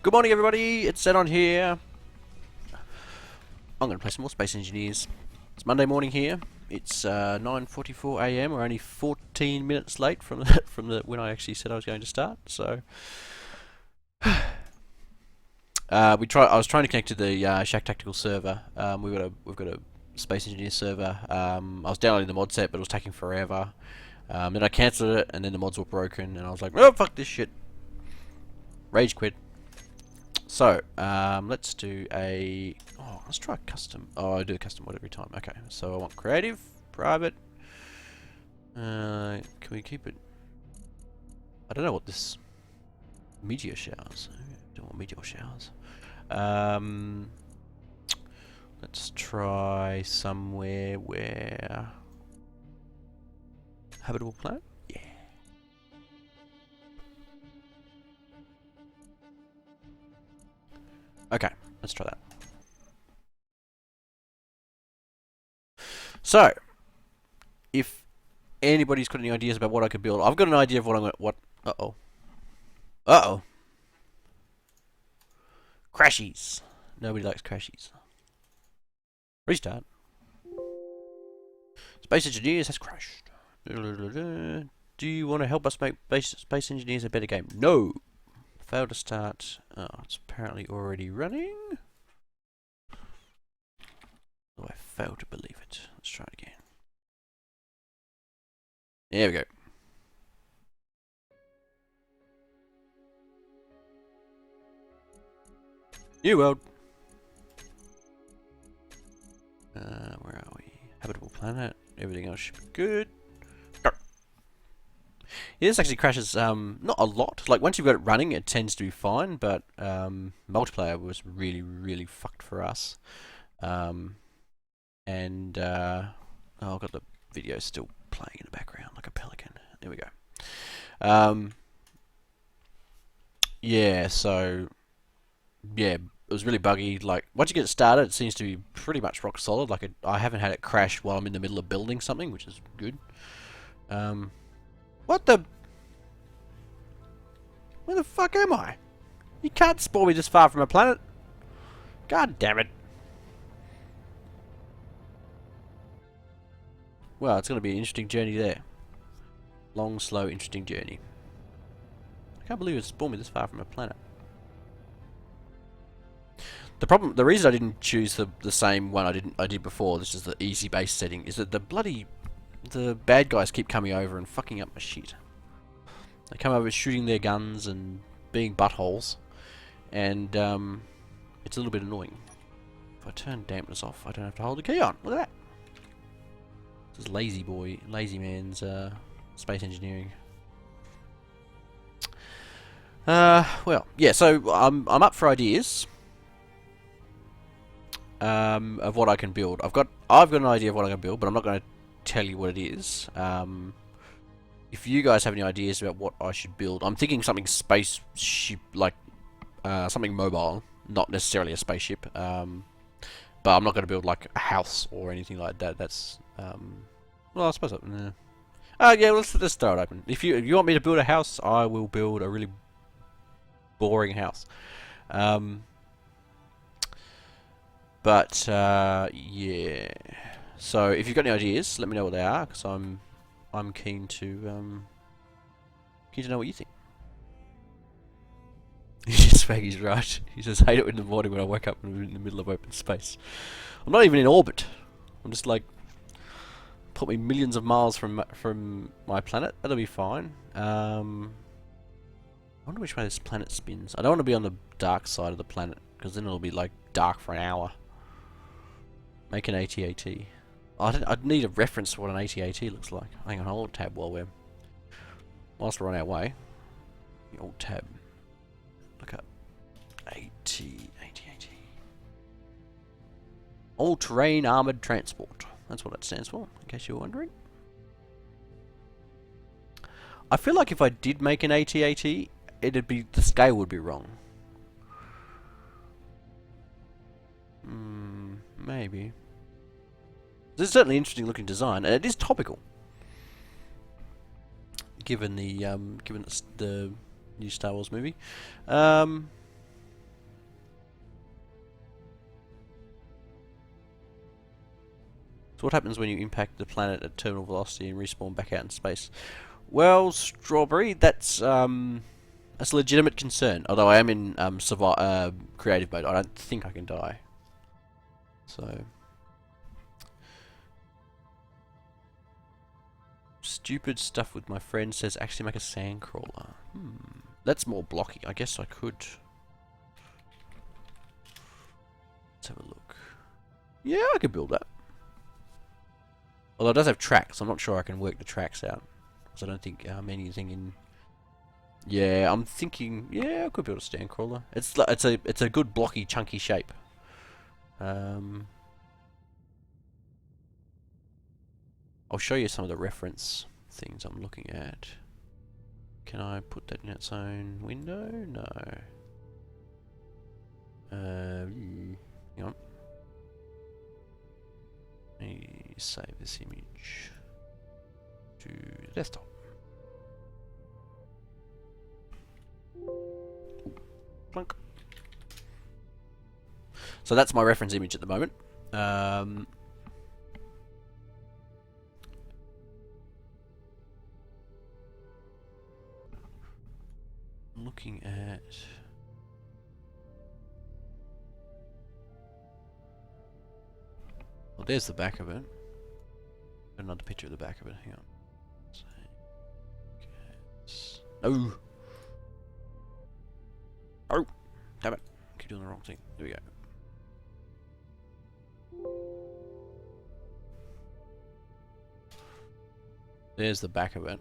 Good morning, everybody. It's Xenon here. I'm going to play some more Space Engineers. It's Monday morning here. It's 9:44 a.m. We're only 14 minutes late from the when I actually said I was going to start. So I was trying to connect to the Shack Tactical server. We've got a Space Engineer server. I was downloading the mod set, but it was taking forever. Then I cancelled it, and then the mods were broken, and I was like, "Oh fuck this shit!" Rage quit. So, let's do a... Oh, let's try custom. Oh, I do a custom mod every time. Okay, so I want creative, private. Can we keep it... I don't know what this... Meteor showers. I don't want meteor showers. Let's try somewhere where... Habitable planet? Yeah. Okay, let's try that. So, if anybody's got any ideas about what I could build, I've got an idea of what I'm going to... What? Uh-oh. Uh-oh. Crashies. Nobody likes crashies. Restart. Space Engineers has crashed. Do you want to help us make Space Engineers a better game? No. Failed to start. Oh, it's apparently already running. Oh, I fail to believe it. Let's try it again. There we go. New world. Where are we? Habitable planet. Everything else should be good. Yeah, this actually crashes not a lot. Like once you've got it running, it tends to be fine. But multiplayer was really fucked for us. Oh, I've got the video still playing in the background like a pelican. There we go. Yeah, so yeah, it was really buggy. Like once you get it started, it seems to be pretty much rock solid. Like I haven't had it crash while I'm in the middle of building something, which is good. What the? Where the fuck am I? You can't spawn me this far from a planet. God damn it. Well, it's going to be an interesting journey there. Long, slow, interesting journey. I can't believe it spawned me this far from a planet. The reason I didn't choose the same one I did before, this is the easy base setting, is that the bad guys keep coming over and fucking up my shit. They come over shooting their guns and being buttholes, and it's a little bit annoying. If I turn dampness off, I don't have to hold the key on. Look at that. This is lazy man's space engineering. Well, yeah. So I'm up for ideas of what I can build. I've got an idea of what I can build, but I'm not going to tell you what it is. If you guys have any ideas about what I should build, I'm thinking something spaceship, like something mobile, not necessarily a spaceship. But I'm not going to build like a house or anything like that. That's well, I suppose. Yeah, let's throw it open. If you want me to build a house, I will build a really boring house. But yeah. So if you've got any ideas, let me know what they are, because I'm keen to know what you think. Swaggy's right. He says, hate it in the morning when I wake up and I'm in the middle of open space. I'm not even in orbit. I'm just like, put me millions of miles from my planet. That'll be fine. I wonder which way this planet spins. I don't want to be on the dark side of the planet, because then it'll be like dark for an hour. Make an AT-AT. I'd need a reference for what an AT-AT looks like. Hang on, I'll tab whilst we're on our way. Alt tab. Look up AT-AT. All-terrain armored transport. That's what it stands for, in case you were wondering. I feel like if I did make an AT-AT, the scale would be wrong. Maybe. This is certainly an interesting looking design, and it is topical, given the new Star Wars movie. So what happens when you impact the planet at terminal velocity and respawn back out in space? Well, Strawberry, that's a legitimate concern. Although I am in creative mode, I don't think I can die. So stupid stuff with my friend says actually make a Sandcrawler. That's more blocky. I guess I could. Let's have a look. Yeah, I could build that. Although it does have tracks, I'm not sure I can work the tracks out. Because I don't think anything in. Yeah, I'm thinking. Yeah, I could build a Sandcrawler. It's a good blocky, chunky shape. I'll show you some of the reference things I'm looking at. Can I put that in its own window? No. Hang on. Let me save this image to desktop. Plunk. So that's my reference image at the moment. Looking at. Well, there's the back of it. Another picture of the back of it. Hang on. No. Oh, damn it! Keep doing the wrong thing. There we go. There's the back of it,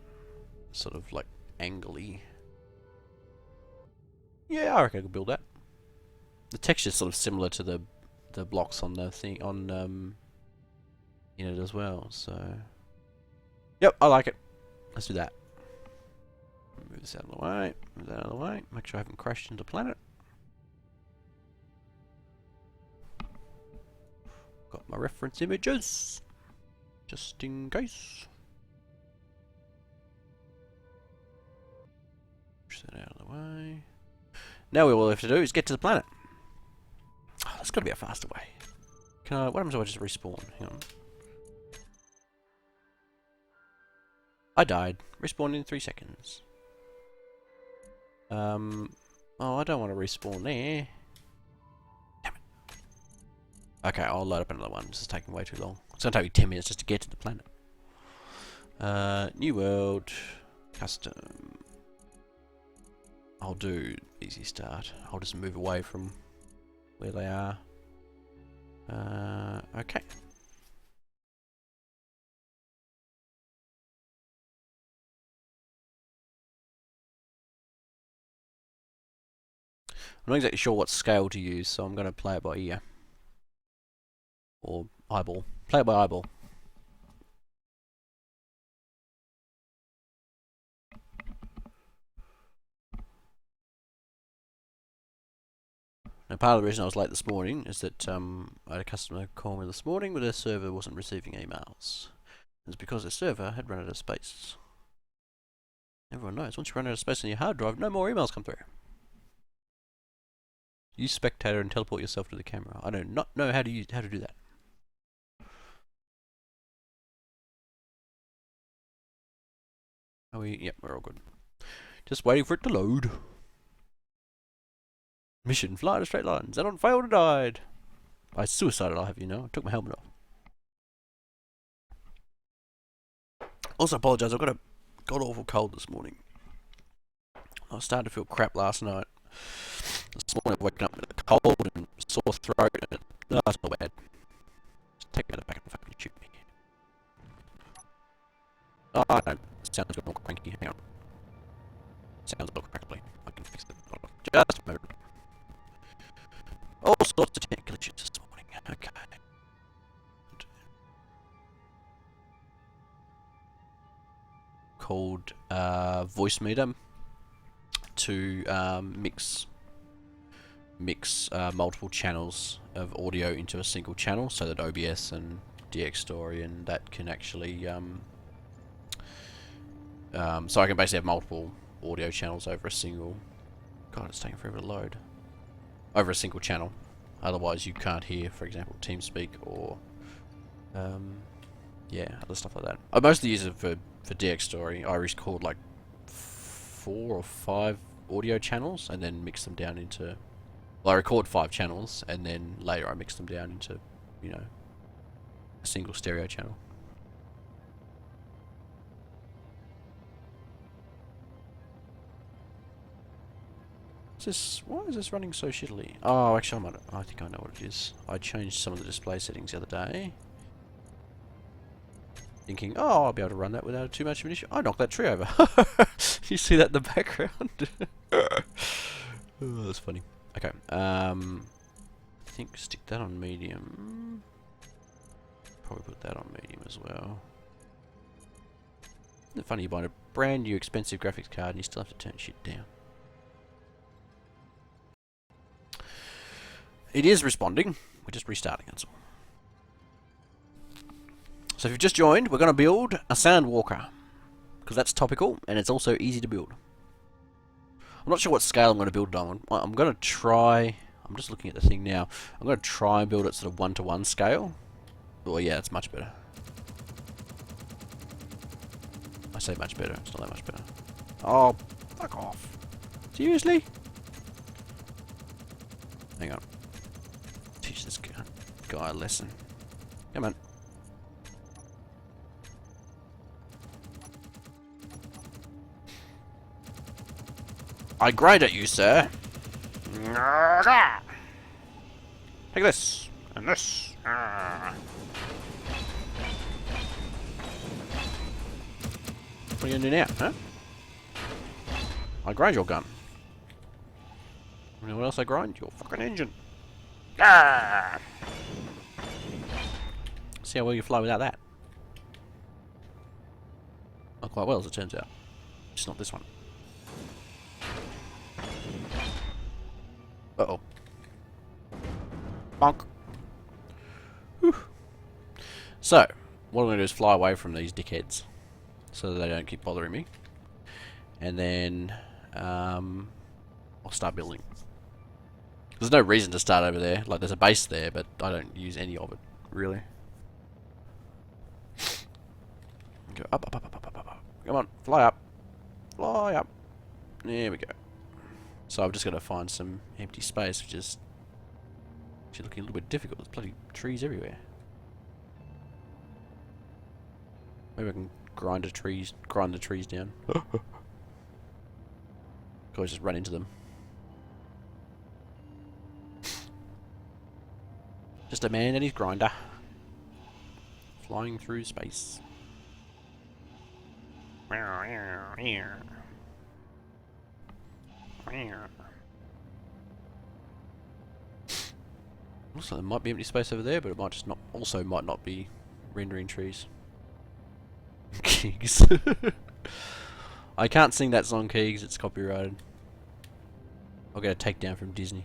sort of like angly. Yeah, I reckon I could build that. The texture's sort of similar to the blocks on the thing on in it as well. So, yep, I like it. Let's do that. Move this out of the way. Move that out of the way. Make sure I haven't crashed into planet. Got my reference images, just in case. Push that out of the way. Now all we have to do is get to the planet. Oh, there's got to be a faster way. Can I? What happens if I just respawn? Hang on. I died. Respawn in 3 seconds. Oh, I don't want to respawn there. Damn it. Okay, I'll load up another one. This is taking way too long. It's going to take me 10 minutes just to get to the planet. New world. Custom. I'll do easy start. I'll just move away from where they are. Okay. I'm not exactly sure what scale to use, so I'm going to play it by ear. Or eyeball. Play it by eyeball. Now, part of the reason I was late this morning is that I had a customer call me this morning, but their server wasn't receiving emails. It's because their server had run out of space. Everyone knows, once you run out of space on your hard drive, no more emails come through. Use spectator and teleport yourself to the camera. I do not know how to do that. Are we? Yep, we're all good. Just waiting for it to load. Mission: fly in a straight line. Xenon failed and died. I suicided, I'll have you know. I took my helmet off. Also apologise, I've got a god-awful cold this morning. I was starting to feel crap last night. This morning I've woken up with a cold and sore throat and no, it's not bad. Just take me to the back and fucking shoot me. Oh, I don't. It sounds a bit more cranky. Hang on. Sounds a little crackly. I can fix it. Just a moment. All sorts of technical issues this morning. Okay. Called voice meter to mix multiple channels of audio into a single channel, so that OBS and DX Story and that can actually so I can basically have multiple audio channels over a single. God, it's taking forever to load. Over a single channel. Otherwise, you can't hear, for example, TeamSpeak or yeah, other stuff like that. I mostly use it for DX Story. I record like 4 or 5 audio channels and then mix them down into. Well, I record 5 channels and then later I mix them down into, you know, a single stereo channel. Why is this running so shittily? Oh, actually, I think I know what it is. I changed some of the display settings the other day, thinking, oh, I'll be able to run that without too much of an issue. I knocked that tree over. You see that in the background? Oh, that's funny. Okay, I think stick that on medium. Probably put that on medium as well. Isn't it funny, you buy a brand new expensive graphics card and you still have to turn shit down? It is responding. We're just restarting, that's all. So if you've just joined, we're going to build a Sandwalker, because that's topical and it's also easy to build. I'm not sure what scale I'm going to build it on. I'm going to try. I'm just looking at the thing now. I'm going to try and build it sort of 1-to-1 scale. Oh yeah, it's much better. I say much better. It's not that much better. Oh, fuck off! Seriously? Hang on. Teach this guy a lesson. Come on. I grade at you, sir. Take this and this. What are you gonna do now, huh? I grind your gun. You know what else I grind? Your fucking engine. See how well you fly without that. Not quite well, as it turns out. Just not this one. Uh-oh. Bonk. Whew. So, what I'm going to do is fly away from these dickheads, so that they don't keep bothering me. And then, I'll start building. There's no reason to start over there. Like, there's a base there, but I don't use any of it, really. Go up, up, up, up, up, up, up. Come on, fly up. Fly up. There we go. So I've just got to find some empty space, which is actually looking a little bit difficult. There's bloody trees everywhere. Maybe I can grind the trees down. Could always just run into them. Just a man and his grinder. Flying through space. Also, there might be empty space over there, but it might just not. Also, might not be rendering trees. Keegs. I can't sing that song, Keegs. It's copyrighted. I'll get a takedown from Disney.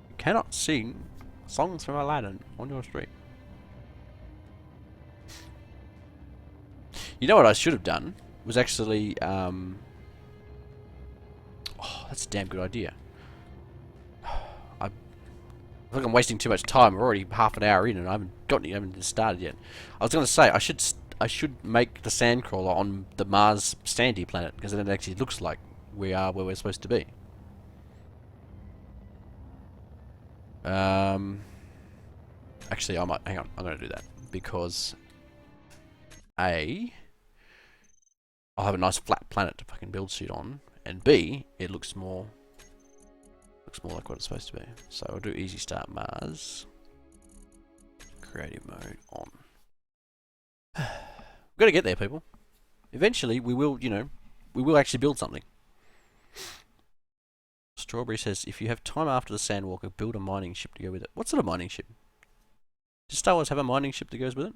You cannot sing songs from Aladdin on your street. You know what I should have done was actually. Oh, that's a damn good idea. I think I'm wasting too much time. We're already half an hour in, and I haven't started yet. I was going to say I should make the Sandcrawler on the Mars Sandy planet, because then it actually looks like we are where we're supposed to be. Actually, I might hang on. I'm going to do that because A, I'll have a nice flat planet to fucking build suit on, and B, it looks more like what it's supposed to be. So I'll do easy start Mars. Creative mode on. We've got to get there, people. Eventually, we will, we will actually build something. Strawberry says, if you have time after the Sandwalker, build a mining ship to go with it. What sort of mining ship? Does Star Wars have a mining ship that goes with it?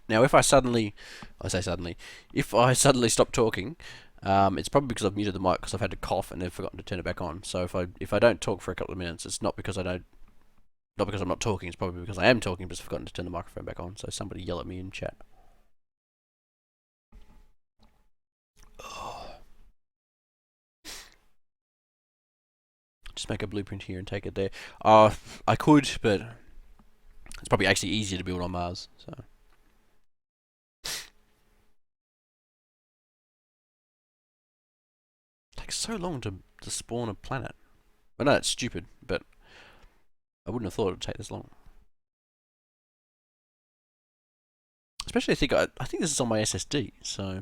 Now, if I suddenly stop talking, it's probably because I've muted the mic because I've had to cough and then forgotten to turn it back on. So if I don't talk for a couple of minutes, it's not because I'm not talking. It's probably because I am talking, but I've forgotten to turn the microphone back on. So somebody yell at me in chat. Just make a blueprint here and take it there. I could, but it's probably actually easier to build on Mars. So. It takes so long to spawn a planet. I know it's stupid, but I wouldn't have thought it would take this long. Especially I think this is on my SSD, so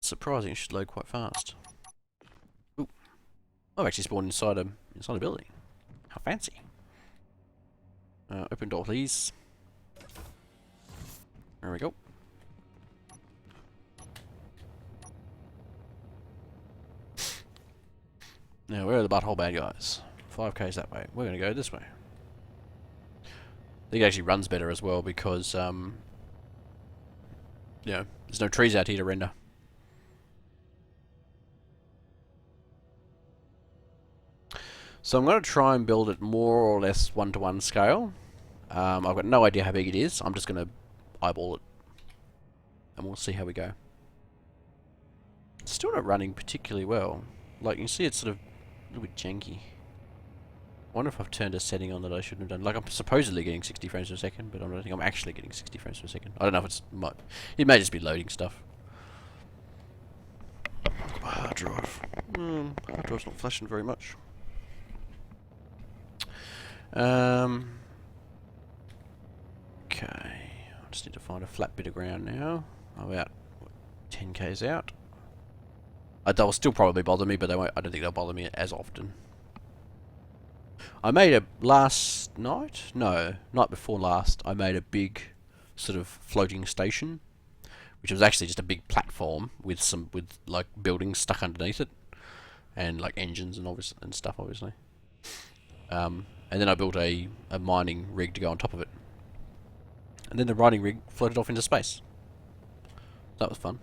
it's surprising it should load quite fast. Ooh. I've actually spawned inside a building. How fancy. Open door, please. There we go. Now, where are the butthole bad guys? 5k's that way. We're going to go this way. I think it actually runs better as well because, you know, there's no trees out here to render. So I'm going to try and build it more or less one-to-one scale. I've got no idea how big it is. I'm just going to eyeball it. And we'll see how we go. It's still not running particularly well. Like, you can see it's sort of a little bit janky. I wonder if I've turned a setting on that I shouldn't have done. Like, I'm supposedly getting 60 frames per second, but I don't think I'm actually getting 60 frames per second. I don't know if it may just be loading stuff. My hard drive. Hard drive's not flashing very much. Okay, I just need to find a flat bit of ground now. I'm about 10k's out. They'll still probably bother me, but I don't think they'll bother me as often. I made a night before last, I made a big sort of floating station, which was actually just a big platform with like buildings stuck underneath it, and like engines and stuff, obviously. And then I built a mining rig to go on top of it, and then the mining rig floated off into space. That was fun.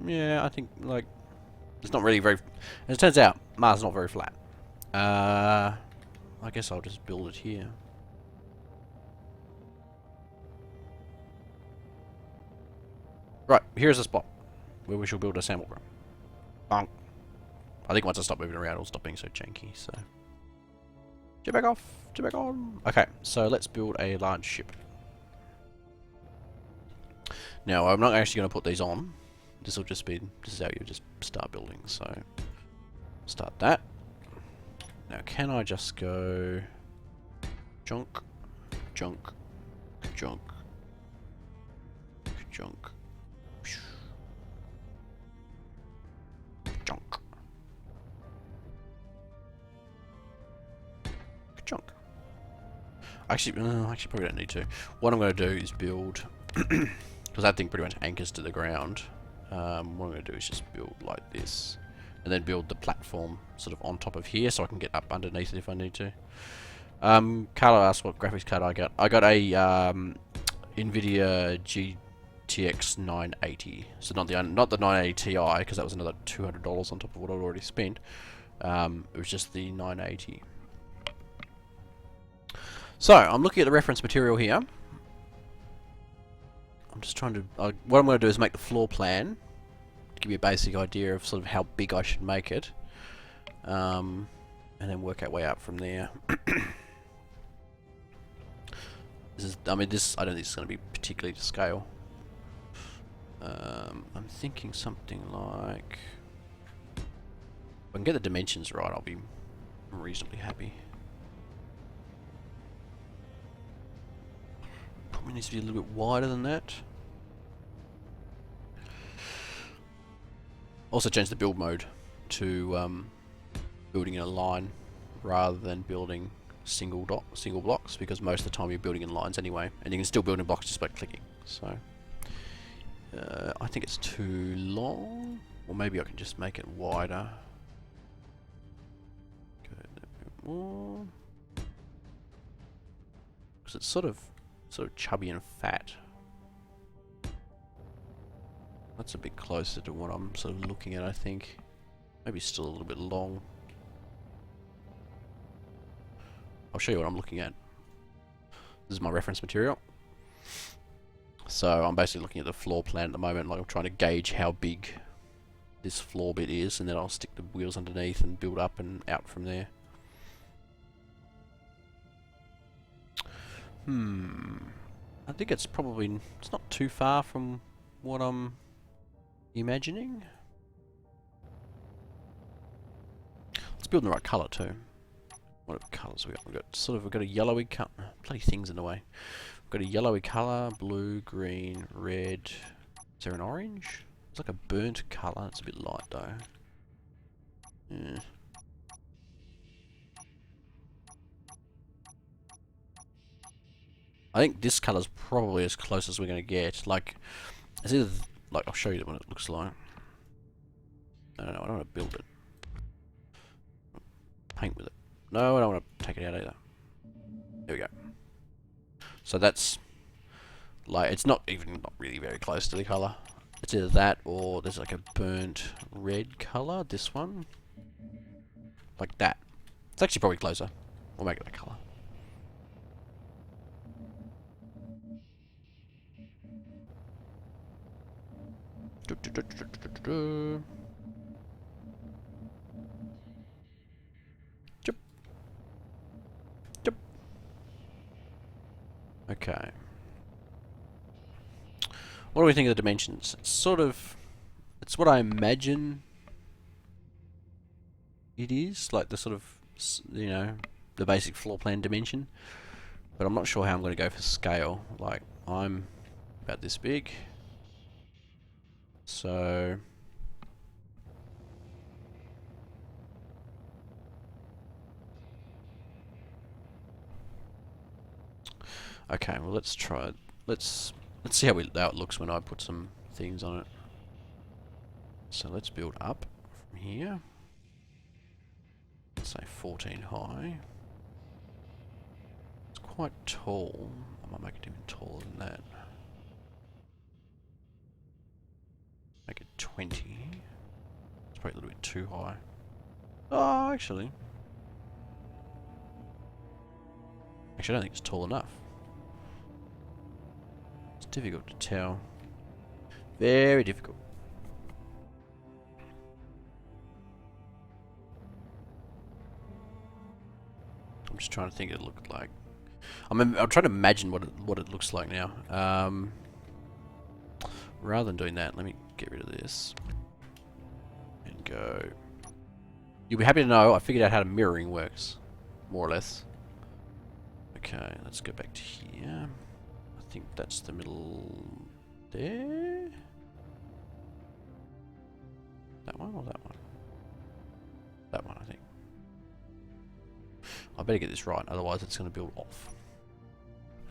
Yeah, I think, like, it's not really very... As it turns out, Mars is not very flat. I guess I'll just build it here. Right, here's the spot where we shall build a sample room. Bonk. I think once I stop moving around, it'll stop being so janky, so... Get back off! Get back on! Okay, so let's build a large ship. Now, I'm not actually going to put these on. This is how you just start building, so... Start that. Now, can I just go... Junk, junk, junk, junk, junk, junk. Actually, probably don't need to. What I'm going to do is build... Because that thing pretty much anchors to the ground. What I'm going to do is just build like this. And then build the platform sort of on top of here so I can get up underneath it if I need to. Carlo asked what graphics card I got. I got a NVIDIA GTX 980. So not the 980 Ti, because that was another $200 on top of what I'd already spent. It was just the 980. So, I'm looking at the reference material here. I'm just trying to... what I'm going to do is make the floor plan. To give you a basic idea of sort of how big I should make it. And then work our way up from there. I don't think this is going to be particularly to scale. I'm thinking something like... If I can get the dimensions right, I'll be reasonably happy. Probably needs to be a little bit wider than that. Also change the build mode to building in a line rather than building single blocks, because most of the time you're building in lines anyway, and you can still build in blocks just by clicking. So I think it's too long, or maybe I can just make it wider. Go a bit more, because it's sort of chubby and fat. That's a bit closer to what I'm sort of looking at, I think. Maybe still a little bit long. I'll show you what I'm looking at. This is my reference material. So I'm basically looking at the floor plan at the moment, like I'm trying to gauge how big this floor bit is, and then I'll stick the wheels underneath and build up and out from there. I think it's probably, it's not too far from what I'm imagining. Let's build in the right colour too. What colours we got? We've got a yellowy colour. Bloody things in the way. We've got a yellowy colour, blue, green, red. Is there an orange? It's like a burnt colour. It's a bit light though. Yeah. I think this colour's probably as close as we're going to get. Like, it's either, like, I'll show you what it looks like. No, I don't want to build it. Paint with it. No, I don't want to take it out either. There we go. So that's, like, it's not really very close to the colour. It's either that or there's like a burnt red colour, this one. Like that. It's actually probably closer. We'll make it that colour. Okay. What do we think of the dimensions? It's sort of, it's what I imagine it is, like the sort of, you know, the basic floor plan dimension. But I'm not sure how I'm going to go for scale. Like, I'm about this big. So okay, well let's try it. Let's see how it looks when I put some things on it. So let's build up from here. Let's say 14 high. It's quite tall. I might make it even taller than that. Make it 20. It's probably a little bit too high. Oh, actually, I don't think it's tall enough. It's difficult to tell. Very difficult. I'm just trying to think it looked like. I'm trying to imagine what it looks like now. Rather than doing that, let me get rid of this and go. You'll be happy to know I figured out how mirroring works, more or less. Okay, let's go back to here. I think that's the middle there. That one or that one? That one, I think. I better get this right, otherwise it's going to build off.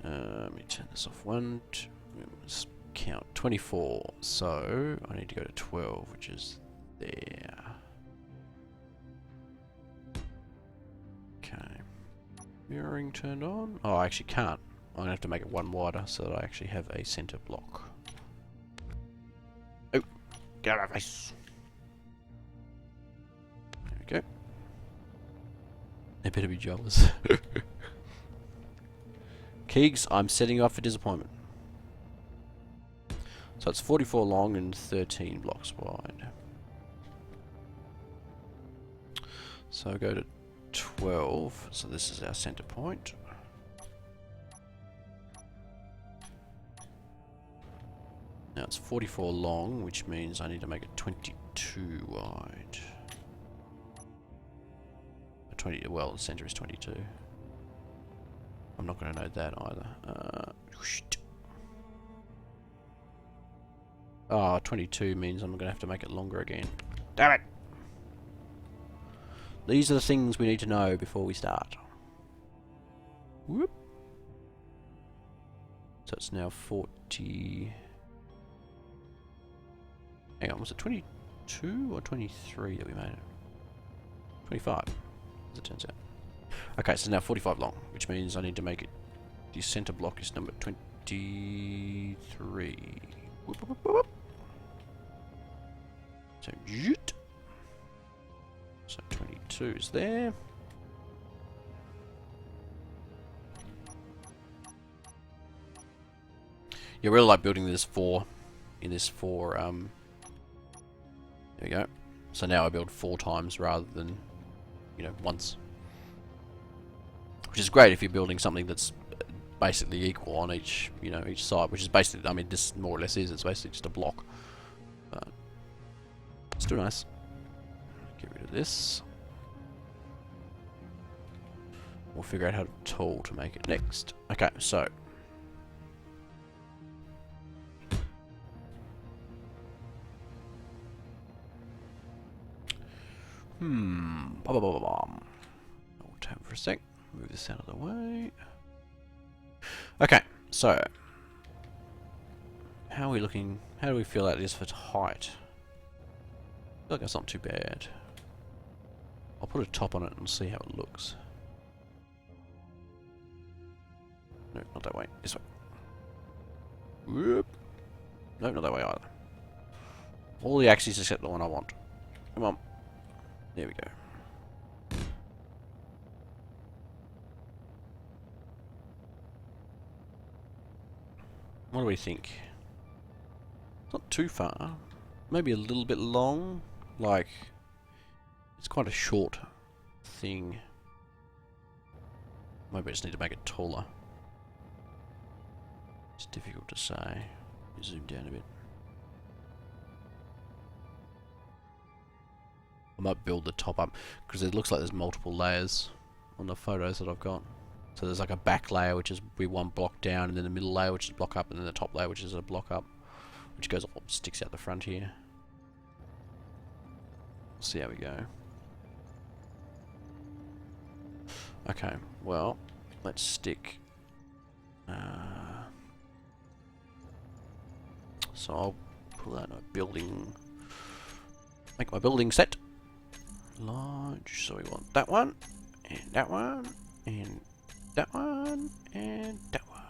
Let me turn this off. Let's count 24. So I need to go to 12, which is there. Okay. Mirroring turned on. Oh, I actually can't. I'm going to have to make it one wider so that I actually have a center block. Oh, get out of my face. There we go. They better be jealous. Keegs, I'm setting you up for disappointment. So it's 44 long and 13 blocks wide. So go to 12. So this is our center point. Now it's 44 long, which means I need to make it 22 wide. 20, well, the center is 22. I'm not going to know that either. 22 means I'm going to have to make it longer again. Damn it! These are the things we need to know before we start. Whoop. So it's now 40... Hang on, was it 22 or 23 that we made it? 25, as it turns out. Okay, so now 45 long, which means I need to make it... The center block is number 23. Whoop, whoop, whoop, whoop. So, zoot. So 22 is there. You really like building this there we go. So now I build 4 times rather than, once. Which is great if you're building something that's basically equal on each side, which is basically, I mean, this more or less is, it's basically just a block. But still nice. Get rid of this. We'll figure out how to tool to make it next. Okay, so Hold time for a sec. Move this out of the way. Okay, so how are we looking? How do we feel that is for height? I feel like that's not too bad. I'll put a top on it and see how it looks. No, not that way. This way. Whoop. No, not that way either. All the axes except the one I want. Come on. There we go. What do we think? It's not too far. Maybe a little bit long. Like, it's quite a short thing. Maybe I just need to make it taller. It's difficult to say. Zoom down a bit. I might build the top up because it looks like there's multiple layers on the photos that I've got. So there's like a back layer which is one block down, and then the middle layer which is a block up, and then the top layer which is a block up, which goes sticks out the front here. We'll see how we go. Okay, well, let's stick. So I'll pull out a building. Make my building set large. So we want that one, and that one, and that one, and that one.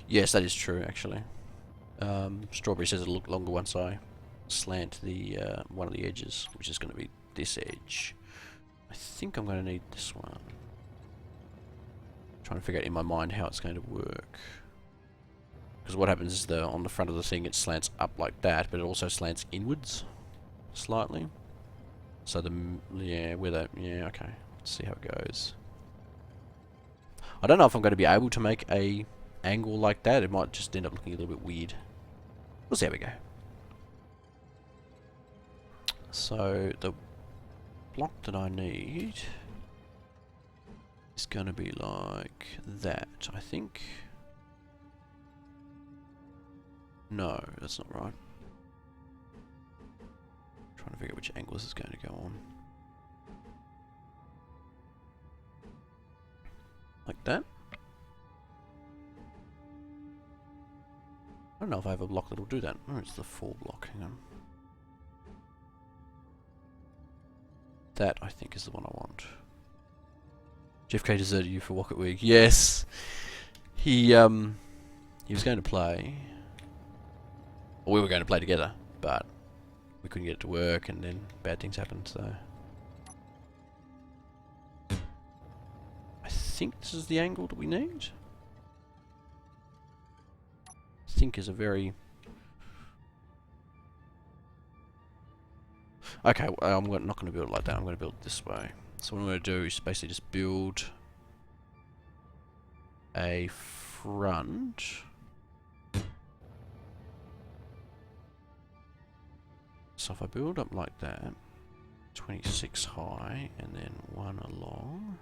Yes, that is true, actually. Strawberry says it'll look longer once I slant the one of the edges, which is going to be this edge. I think I'm going to need this one. Trying to figure out in my mind how it's going to work. Because what happens is on the front of the thing it slants up like that, but it also slants inwards slightly. So okay. Let's see how it goes. I don't know if I'm going to be able to make a angle like that. It might just end up looking a little bit weird. We'll see how we go. So the block that I need is going to be like that, I think. No, that's not right. Trying to figure out which angle this is going to go on. Like that. I don't know if I have a block that'll do that. Oh, it's the 4 block. Hang on. That, I think, is the one I want. Jeff K deserted you for Rocket Week. Yes! He was going to play. Or we were going to play together, but we couldn't get it to work, and then bad things happened, so... I think this is the angle that we need. Think is a very... Okay, well, I'm not going to build it like that. I'm going to build it this way. So what I'm going to do is basically just build a front. So if I build up like that, 26 high, and then 1 along,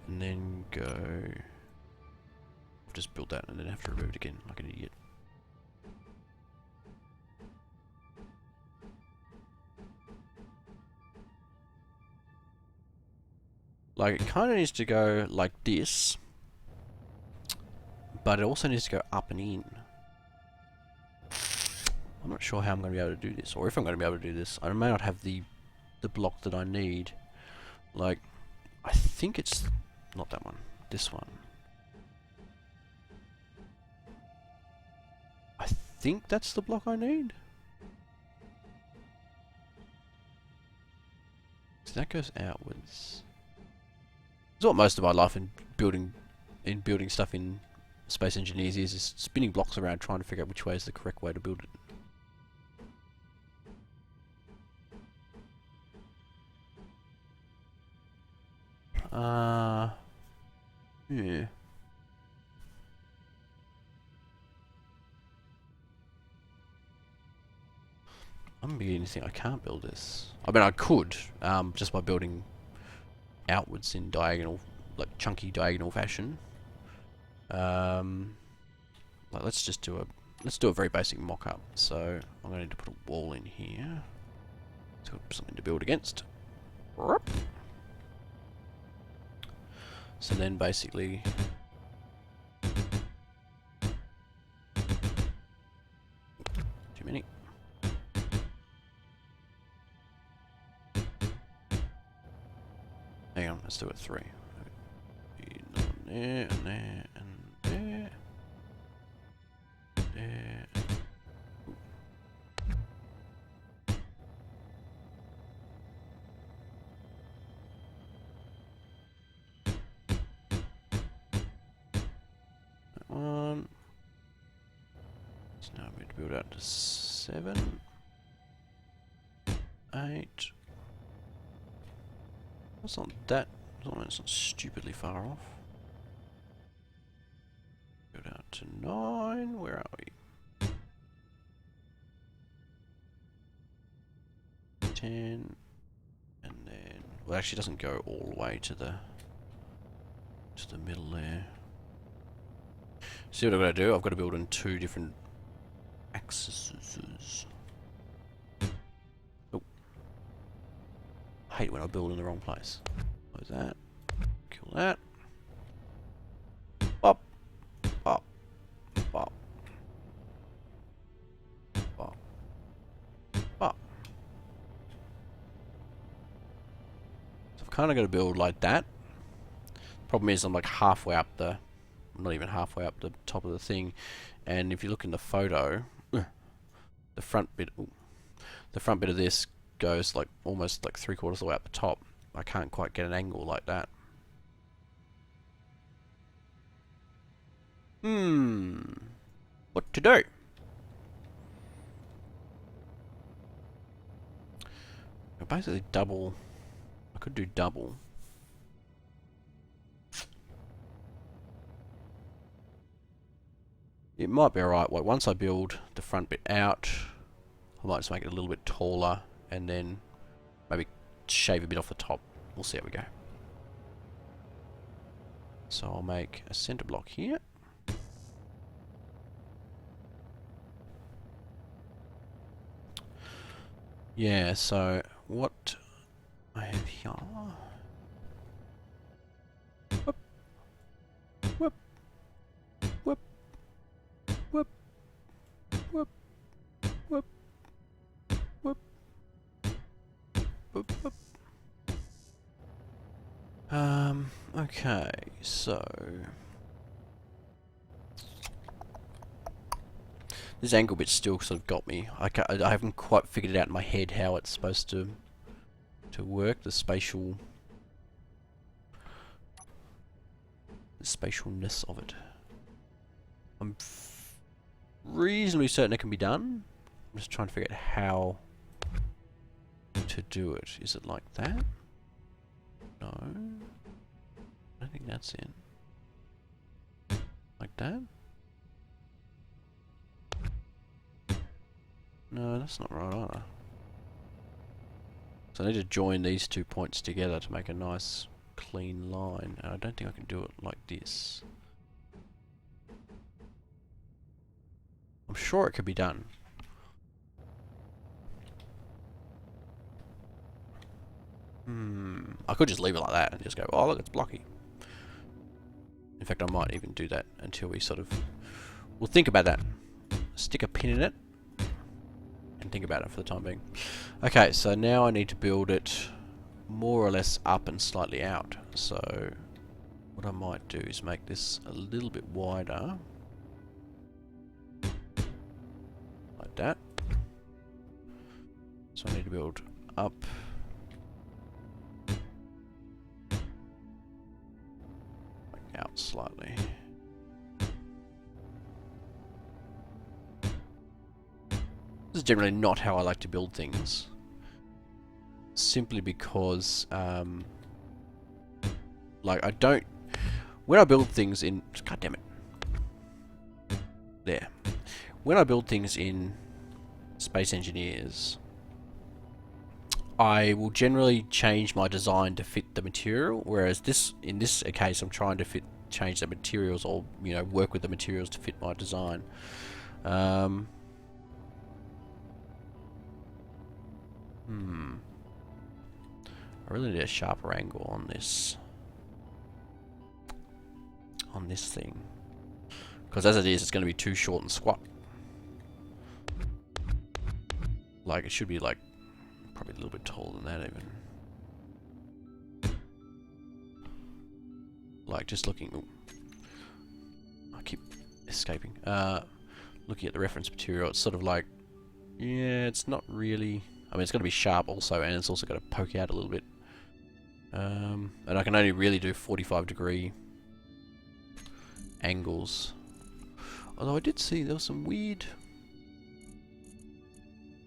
and then go... I'll just build that and then have to remove it again like an idiot. Like, it kind of needs to go like this, but it also needs to go up and in. I'm not sure how I'm going to be able to do this, or if I'm going to be able to do this. I may not have the block that I need. Like, I think it's not that one, this one. think that's the block I need. So that goes outwards. That's what most of my life in building stuff in Space Engineers is spinning blocks around trying to figure out which way is the correct way to build it. Yeah. I'm beginning to think I can't build this. I mean, I could, just by building outwards in diagonal, like chunky diagonal fashion. Like let's do a very basic mock-up. So I'm going to need to put a wall in here. So something to build against. So then basically too many. Hang on, let's do it 3. There, and there, and there. There. That one. So now we need to build out to 7, 8. That's not that. It's not stupidly far off. Go down to 9. Where are we? 10. And then, well, actually, it doesn't go all the way to the middle there. See what I've got to do? I've got to build in 2 different axes. Oh. I hate when I build in the wrong place. Close that. Kill that. Pop. Pop. Pop. Pop. Pop. So I've kind of got to build like that. Problem is I'm like halfway up the... not even halfway up the top of the thing. And if you look in the photo, the front bit of this goes like almost like 3/4 of the way up the top. I can't quite get an angle like that. What to do? Basically double. I could do double. It might be alright. Well, once I build the front bit out, I might just make it a little bit taller and then maybe shave a bit off the top. We'll see how we go. So I'll make a center block here. Yeah, so what I have here. Whoop. Whoop. Whoop. Whoop. Whoop. Whoop. Whoop. Whoop. Whoop. Okay, so this angle bit still sort of got me. I haven't quite figured it out in my head how it's supposed to work, the spatialness of it. I'm reasonably certain it can be done. I'm just trying to figure out how to do it. Is it like that? No. I don't think that's it. Like that? No, that's not right either. So I need to join these 2 points together to make a nice clean line, and I don't think I can do it like this. I'm sure it could be done. I could just leave it like that and just go, oh look, it's blocky. In fact, I might even do that until we sort of... We'll think about that. Stick a pin in it and think about it for the time being. Okay, so now I need to build it more or less up and slightly out. So what I might do is make this a little bit wider. to build up. Out slightly. This is generally not how I like to build things. Simply because, like, I don't... When I build things in... God damn it. There. When I build things in Space Engineers, I will generally change my design to fit the material, whereas in this case, I'm trying to change the materials, or work with the materials to fit my design. I really need a sharper angle on this thing, because as it is, it's going to be too short and squat. Like, it should be like probably a little bit taller than that even. Like, just looking... Ooh, I keep escaping. Looking at the reference material, it's sort of like... Yeah, it's not really... I mean, it's going to be sharp also, and it's also got to poke out a little bit. And I can only really do 45-degree angles. Although I did see there was some weird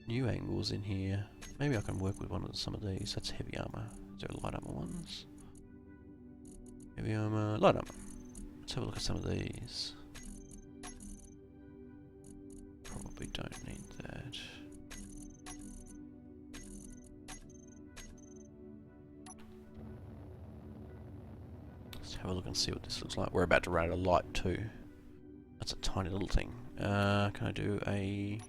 new angles in here. Maybe I can work with some of these. That's heavy armor. Is there light armor ones? Heavy armor, light armor. Let's have a look at some of these. Probably don't need that. Let's have a look and see what this looks like. We're about to run out of light too. That's a tiny little thing. Can I do a...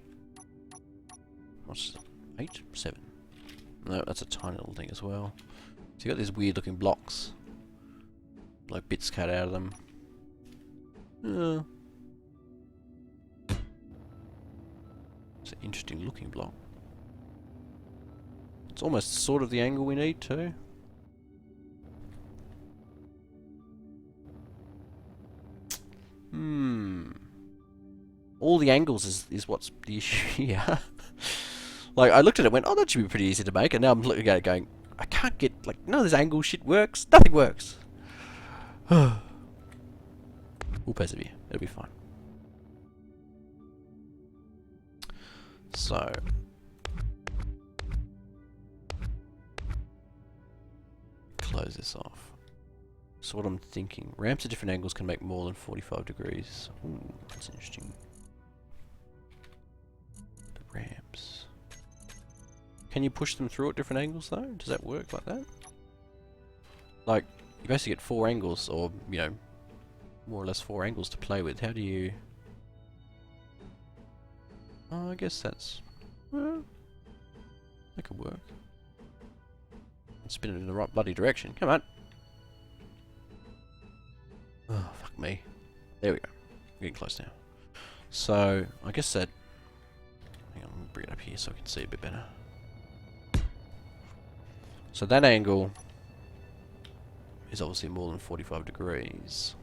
What's it? 8? 7? No, that's a tiny little thing as well. So you got these weird looking blocks. Like bits cut out of them. It's an interesting looking block. It's almost sort of the angle we need too. All the angles is what's the issue here. Like, I looked at it and went, oh, that should be pretty easy to make, and now I'm looking at it going, I can't get, like, none of this angle shit works. Nothing works. We'll persevere. It'll be fine. So... close this off. So what I'm thinking, ramps at different angles can make more than 45 degrees. Ooh, that's interesting. The ramps. Can you push them through at different angles though? Does that work like that? Like, you basically get 4 angles, or, more or less 4 angles to play with. How do you... Oh, I guess that's... Well, that could work. Spin it in the right bloody direction. Come on. Oh, fuck me. There we go. We're getting close now. So, I guess that... Hang on, let me bring it up here so I can see a bit better. So that angle is obviously more than 45 degrees.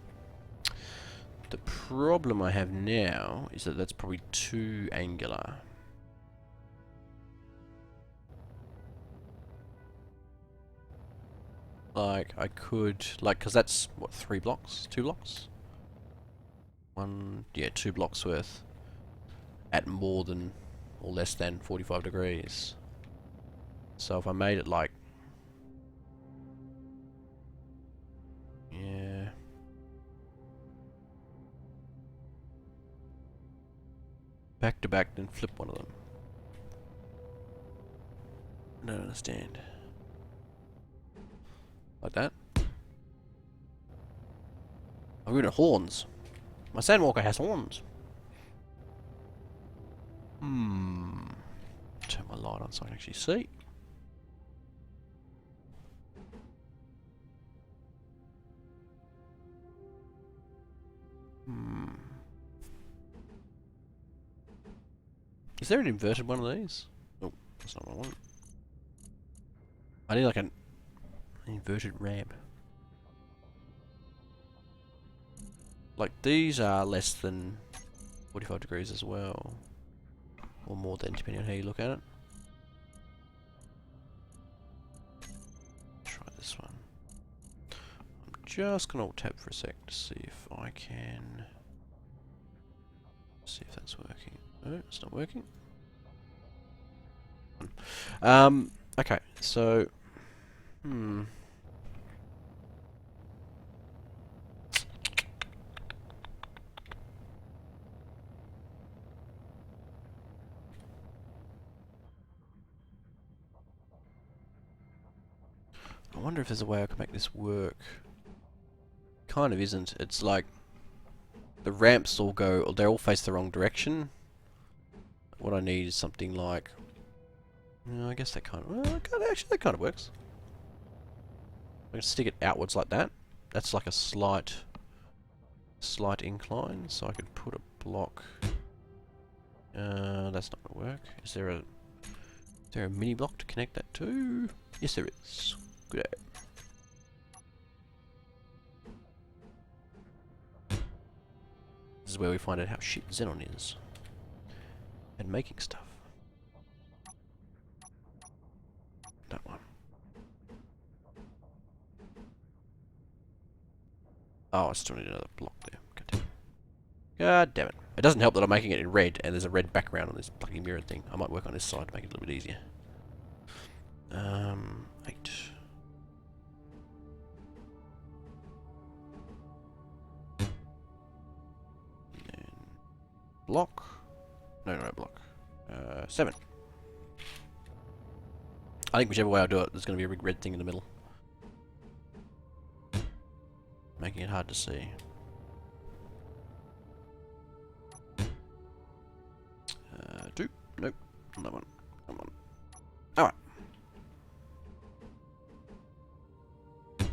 The problem I have now is that that's probably too angular. Like, I could... Like, because that's, what, 3 blocks? 2 blocks? 2 blocks worth. At more than, or less than, 45 degrees. So if I made it like... Yeah... Back to back, then flip one of them. I don't understand. Like that. I've got horns. My Sandwalker has horns. Turn my light on so I can actually see. Is there an inverted one of these? Oh, that's not what I want. I need like an inverted ramp. Like, these are less than 45 degrees as well. Or more than, depending on how you look at it. this one. I'm just gonna alt tab for a sec to see if I can see if that's working. No, it's not working. Okay, so I wonder if there's a way I can make this work. Kind of isn't. It's like the ramps all go, or they all face the wrong direction. What I need is something like, no, I guess that kind of, well, actually that kind of works. I can stick it outwards like that. That's like a slight incline, so I could put a block. That's not gonna work. Is there a mini block to connect that to? Yes, there is. Good. This is where we find out how shit Xenon is. And making stuff. That one. Oh, I still need another block there. God damn it. It doesn't help that I'm making it in red, and there's a red background on this bloody mirror thing. I might work on this side to make it a little bit easier. 8. Block. No, block. 7. I think whichever way I do it, there's going to be a big red thing in the middle. Making it hard to see. 2. Nope. Another one. Come on. Alright. I'm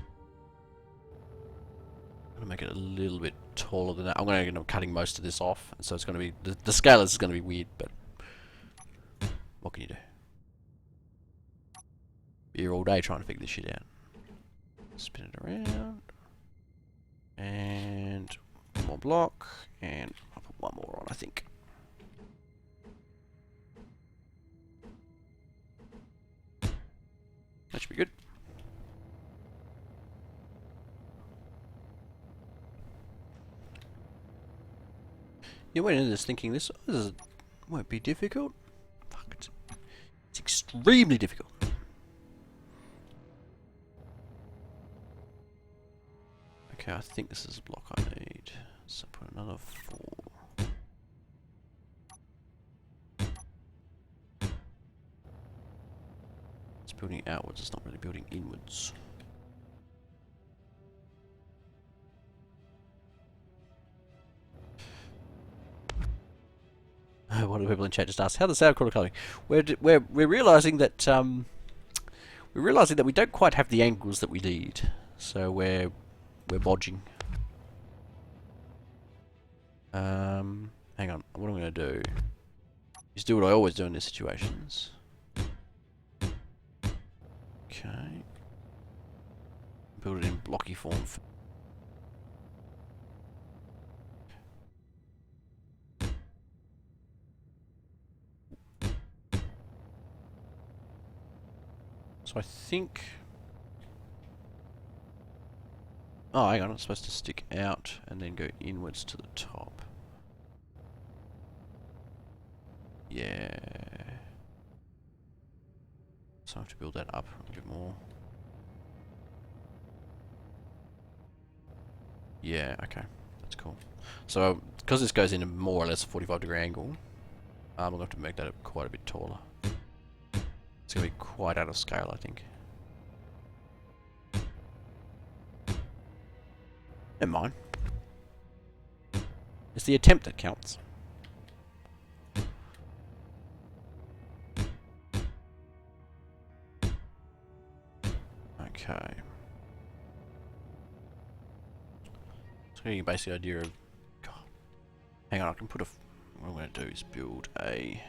going to make it a little bit taller than that. I'm going to end up cutting most of this off, and so it's going to be the scale is going to be weird, but what can you do? Be here all day trying to figure this shit out. Spin it around, and one more block, and I'll put one more on, I think. That should be good. You went into this thinking this won't be difficult. Fuck, it's extremely difficult. Okay, I think this is the block I need. So put another 4. It's building outwards, it's not really building inwards. One of the people in chat just asked, how the Sandcrawler coming? We're realizing that we don't quite have the angles that we need, so we're bodging. Hang on, what I'm going to do is do what I always do in these situations. Okay. Build it in blocky form. So I think... Oh, hang on, it's supposed to stick out and then go inwards to the top. Yeah. So I have to build that up a bit more. Yeah, okay. That's cool. So, because this goes in a more or less a 45-degree angle, I'm going to have to make that quite a bit taller. It's going to be quite out of scale, I think. Never mind. It's the attempt that counts. Okay. So getting a basic idea of... God. Hang on, I can put a... What I'm going to do is build a...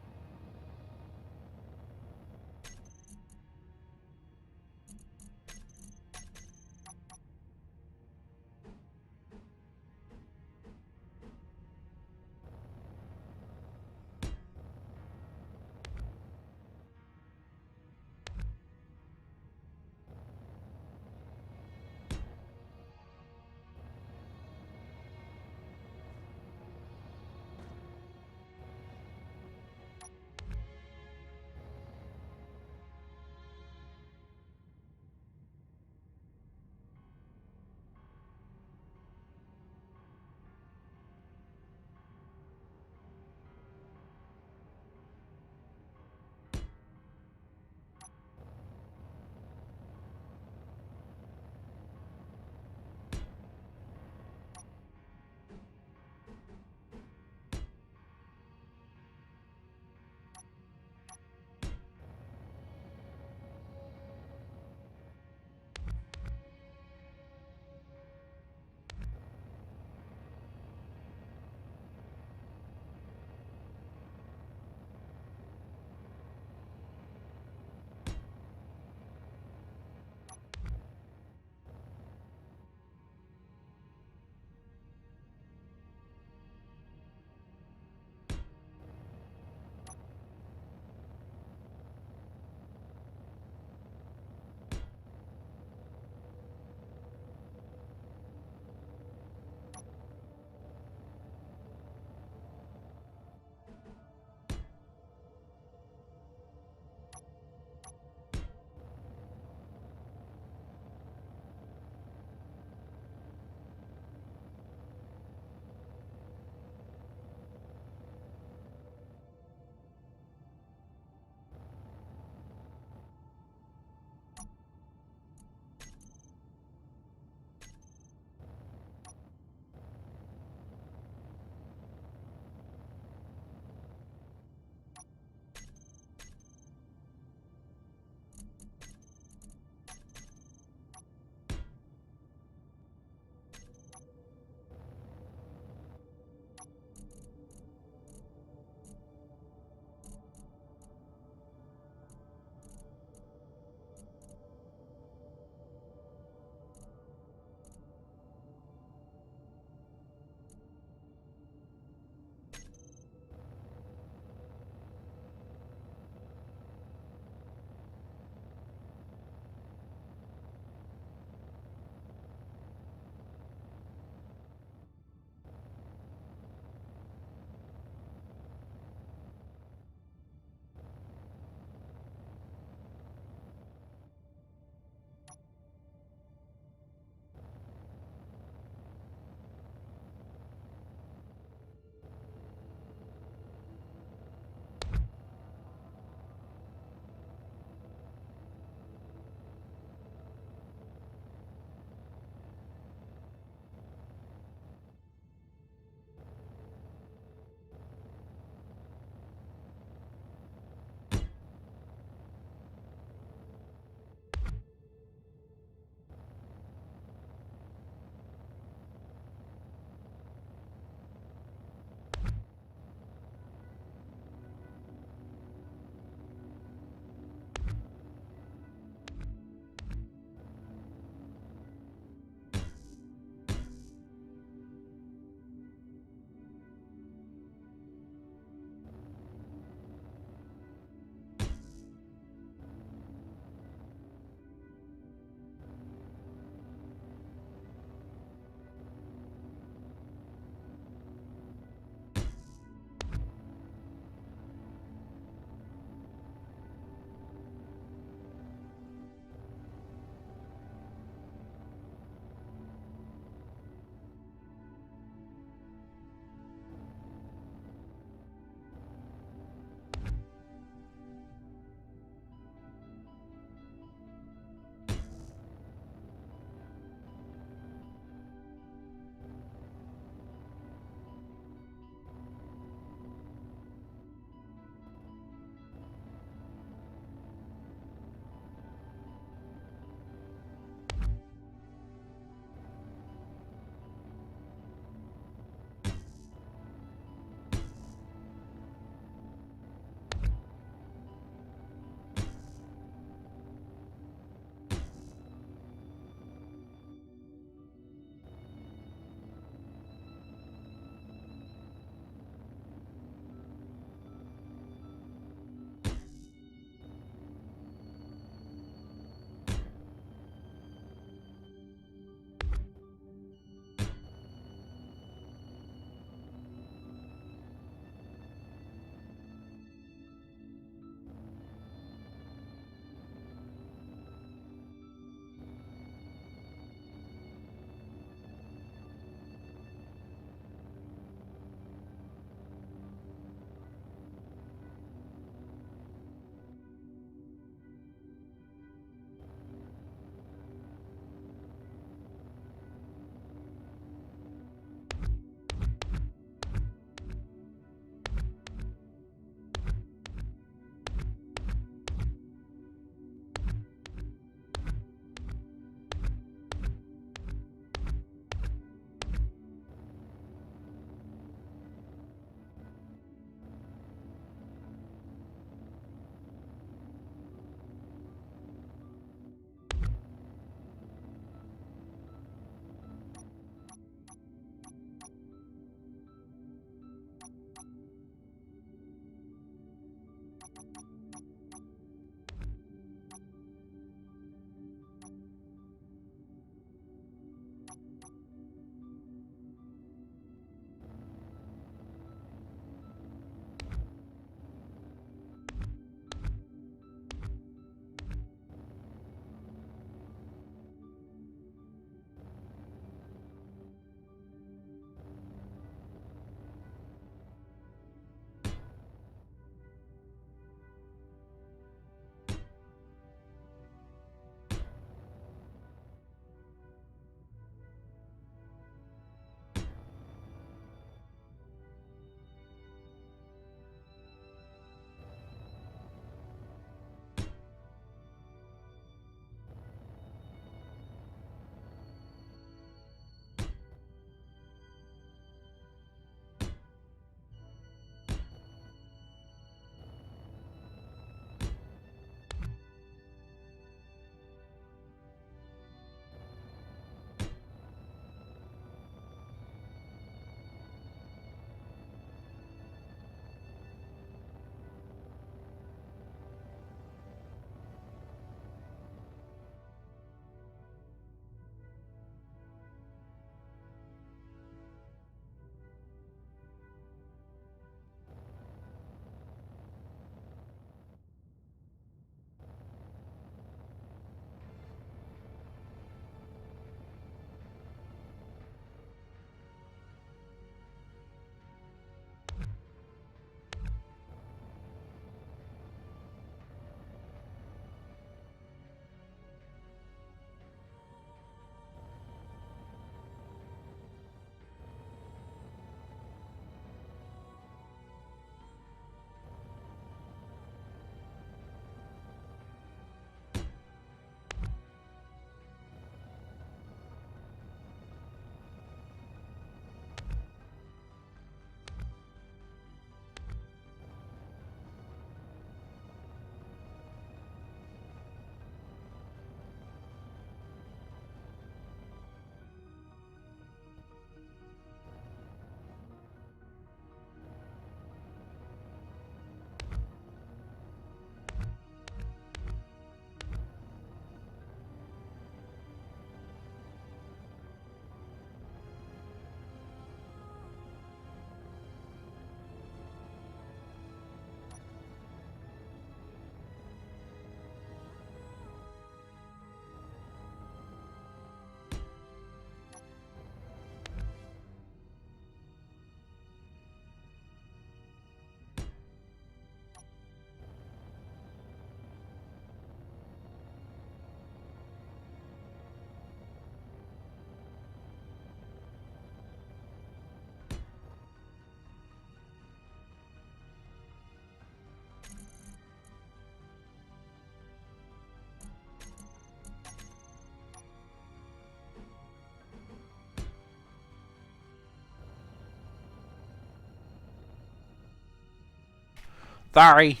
Sorry!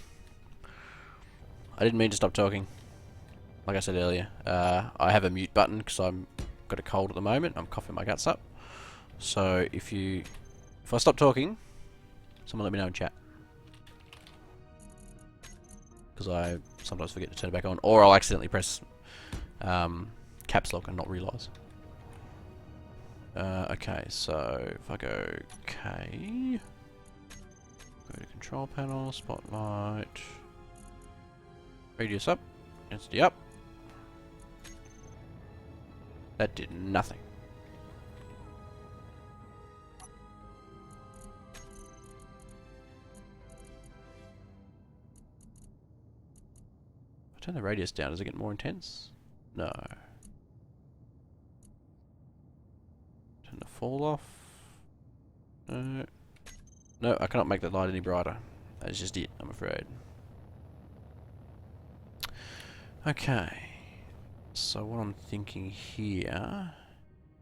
I didn't mean to stop talking. Like I said earlier, I have a mute button because I'm got a cold at the moment. I'm coughing my guts up. So if I stop talking, someone let me know in chat. Because I sometimes forget to turn it back on, or I'll accidentally press caps lock and not realise. Okay, so if I go K, go to control panel, spotlight, radius up, density up. That did nothing. If I turn the radius down, does it get more intense? No. Turn the fall off. No. No, I cannot make that light any brighter. That is just it, I'm afraid. Okay. So what I'm thinking here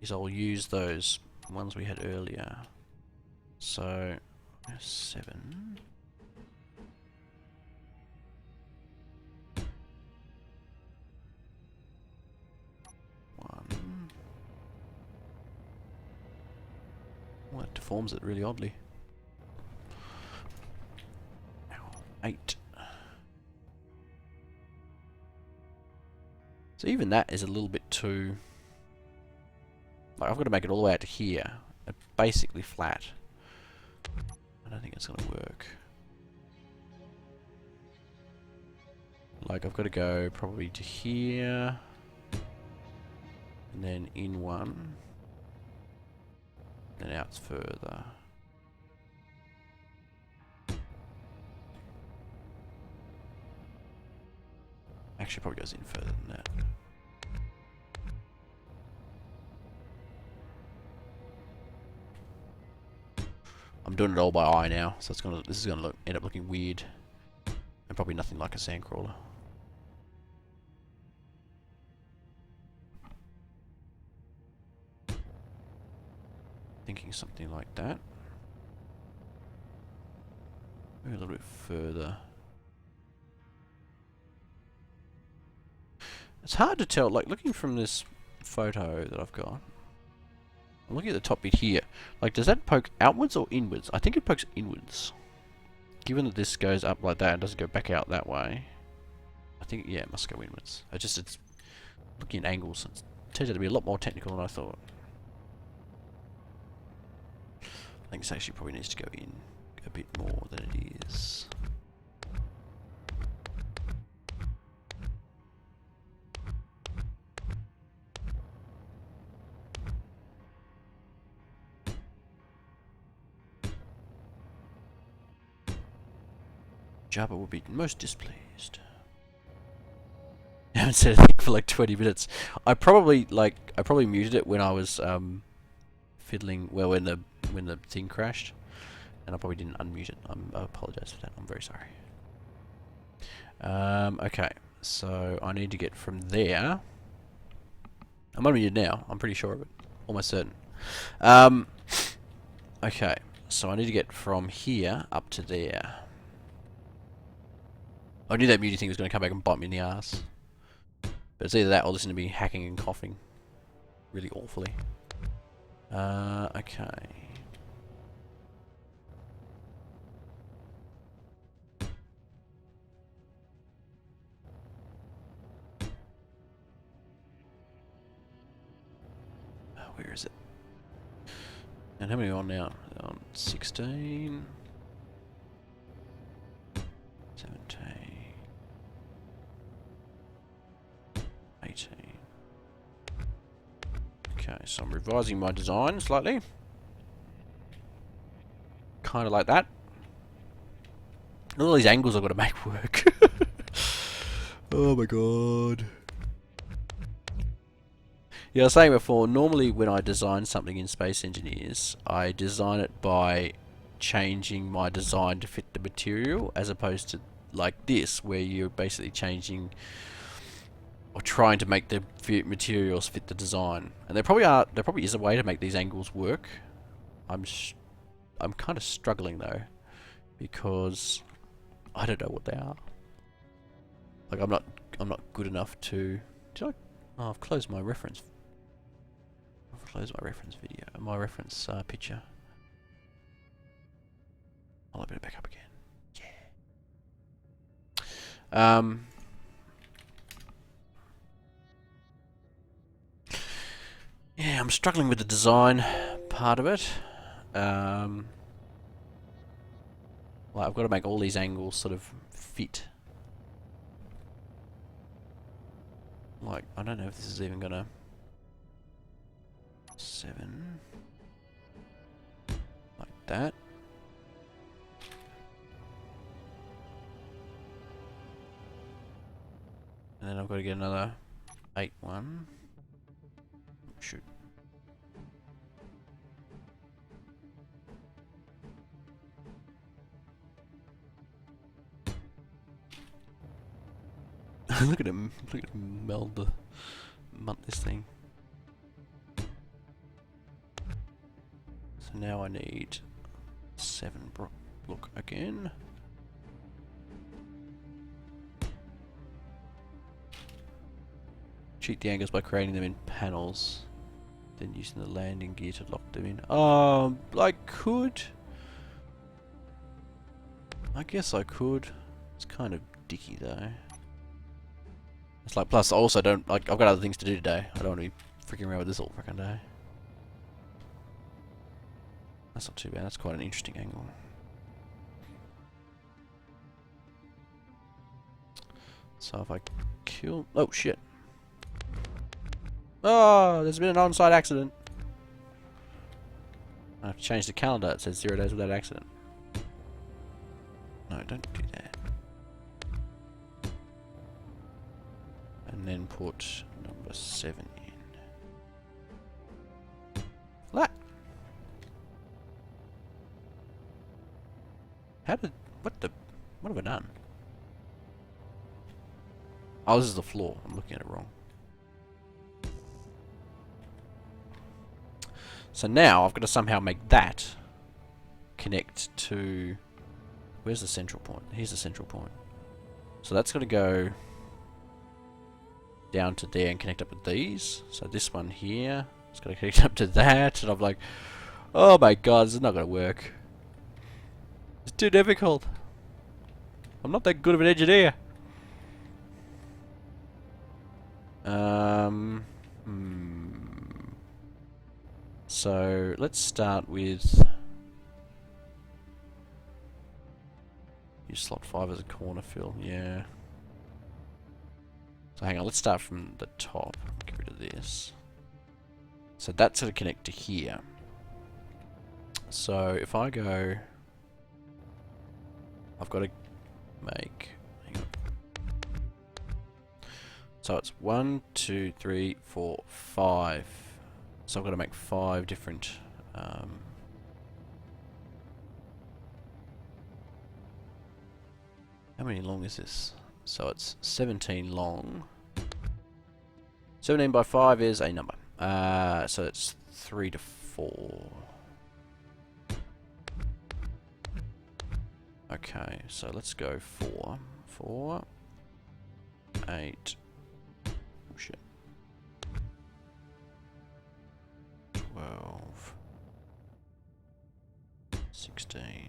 is I'll use those ones we had earlier. So 7. Well, that deforms it really oddly. 8. So even that is a little bit too... Like, I've got to make it all the way out to here. Basically flat. I don't think it's going to work. Like, I've got to go probably to here. And then in one. Then out further. Actually, probably goes in further than that. I'm doing it all by eye now, so this is gonna end up looking weird, and probably nothing like a Sandcrawler. Thinking something like that. Maybe a little bit further. It's hard to tell, like looking from this photo that I've got. I'm looking at the top bit here. Like, does that poke outwards or inwards? I think it pokes inwards. Given that this goes up like that and doesn't go back out that way, I think, yeah, it must go inwards. It's looking at angles. It turns out to be a lot more technical than I thought. I think this actually probably needs to go in a bit more than it is. Jabba would be most displeased. I haven't said anything for like 20 minutes. I probably muted it when I was fiddling. Well, when the thing crashed, and I probably didn't unmute it. I apologise for that. I'm very sorry. Okay, so I need to get from there. I'm unmuted now. I'm pretty sure of it. Almost certain. Okay, so I need to get from here up to there. I knew that muting thing was going to come back and bite me in the ass. But it's either that or listen to me hacking and coughing really awfully. Okay. Where is it? And how many are on now? 16. 17. 18. Okay, so I'm revising my design slightly. Kind of like that. All these angles I've got to make work. Oh my god. Yeah, I was saying before, normally when I design something in Space Engineers, I design it by changing my design to fit the material, as opposed to like this, where you're basically changing or trying to make the materials fit the design. And there probably is a way to make these angles work. I'm kind of struggling though, because I don't know what they are. Like I'm not good enough to. Did I? Oh, I've closed my reference. I've closed my reference video. My reference picture. I'll open it back up again. Yeah. Yeah, I'm struggling with the design part of it. Like I've got to make all these angles sort of fit. Like, I don't know if this is even gonna... 7... Like that. And then I've got to get another 8-1. Shoot. Look at him meld this thing. So now I need 7 block again. Cheat the angles by creating them in panels, then using the landing gear to lock them in. I could. I guess I could. It's kind of dicky though. It's like, plus I also don't, like, I've got other things to do today. I don't want to be freaking around with this all freaking day. That's not too bad, that's quite an interesting angle. So if I kill, oh shit. Oh, there's been an on-site accident. I have to change the calendar, it says 0 days without accident. No, don't do that. And then put number 7 in. What? How did... What have I done? Oh, this is the floor. I'm looking at it wrong. So now I've got to somehow make that connect to... Where's the central point? Here's the central point. So that's got to go down to there and connect up with these. So this one here, it's got to connect up to that. And I'm like, oh my god, this is not going to work. It's too difficult. I'm not that good of an engineer. So let's start with use slot 5 as a corner fill. Yeah. So hang on, let's start from the top. Get rid of this. So that's going to connect to here. So if I go, I've got to make, hang on. So it's 1, 2, 3, 4, 5. So I've got to make 5 different how many long is this? So it's 17 long. 17 by 5 is a number. So it's 3 to 4. Okay, so let's go 4. 4, 8. Oh shit. 12. 16.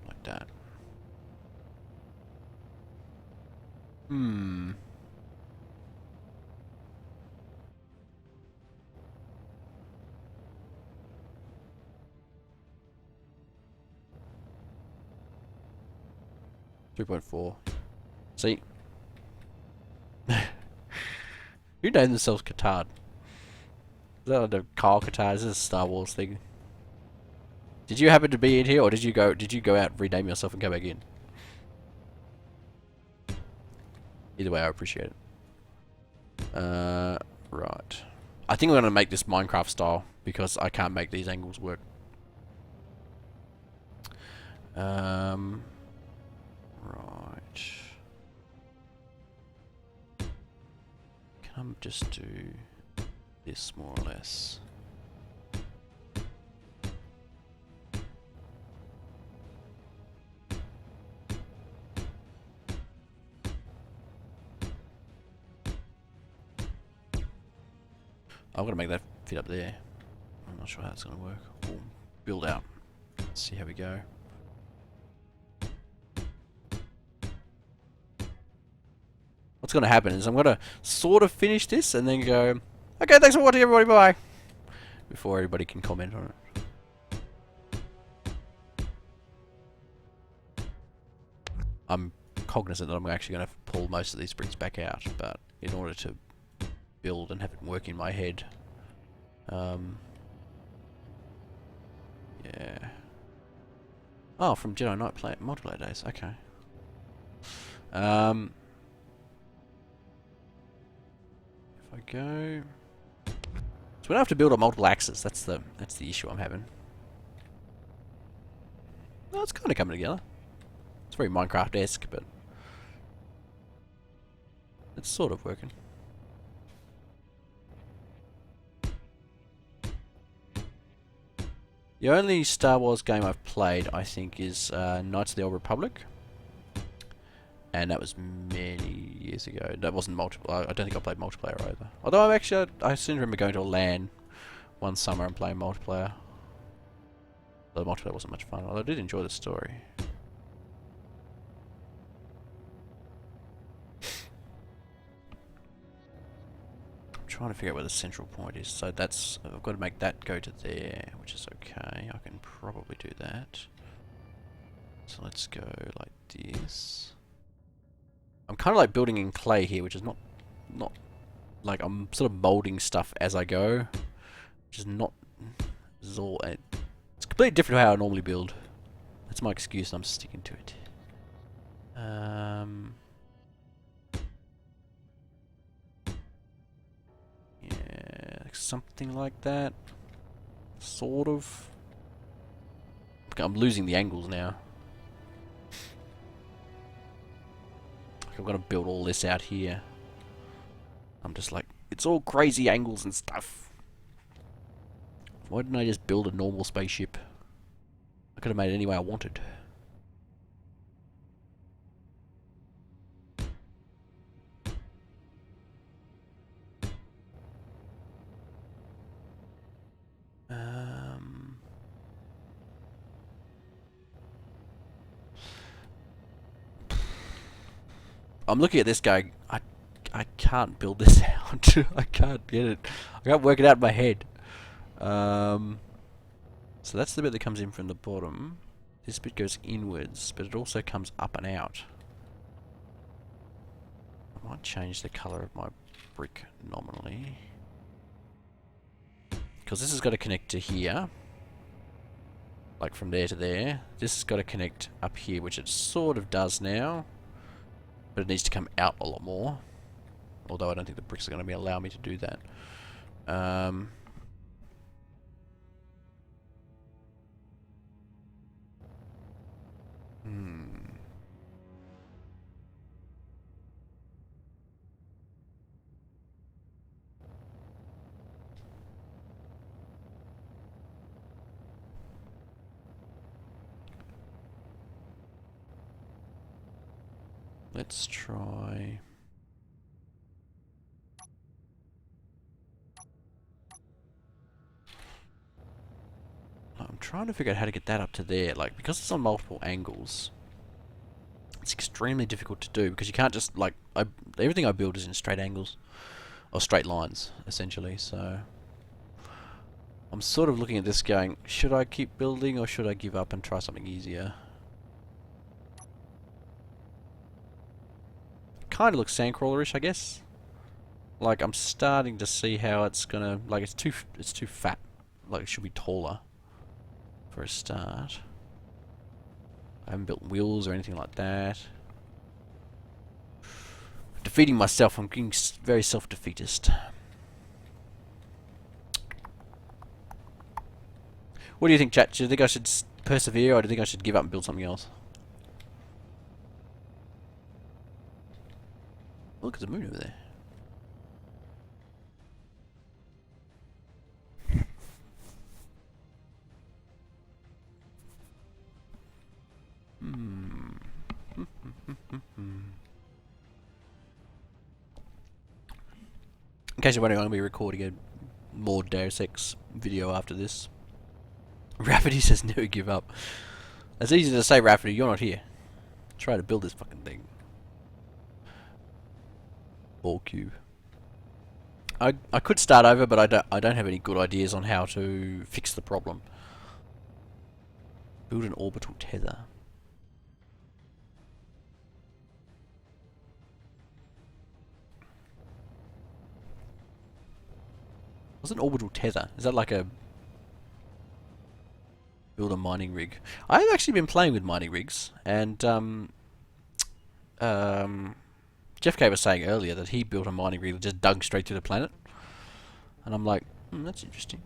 Like that. 3.4. See? Who named themselves Katard? Is that like the Kyle Katard? Is this a Star Wars thing? Did you happen to be in here, or did you go out, rename yourself, and go back in? Either way, I appreciate it. Right. I think we're gonna make this Minecraft style because I can't make these angles work. Right. Can I just do this more or less? I'm gonna make that fit up there. I'm not sure how it's gonna work. We'll build out. Let's see how we go. What's gonna happen is I'm gonna sort of finish this and then go, okay, thanks for watching everybody, bye. Before everybody can comment on it. I'm cognizant that I'm actually going to pull most of these bricks back out, but in order to build and have it work in my head, yeah. Oh, from Jedi Knight multiplayer days. Okay. If I go, so we don't have to build on multiple axes. That's the issue I'm having. No, it's kind of coming together. It's very Minecraft-esque, but it's sort of working. The only Star Wars game I've played, I think, is Knights of the Old Republic. And that was many years ago. That wasn't multiplayer. I don't think I played multiplayer either. Although I seem to remember going to a LAN one summer and playing multiplayer. The multiplayer wasn't much fun, although I did enjoy the story. Trying to figure out where the central point is. So that's, I've got to make that go to there, which is okay. I can probably do that. So let's go like this. I'm kind of like building in clay here, which is not like I'm sort of molding stuff as I go, which is not. This is all. It's completely different to how I normally build. That's my excuse, and I'm sticking to it. Yeah, something like that. Sort of. Okay, I'm losing the angles now. Like I'm gonna build all this out here. I'm just like, it's all crazy angles and stuff. Why didn't I just build a normal spaceship? I could have made it any way I wanted. I'm looking at this guy. I can't build this out. I can't get it. I can't work it out in my head. So that's the bit that comes in from the bottom. This bit goes inwards, but it also comes up and out. I might change the colour of my brick nominally. Because this has got to connect to here. Like from there to there. This has got to connect up here, which it sort of does now. But it needs to come out a lot more. Although I don't think the bricks are going to allow me to do that. Let's try. I'm trying to figure out how to get that up to there. Like, because it's on multiple angles, it's extremely difficult to do because you can't just, like, everything I build is in straight angles. Or straight lines, essentially, so I'm sort of looking at this going, should I keep building or should I give up and try something easier? Kind of looks Sandcrawler-ish, I guess. Like, I'm starting to see how it's gonna, like, it's too fat. Like, it should be taller for a start. I haven't built wheels or anything like that. Defeating myself, I'm getting very self-defeatist. What do you think, chat? Do you think I should persevere, or do you think I should give up and build something else? Look at the moon over there. In case you're wondering, I'm going to be recording more Deus Ex video after this. Rafferty says never give up. It's easy to say, Rafferty, you're not here. Try to build this fucking thing. Ball cube. I could start over, but I don't have any good ideas on how to fix the problem. Build an orbital tether. What's an orbital tether? Is that like a build a mining rig? I've actually been playing with mining rigs, and Jeff K was saying earlier that he built a mining rig that just dug straight through the planet. And I'm like, that's interesting.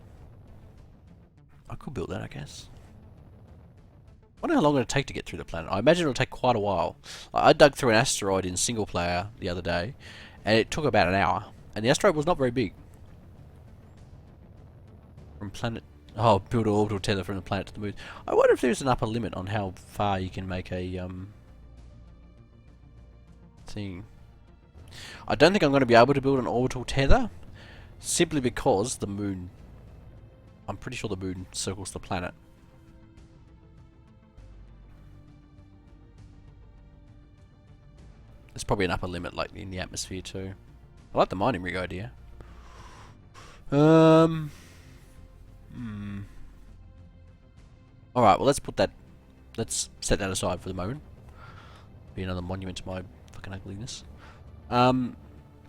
I could build that, I guess. I wonder how long it'll take to get through the planet. I imagine it'll take quite a while. I dug through an asteroid in single player the other day, and it took about an hour. And the asteroid was not very big. From planet... Oh, build an orbital tether from the planet to the moon. I wonder if there's an upper limit on how far you can make a thing. I don't think I'm going to be able to build an orbital tether, simply because the moon... I'm pretty sure the moon circles the planet. There's probably an upper limit, like in the atmosphere too. I like the mining rig idea. Alright, well let's put that... Let's set that aside for the moment. Be another monument to my fucking ugliness. I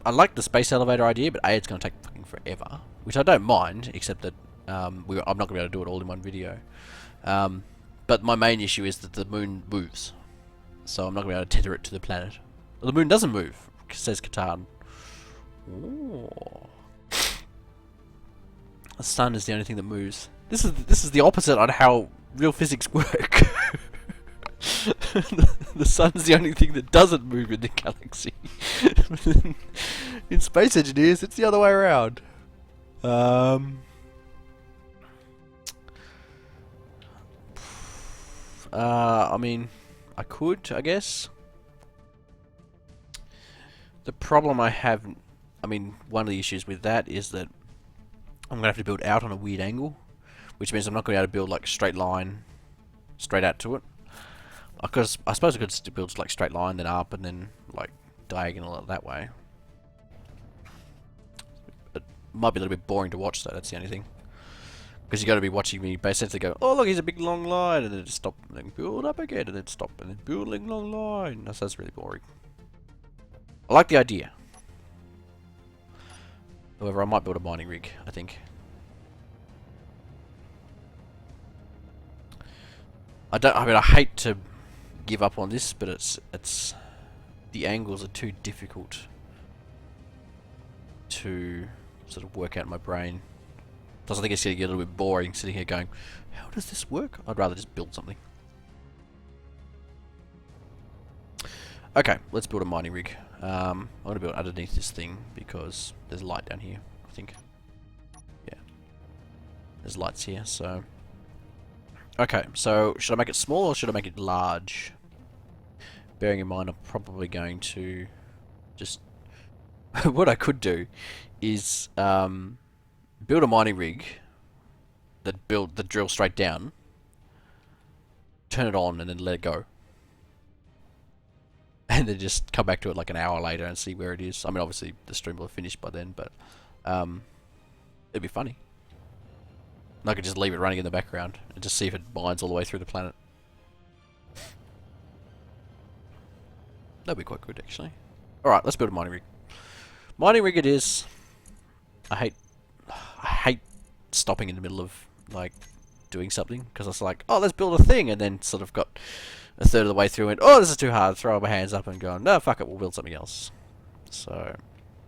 like the space elevator idea, but A, it's going to take fucking forever. Which I don't mind, except that I'm not going to be able to do it all in one video. But my main issue is that the moon moves. So I'm not going to be able to tether it to the planet. Well, the moon doesn't move, says Catan. Ooh. The sun is the only thing that moves. This is the opposite on how real physics work. The sun's the only thing that doesn't move in the galaxy. In Space Engineers, it's the other way around. I mean, I could, I guess. The problem I have, I mean, one of the issues with that is that I'm going to have to build out on a weird angle, which means I'm not going to be able to build like straight line, straight out to it. Because I suppose I could still build like straight line, then up, and then like diagonal that way. It might be a little bit boring to watch though, that's the only thing. Because you got to be watching me basically go, oh look, here's a big long line, and then just stop, and then build up again, and then stop, and then building long line. That's really boring. I like the idea. However, I might build a mining rig, I think. I mean, I hate to give up on this, but it's the angles are too difficult to sort of work out in my brain. Plus, I think it's going to get a little bit boring sitting here going, how does this work? I'd rather just build something. Okay, let's build a mining rig. I'm going to build underneath this thing because there's light down here, I think. Yeah. There's lights here, so... Okay, so should I make it small or should I make it large? Bearing in mind I'm probably going to just... what I could do is build a mining rig that drills straight down, turn it on and then let it go. And then just come back to it like an hour later and see where it is. I mean, obviously the stream will have finished by then, but it'd be funny. And I could just leave it running in the background and just see if it mines all the way through the planet. That'd be quite good, actually. Alright, let's build a mining rig. Mining rig it is. I hate stopping in the middle of, like, doing something, because it's like, oh, let's build a thing, and then sort of got a third of the way through and, oh, this is too hard, throw my hands up and go, no, fuck it, we'll build something else. So,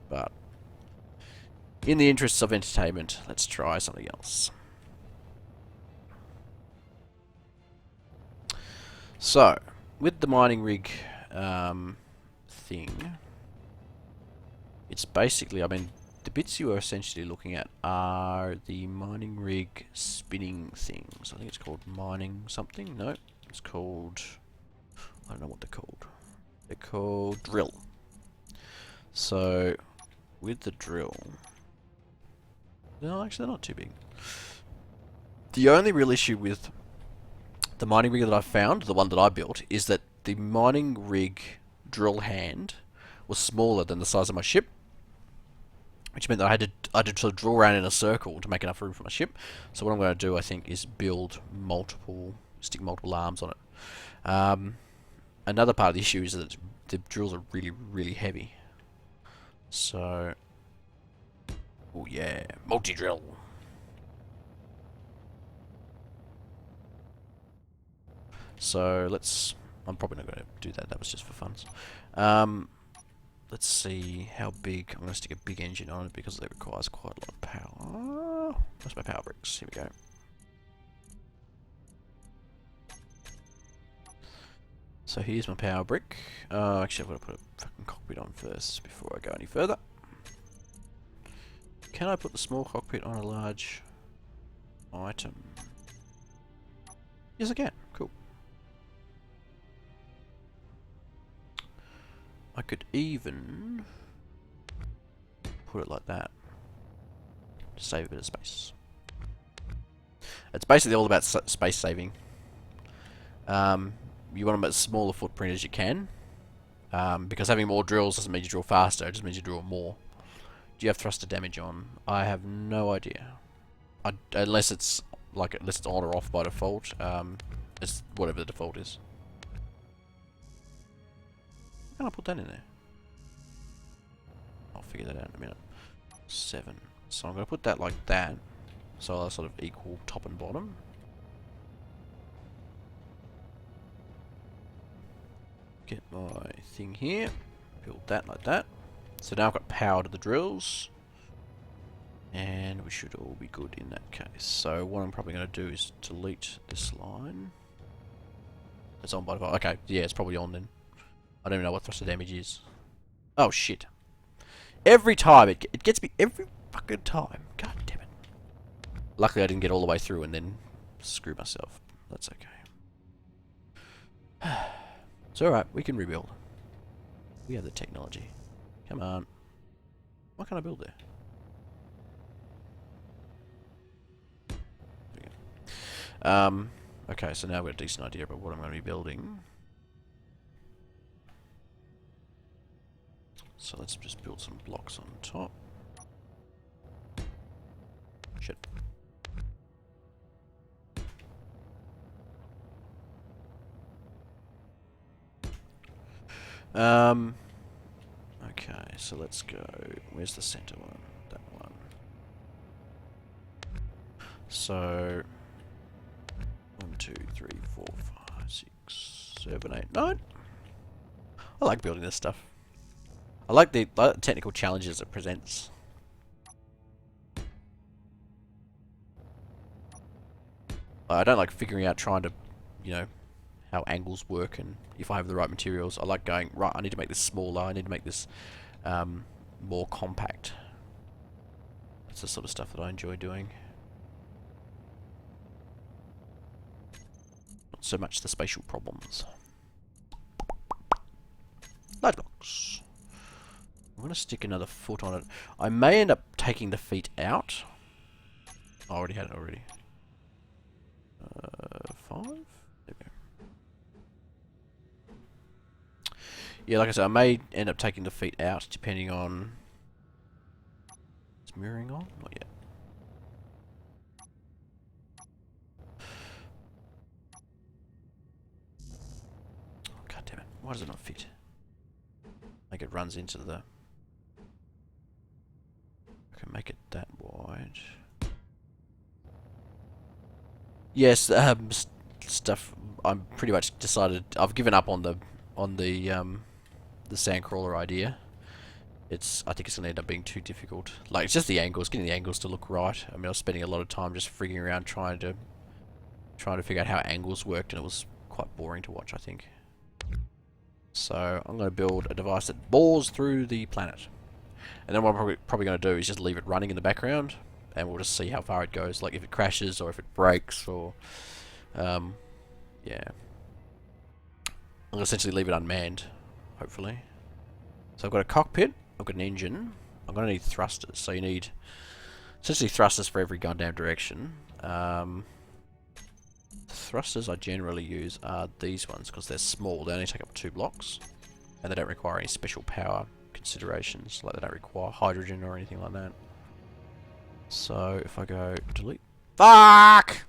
but, in the interests of entertainment, let's try something else. So, with the mining rig thing, it's basically, I mean, the bits you are essentially looking at are the mining rig spinning things. I think it's called mining something. No, it's called... I don't know what they're called. They're called drill. So, with the drill... No, actually they're not too big. The only real issue with the mining rig that I found, the one that I built, is that the mining rig drill hand was smaller than the size of my ship, which meant that I had to sort of draw around in a circle to make enough room for my ship. So what I'm going to do, I think, is stick multiple arms on it. Another part of the issue is that the drills are really, really heavy. So, oh yeah, multi-drill. So I'm probably not going to do that. That was just for fun. Let's see how big. I'm going to stick a big engine on it because it requires quite a lot of power. Where's my power bricks? Here we go. So here's my power brick. Actually, I've got to put a fucking cockpit on first before I go any further. Can I put the small cockpit on a large item? Yes, I can. Cool. I could even put it like that to save a bit of space. It's basically all about space saving. You want to make a smaller footprint as you can, because having more drills doesn't mean you drill faster, it just means you drill more. Do you have thruster damage on? I have no idea. Unless it's on or off by default. It's whatever the default is. How can I put that in there? I'll figure that out in a minute. 7. So I'm going to put that like that, so they're sort of equal top and bottom. Get my thing here, build that like that. So now I've got power to the drills, and we should all be good in that case. So what I'm probably going to do is delete this line. It's on by default. Okay, yeah, it's probably on then. I don't even know what thruster damage is. Oh shit. Every time, it gets me every fucking time. God damn it. Luckily I didn't get all the way through and then screw myself. That's okay. It's alright, we can rebuild. We have the technology. Come on. What can I build there? Okay, so now we've got a decent idea about what I'm going to be building. So let's just build some blocks on top. Shit. Okay, so let's go. Where's the center one? That one. So 1, 2, 3, 4, 5, 6, 7, 8, 9. I like building this stuff. I like the technical challenges it presents. I don't like figuring out trying to, you know, how angles work and if I have the right materials. I like going, right, I need to make this smaller, I need to make this more compact. That's the sort of stuff that I enjoy doing. Not so much the spatial problems. Large blocks. I'm going to stick another foot on it. I may end up taking the feet out. I already had it already. 5? There we go. Yeah, like I said, I may end up taking the feet out depending on... Is mirroring on? Not yet. Oh, God damn it. Why does it not fit? Like it runs into the... I can make it that wide. Yes, stuff. I'm pretty much decided. I've given up on the Sandcrawler idea. I think it's gonna end up being too difficult. Like it's just the angles, getting the angles to look right. I mean, I was spending a lot of time just frigging around trying to figure out how angles worked, and it was quite boring to watch, I think. So I'm gonna build a device that bores through the planet. And then what I'm probably going to do is just leave it running in the background, and we'll just see how far it goes, like if it crashes or if it breaks, or yeah. I'm going to essentially leave it unmanned, hopefully. So I've got a cockpit, I've got an engine, I'm going to need thrusters, so you need Essentially thrusters for every goddamn direction. Thrusters I generally use are these ones because they're small. They only take up 2 blocks, and they don't require any special power considerations. Like they don't require hydrogen or anything like that. So if I go delete, fuck!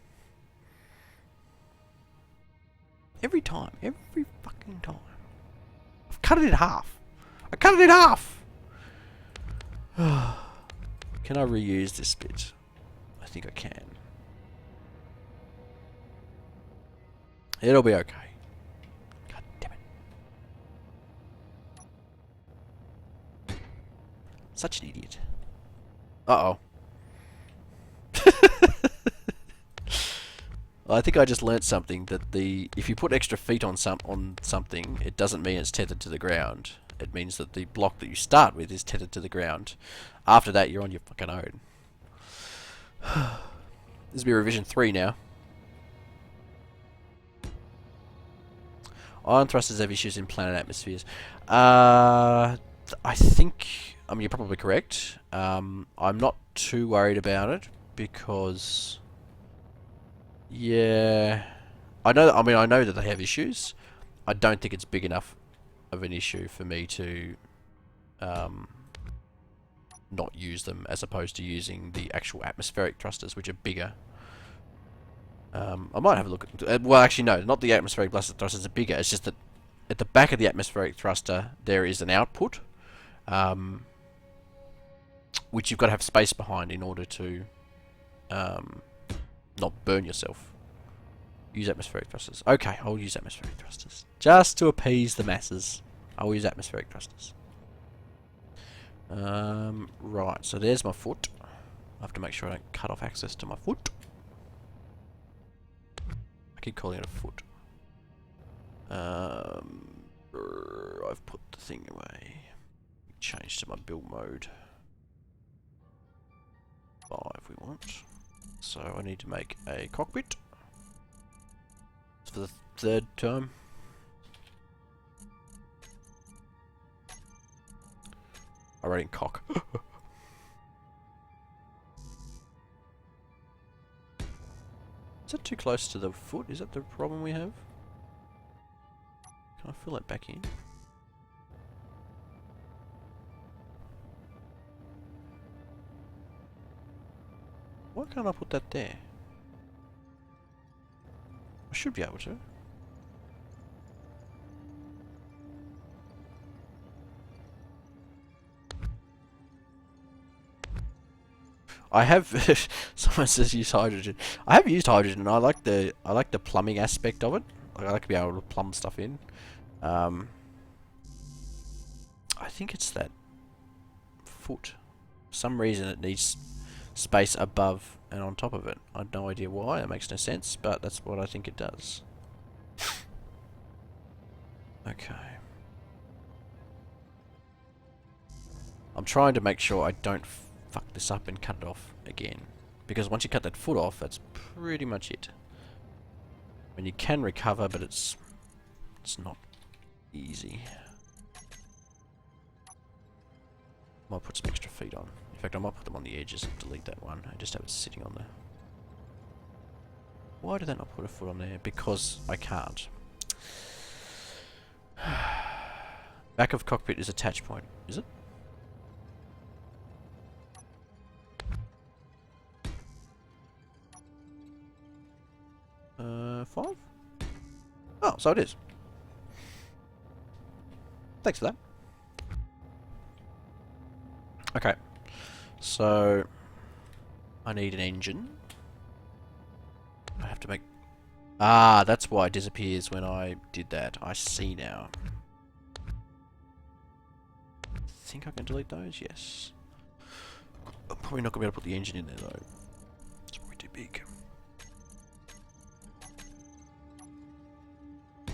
Every time, every fucking time. I've cut it in half. I cut it in half. Can I reuse this bit? I think I can. It'll be okay. God damn it. Such an idiot. Uh-oh. I think I just learnt something that if you put extra feet on something, it doesn't mean it's tethered to the ground. It means that the block that you start with is tethered to the ground. After that, you're on your fucking own. This will be revision 3 now. Ion thrusters have issues in planet atmospheres. I think... I mean, you're probably correct. I'm not too worried about it because... Yeah... I know that they have issues. I don't think it's big enough of an issue for me to not use them as opposed to using the actual atmospheric thrusters, which are bigger. I might have a look at... well, actually, no, not the atmospheric thrusters are bigger. It's just that at the back of the atmospheric thruster, there is an output, which you've got to have space behind in order to not burn yourself. Use atmospheric thrusters. Okay, I'll use atmospheric thrusters. Just to appease the masses, I'll use atmospheric thrusters. Right, so there's my foot. I have to make sure I don't cut off access to my foot. I keep calling it a foot. I've put the thing away. Change to my build mode. 5 we want. So I need to make a cockpit. It's for the 3rd time. I wrote in cock. Is that too close to the foot? Is that the problem we have? Can I fill it back in? Why can't I put that there? I should be able to. I have someone says use hydrogen. I have used hydrogen and I like the plumbing aspect of it. Like, I like to be able to plumb stuff in. I think it's that foot. For some reason it needs space above and on top of it. I have no idea why. It makes no sense, but that's what I think it does. Okay. I'm trying to make sure I don't fuck this up and cut it off again. Because once you cut that foot off, that's pretty much it. I mean, you can recover, but it's not easy. Might put some extra feet on. In fact, I might put them on the edges and delete that one. I just have it sitting on there. Why did that not put a foot on there? Because I can't. Back of cockpit is attach point, is it? Five? Oh, so it is. Thanks for that. Okay. So, I need an engine. I have to make... Ah, that's why it disappears when I did that. I see now. I think I can delete those, yes. I'm probably not going to be able to put the engine in there though. It's probably too big.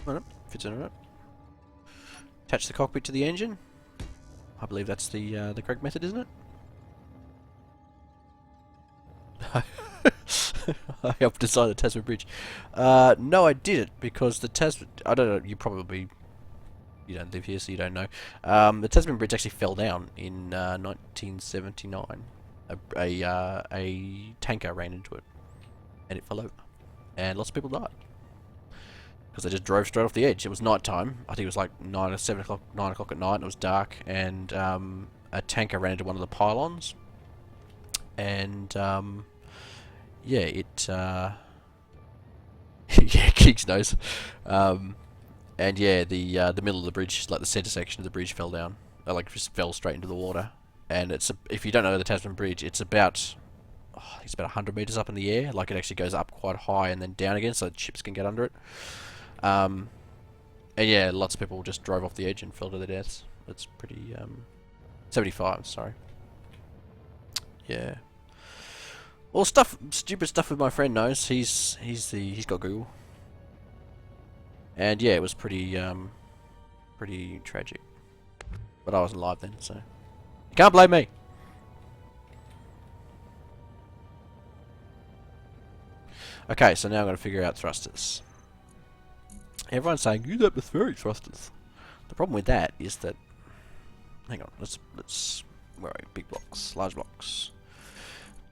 Alright, fits in it. Attach the cockpit to the engine. I believe that's the correct method, isn't it? I helped design the Tasman Bridge. No, I didn't, because the Tasman... I don't know, you don't live here, so you don't know. The Tasman Bridge actually fell down in 1979. a tanker ran into it, and it fell over, and lots of people died because they just drove straight off the edge. It was night time. I think it was like 9 or 7 o'clock, 9 o'clock at night. And it was dark, and a tanker ran into one of the pylons, and yeah, it yeah, Keeks knows. And yeah, the middle of the bridge, like the center section of the bridge, fell down. Like just fell straight into the water. And it's if you don't know the Tasman Bridge, it's about I think it's about 100 meters up in the air. Like it actually goes up quite high and then down again, so ships can get under it. And yeah, lots of people just drove off the edge and fell to their deaths. It's pretty 75, sorry. Yeah. Well, stupid stuff with my friend knows. He's got Google. And yeah, it was pretty tragic. But I wasn't live then, so you can't blame me. Okay, so now I'm going to figure out thrusters. Everyone's saying use atmospheric thrusters. The problem with that is that, hang on, let's where are we? Big blocks, large blocks.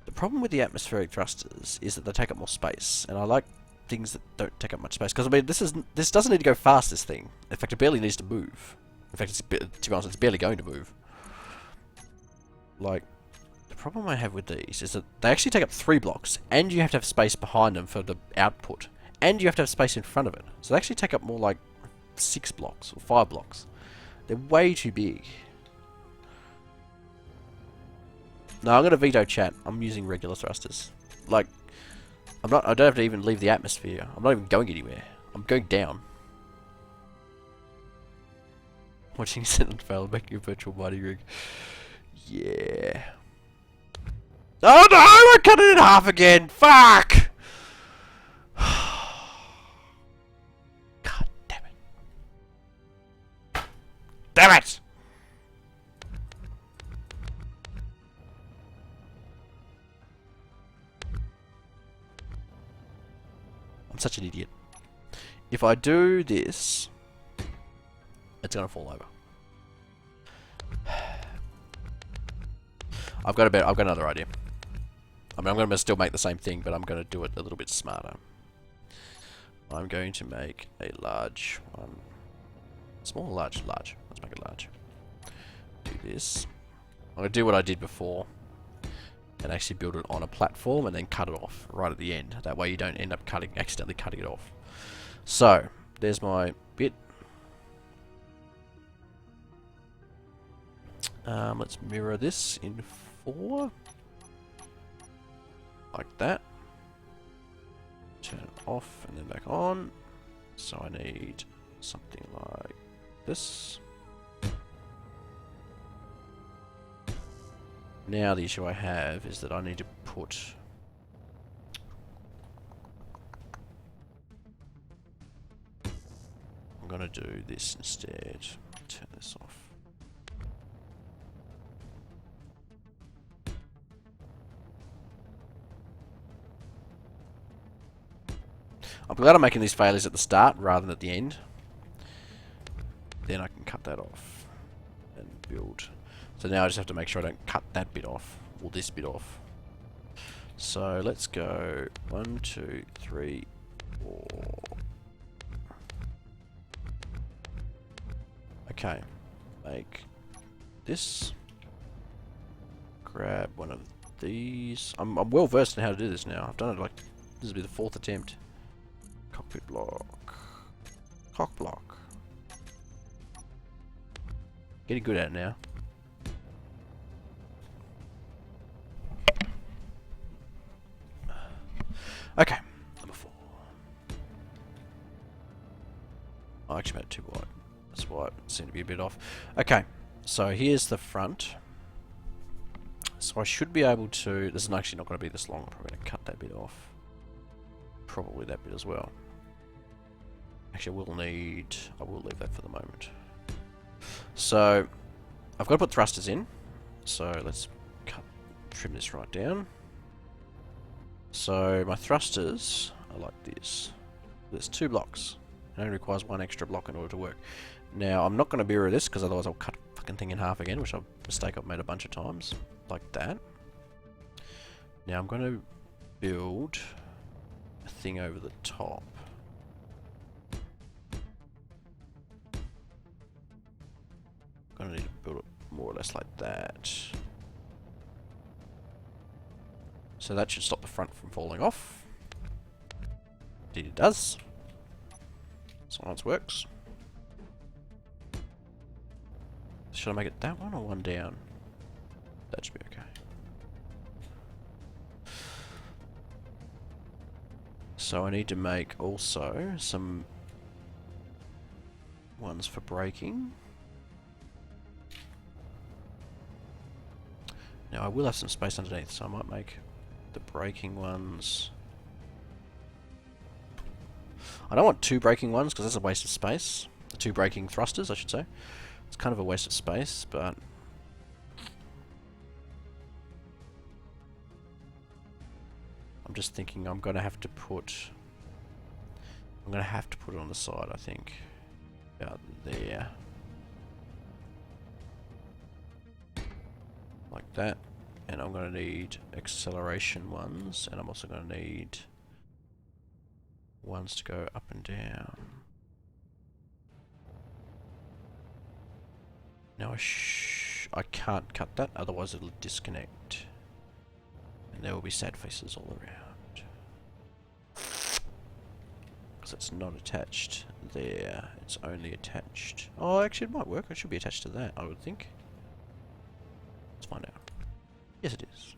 The problem with the atmospheric thrusters is that they take up more space, and I like things that don't take up much space, because I mean this doesn't need to go fast, this thing. In fact, it barely needs to move. In fact, to be honest, it's barely going to move. Like, the problem I have with these is that they actually take up 3 blocks, and you have to have space behind them for the output, and you have to have space in front of it. So they actually take up more like 6 blocks or 5 blocks. They're way too big. No, I'm gonna veto chat. I'm using regular thrusters. Like, I don't have to even leave the atmosphere. I'm not even going anywhere. I'm going down. Watching Xenon fail, making a virtual mighty rig. Yeah. Oh no! I cut it in half again! Fuck! God damn it. Damn it! I'm such an idiot. If I do this, it's gonna fall over. I've got another idea. I mean, I'm gonna still make the same thing, but I'm gonna do it a little bit smarter. I'm going to make a large one. Small, large, large. Let's make it large. Do this. I'm gonna do what I did before, and actually build it on a platform and then cut it off right at the end. That way you don't end up accidentally cutting it off. So there's my bit. Let's mirror this in 4. Like that. Turn it off and then back on. So I need something like this. Now the issue I have is that I need to put I'm gonna do this instead. Turn this off. I'm glad I'm making these failures at the start rather than at the end. Then I can cut that off and build. So now I just have to make sure I don't cut that bit off, or this bit off. So let's go 1, 2, 3, 4. Okay, make this. Grab one of these. I'm well versed in how to do this now. I've done it like this will be the 4th attempt. Cockpit block. Cock block. Getting good at it now. Okay, number 4. I actually made it too wide. That's why it seemed to be a bit off. Okay, so here's the front. So I should be able to... This is actually not going to be this long. I'm probably going to cut that bit off. Probably that bit as well. Actually, I will leave that for the moment. So, I've got to put thrusters in. So let's trim this right down. So my thrusters are like this. There's 2 blocks. It only requires 1 extra block in order to work. Now, I'm not going to mirror this because otherwise I'll cut the fucking thing in half again, which is a mistake I've made a bunch of times. Like that. Now I'm going to build a thing over the top. I'm going to need to build it more or less like that. So that should stop the front from falling off. Indeed it does. Science works. Should I make it that one or one down? That should be okay. So I need to make also some ones for braking. Now I will have some space underneath, so I might make the braking ones. I don't want two braking ones because that's a waste of space. The two braking thrusters, I should say. It's kind of a waste of space, but I'm just thinking I'm going to have to put it on the side, I think. About there. Like that. And I'm going to need acceleration ones, and I'm also going to need ones to go up and down. Now I can't cut that, otherwise it'll disconnect. And there will be sad faces all around. Because it's not attached there, it's only attached... Oh, actually it might work, it should be attached to that, I would think. Let's find out. Yes it is.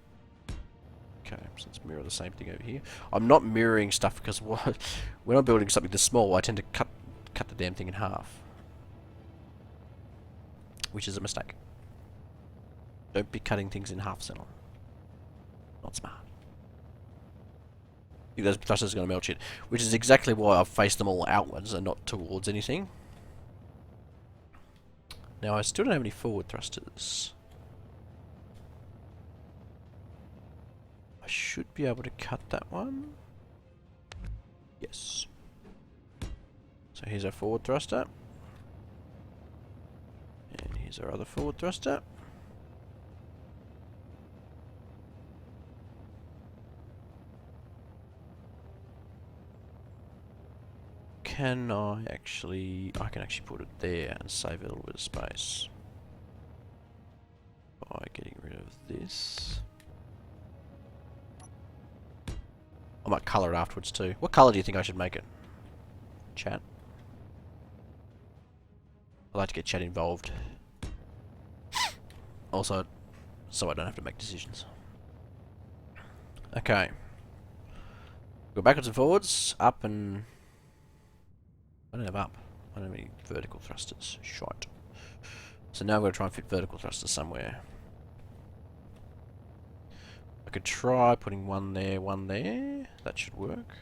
Okay, so let's mirror the same thing over here. I'm not mirroring stuff because when I'm building something this small, I tend to cut the damn thing in half. Which is a mistake. Don't be cutting things in half, Xenon. Not smart. I think those thrusters are going to melt shit. Which is exactly why I've faced them all outwards and not towards anything. Now I still don't have any forward thrusters. I should be able to cut that one. Yes. So here's our forward thruster. And here's our other forward thruster. I can actually put it there and save a little bit of space. By getting rid of this. I might colour it afterwards too. What colour do you think I should make it? Chat. I like to get chat involved. Also, so I don't have to make decisions. Okay. Go backwards and forwards, up and... I don't have up. I don't have any vertical thrusters. Shite. So now I'm going to try and fit vertical thrusters somewhere. I could try putting one there, one there. That should work.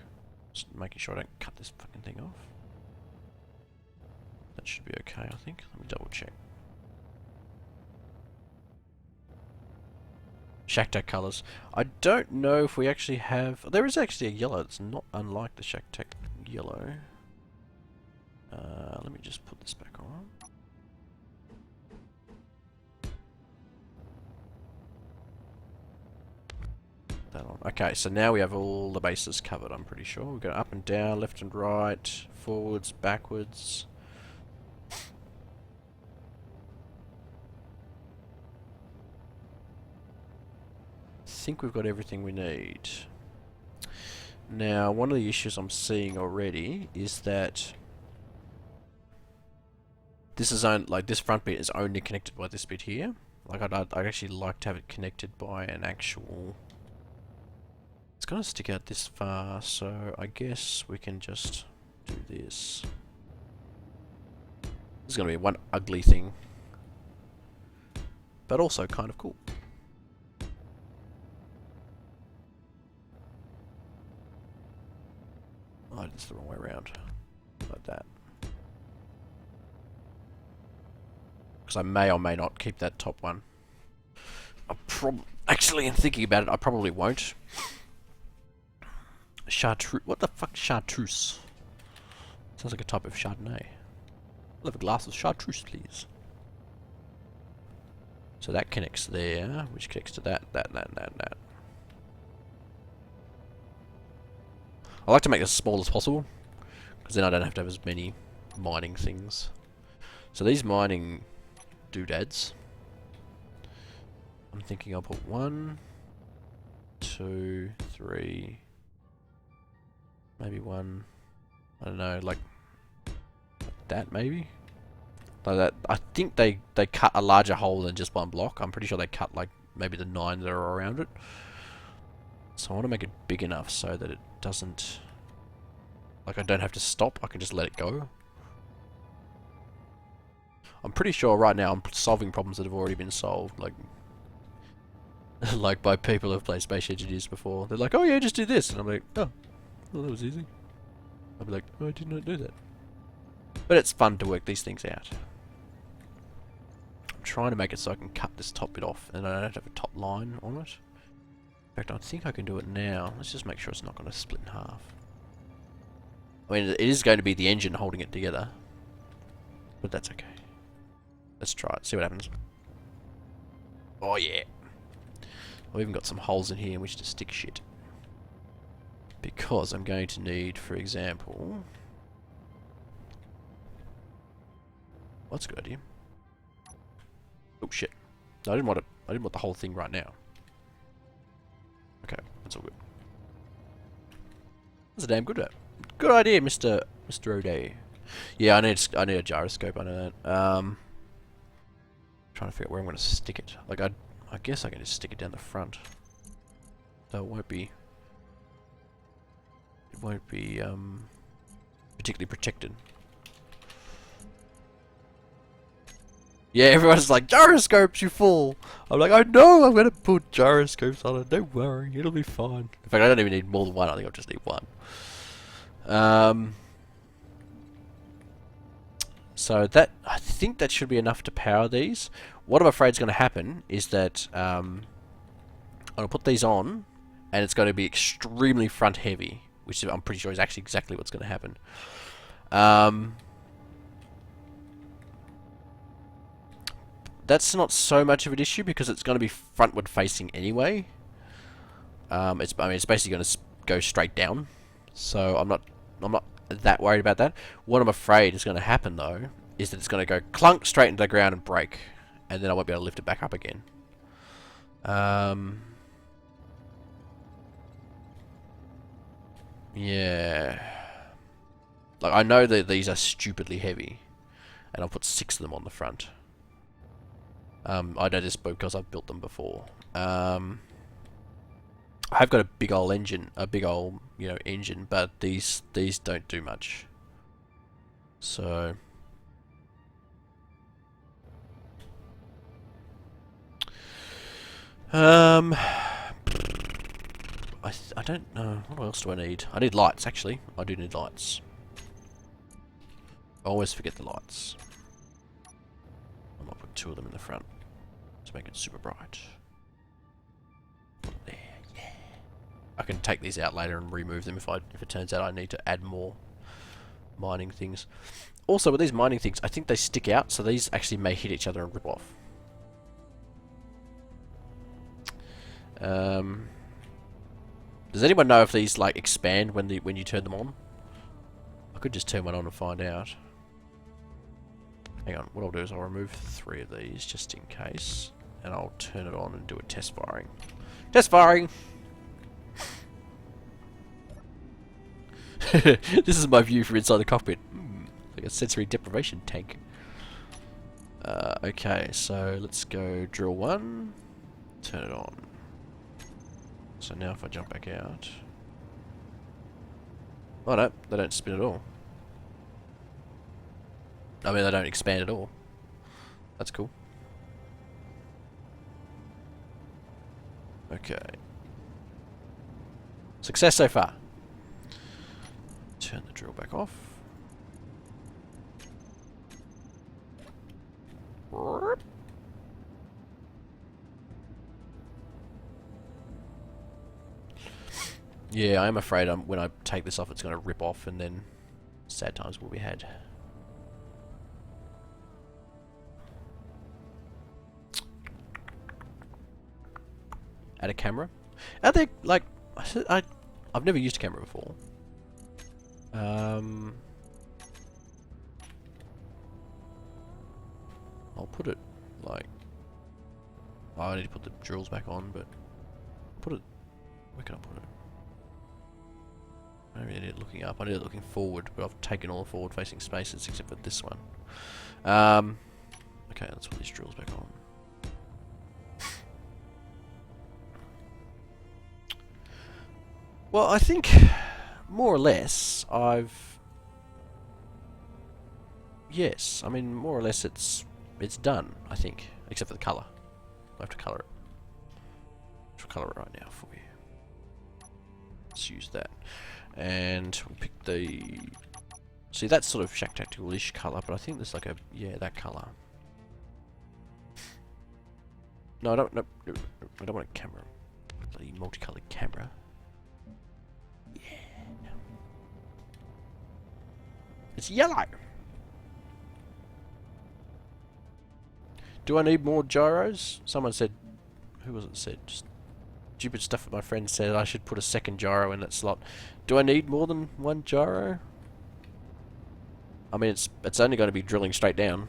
Just making sure I don't cut this fucking thing off. That should be okay, I think. Let me double check. Shack-Tac colours. I don't know if we actually have... There is actually a yellow that's not unlike the Shack-Tac yellow. Let me just put this back on. That on. Okay, so now we have all the bases covered, I'm pretty sure. We've got up and down, left and right, forwards, backwards. I think we've got everything we need. Now, one of the issues I'm seeing already is that this is this front bit is only connected by this bit here. Like I'd actually like to have it connected by an actual... It's gonna stick out this far, so I guess we can just do this. This is gonna be one ugly thing, but also kind of cool. Oh, I did this the wrong way around. Like that. Because I may or may not keep that top one. Actually, in thinking about it, I probably won't. Chartreuse. What the fuck, chartreuse? Sounds like a type of Chardonnay. I'll have a glass of chartreuse, please. So that connects there, which connects to that. I like to make it as small as possible, because then I don't have to have as many mining things. So these mining doodads, I'm thinking I'll put 1, 2, 3, maybe 1, I don't know, like that maybe? Like that. I think they cut a larger hole than just one block. I'm pretty sure they cut like maybe the 9 that are around it. So I want to make it big enough so that it doesn't, like, I don't have to stop, I can just let it go. I'm pretty sure right now I'm solving problems that have already been solved, like like by people who've played Space Engineers before. They're like, oh yeah, just do this, and I'm like, oh, well, that was easy. I'll be like, oh, I did not do that. But it's fun to work these things out. I'm trying to make it so I can cut this top bit off and I don't have a top line on it. In fact, I think I can do it now. Let's just make sure it's not going to split in half. I mean, it is going to be the engine holding it together. But that's okay. Let's try it, see what happens. Oh yeah. I've even got some holes in here in which to stick shit. Because I'm going to need, for example... That's a good idea. Oh shit. No, I didn't want it. I didn't want the whole thing right now. Okay, that's all good. That's a damn good idea, Mr. O'Day. Yeah, I need a gyroscope. I know that. Trying to figure out where I'm going to stick it. Like I guess I can just stick it down the front. So it won't be particularly protected. Yeah, everyone's like, gyroscopes, you fool! I'm like, I know I'm gonna put gyroscopes on it, don't worry, it'll be fine. In fact, I don't even need more than one, I think I'll just need one. So that, I think that should be enough to power these. What I'm afraid is going to happen is that I'll put these on, and it's going to be extremely front heavy, which I'm pretty sure is actually exactly what's going to happen. That's not so much of an issue because it's going to be frontward facing anyway. I mean, it's basically going to go straight down, so I'm not that worried about that. What I'm afraid is going to happen though is that it's going to go clunk straight into the ground and break, and then I won't be able to lift it back up again. Yeah, like I know that these are stupidly heavy, and I'll put 6 of them on the front. I know this because I've built them before. I have got a big old engine, engine, but these don't do much. So I don't know. What else do I need? I need lights, actually. I do need lights. I always forget the lights. I might put 2 of them in the front to make it super bright. There, yeah. I can take these out later and remove them if it turns out I need to add more mining things. Also, with these mining things, I think they stick out, so these actually may hit each other and rip off. Does anyone know if these like expand when you turn them on? I could just turn one on and find out. Hang on, what I'll do is I'll remove 3 of these just in case, and I'll turn it on and do a test firing. Test firing! This is my view from inside the cockpit. Like a sensory deprivation tank. Okay, so let's go drill 1, turn it on. So now if I jump back out... Oh no, they don't spin at all. I mean, they don't expand at all. That's cool. Okay. Success so far. Turn the drill back off. Yeah, I am afraid when I take this off it's going to rip off and then sad times will be had. Add a camera? Are they, like, I've never used a camera before. Um, I'll put it like. Oh, I need to put the drills back on, but put it. Where can I put it? I don't really need it looking up. I need it looking forward, but I've taken all the forward-facing spaces except for this one. Okay, let's put these drills back on. Well, I think more or less yes, I mean more or less it's done. I think, except for the color. I have to color it. I'll color it right now for you. Let's use that. And we'll pick the... See, that's sort of Shack Tactical-ish colour, but I think there's like a... Yeah, that colour. No, I don't want a camera. Bloody multicoloured camera. Yeah. It's yellow! Do I need more gyros? Someone said... Who was it said? Just stupid stuff that my friend said I should put a second gyro in that slot. Do I need more than one gyro? I mean, it's only going to be drilling straight down.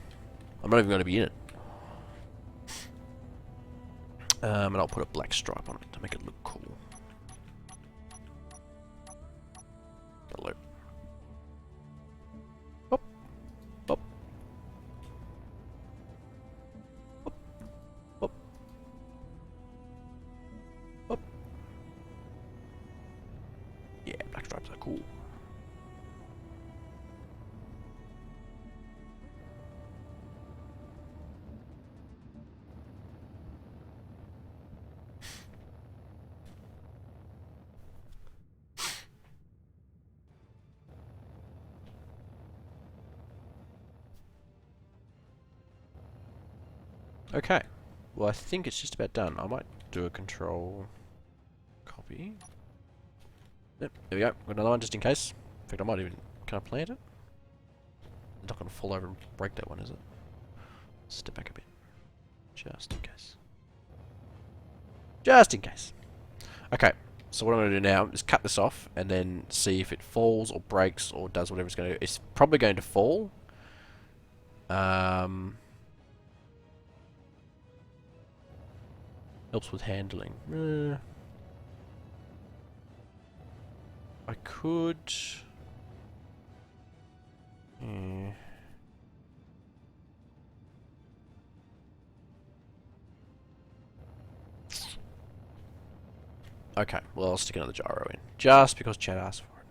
I'm not even going to be in it. And I'll put a black stripe on it to make it look cool. Hello. Hop. Hop. Hop. Hop. Hop. Yeah, black stripes are cool. Okay, well I think it's just about done. I might do a control copy. Yep, there we go. Got another one just in case. In fact, I might even... Can I plant it? It's not going to fall over and break that one, is it? Step back a bit. Just in case. Just in case. Okay, so what I'm going to do now is cut this off and then see if it falls or breaks or does whatever it's going to do. It's probably going to fall. Helps with handling. I could... Okay, well I'll stick another gyro in. Just because Chad asked for it.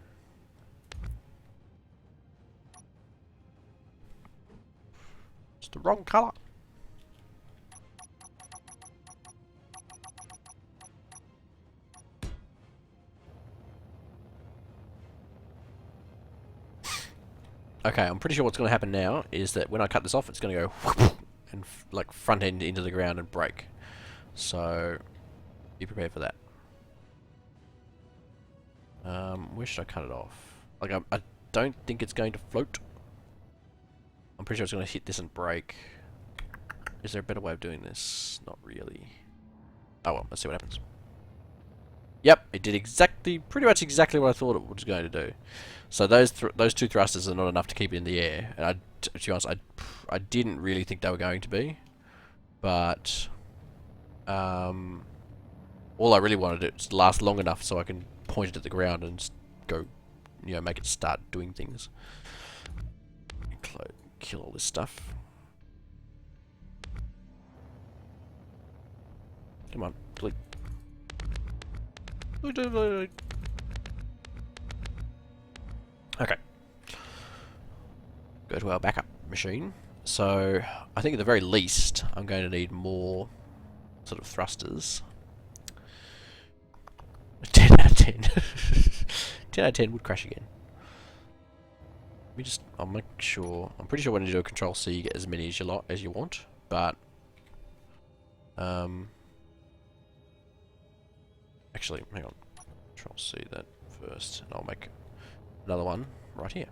It's the wrong colour. Okay, I'm pretty sure what's going to happen now is that when I cut this off, it's going to go and like front end into the ground and break. So, be prepared for that. Where should I cut it off? Like, I don't think it's going to float. I'm pretty sure it's going to hit this and break. Is there a better way of doing this? Not really. Oh well, let's see what happens. Yep, it did pretty much exactly what I thought it was going to do. So those two thrusters are not enough to keep it in the air. And to be honest, I didn't really think they were going to be. But all I really wanted it to last long enough so I can point it at the ground and go, you know, make it start doing things. Kill all this stuff. Come on, delete. Okay. Go to our backup machine. So, I think at the very least, I'm going to need more sort of thrusters. 10 out of 10. 10 out of 10 would crash again. Let me just, I'll make sure, I'm pretty sure when you do a control C you get as many as you want, but actually, hang on, control C that first, and I'll make another one right here.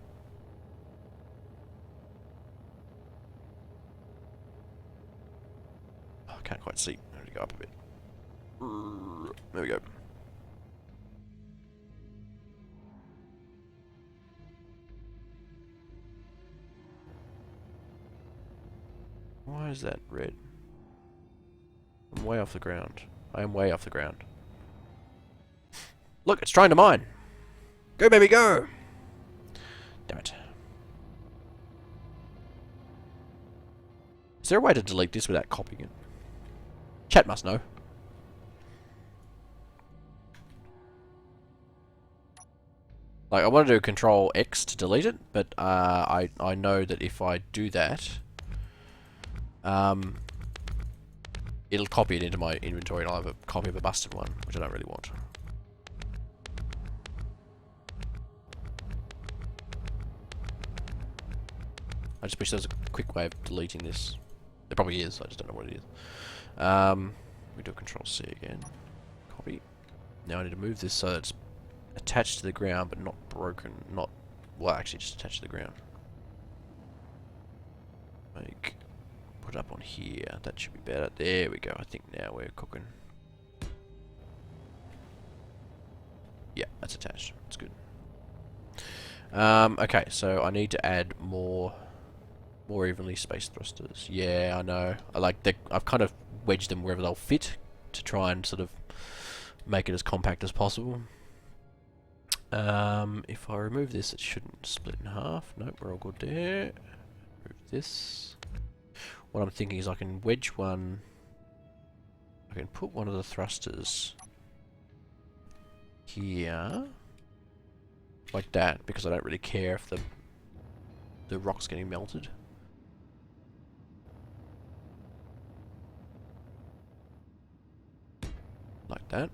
Oh, I can't quite see, I have to go up a bit. There we go. Why is that red? I'm way off the ground. I am way off the ground. Look, it's trying to mine. Go, baby, go! Damn it. Is there a way to delete this without copying it? Chat must know. Like, I want to do Control X to delete it, but I know that if I do that, it'll copy it into my inventory and I'll have a copy of a busted one, which I don't really want. I just wish there was a quick way of deleting this. There probably is, I just don't know what it is. We do Control C again. Copy. Now I need to move this so it's attached to the ground but not broken. Not, well, actually just attached to the ground. Put it up on here. That should be better. There we go. I think now we're cooking. Yeah, that's attached. That's good. Okay, so I need to add more evenly spaced thrusters. Yeah, I know. I've kind of wedged them wherever they'll fit to try and sort of make it as compact as possible. If I remove this, it shouldn't split in half. Nope, we're all good there. Remove this. What I'm thinking is I can wedge one. I can put one of the thrusters here, like that, because I don't really care if the rock's getting melted. Like that.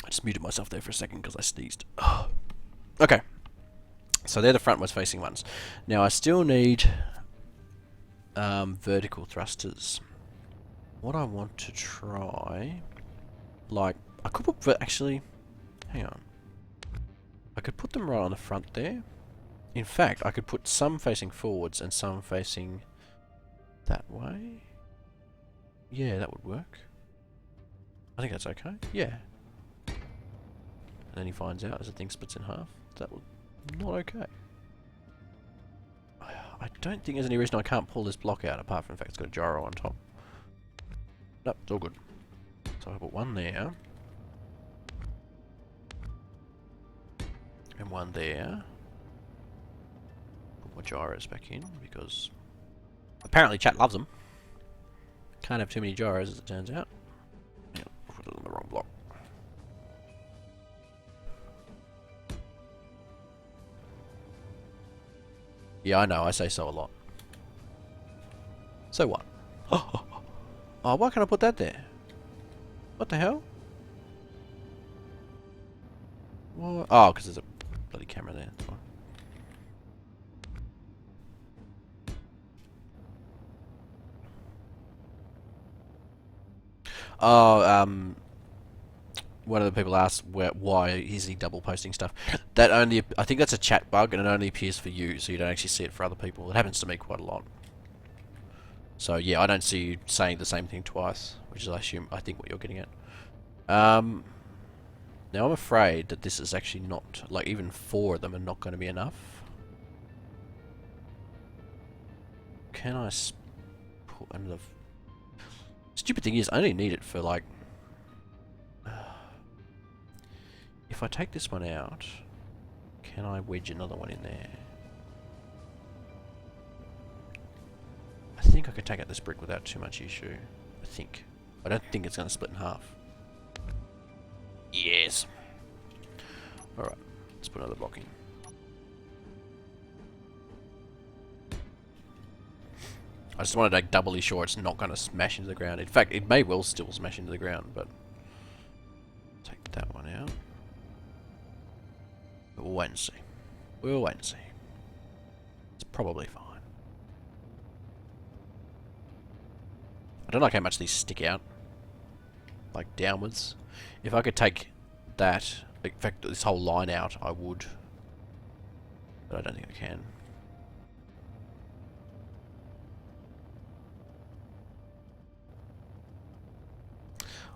I just muted myself there for a second because I sneezed. Okay. So they're the frontwards facing ones. Now I still need vertical thrusters. What I want to try, like, I could put, actually, hang on. I could put them right on the front there. In fact, I could put some facing forwards and some facing that way. Yeah, that would work. I think that's okay. Yeah. And then he finds out as the thing splits in half. That would not okay. I don't think there's any reason I can't pull this block out, apart from the fact it's got a gyro on top. Nope, it's all good. So I'll put one there. And one there. Put my gyros back in, because apparently chat loves them. Can't have too many gyros, as it turns out. Yeah, put it on the wrong block. Yeah, I know, I say so a lot. So what? Oh, why can't I put that there? What the hell? What? Oh, because there's a bloody camera there. That's fine. Oh, one of the people asked why is he double posting stuff. That only, I think that's a chat bug, and it only appears for you, so you don't actually see it for other people. It happens to me quite a lot. So yeah, I don't see you saying the same thing twice, which is I think what you're getting at. Now I'm afraid that this is actually not, like, even 4 of them are not going to be enough. Can I put another? Stupid thing is, I only need it for, like, if I take this one out, can I wedge another one in there? I think I could take out this brick without too much issue. I think. I don't think it's going to split in half. Yes. Alright, let's put another block in. I just wanted to make doubly sure it's not going to smash into the ground. In fact, it may well still smash into the ground, but take that one out. But we'll wait and see. We'll wait and see. It's probably fine. I don't like how much these stick out. Like, downwards. If I could take that, in fact, this whole line out, I would. But I don't think I can.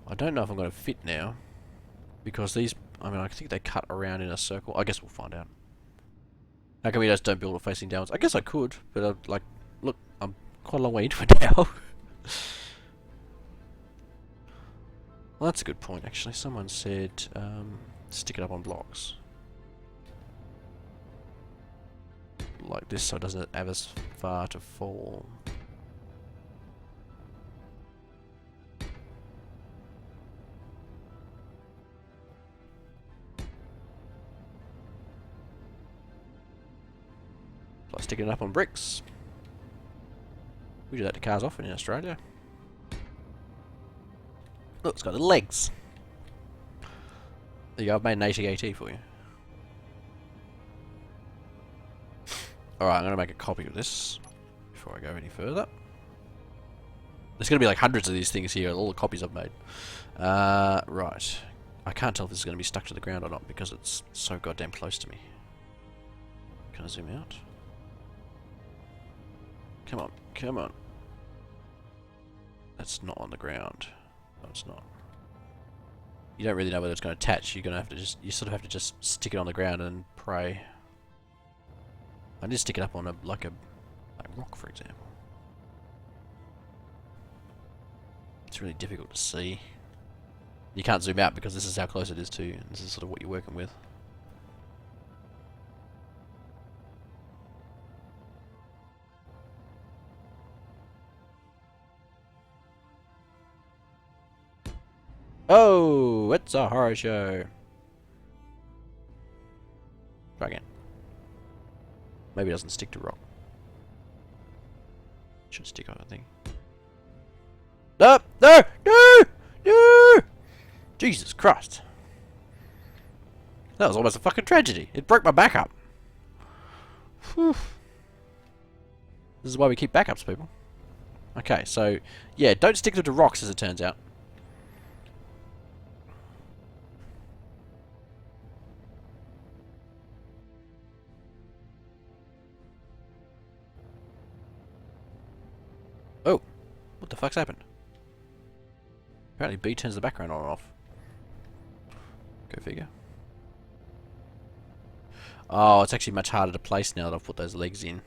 I don't know if I'm going to fit now. Because these, I mean, I think they cut around in a circle. I guess we'll find out. How come we just don't build it facing downwards? I guess I could, but like, look, I'm quite a long way into it now. Well, that's a good point, actually. Someone said, stick it up on blocks. Like this, so it doesn't have as far to fall. Like sticking it up on bricks. We do that to cars often in Australia. Look, it's got the legs. There you go, I've made an AT-AT for you. Alright, I'm going to make a copy of this before I go any further. There's going to be like hundreds of these things here, all the copies I've made. Right. I can't tell if this is going to be stuck to the ground or not because it's so goddamn close to me. Can I zoom out? Come on, come on. That's not on the ground. No, it's not. You don't really know whether it's going to attach. You're going to have to just, you sort of have to just stick it on the ground and pray. I need to stick it up on a like rock, for example. It's really difficult to see. You can't zoom out because this is how close it is to you, and this is sort of what you're working with. Oh, it's a horror show. Try again. Maybe it doesn't stick to rock. Should stick on, I think. No! No! No! No! Jesus Christ. That was almost a fucking tragedy. It broke my back up. Whew. This is why we keep backups, people. Okay, so, yeah, don't stick them to rocks as it turns out. Oh, what the fuck's happened? Apparently B turns the background on and off. Go figure. Oh, it's actually much harder to place now that I've put those legs in.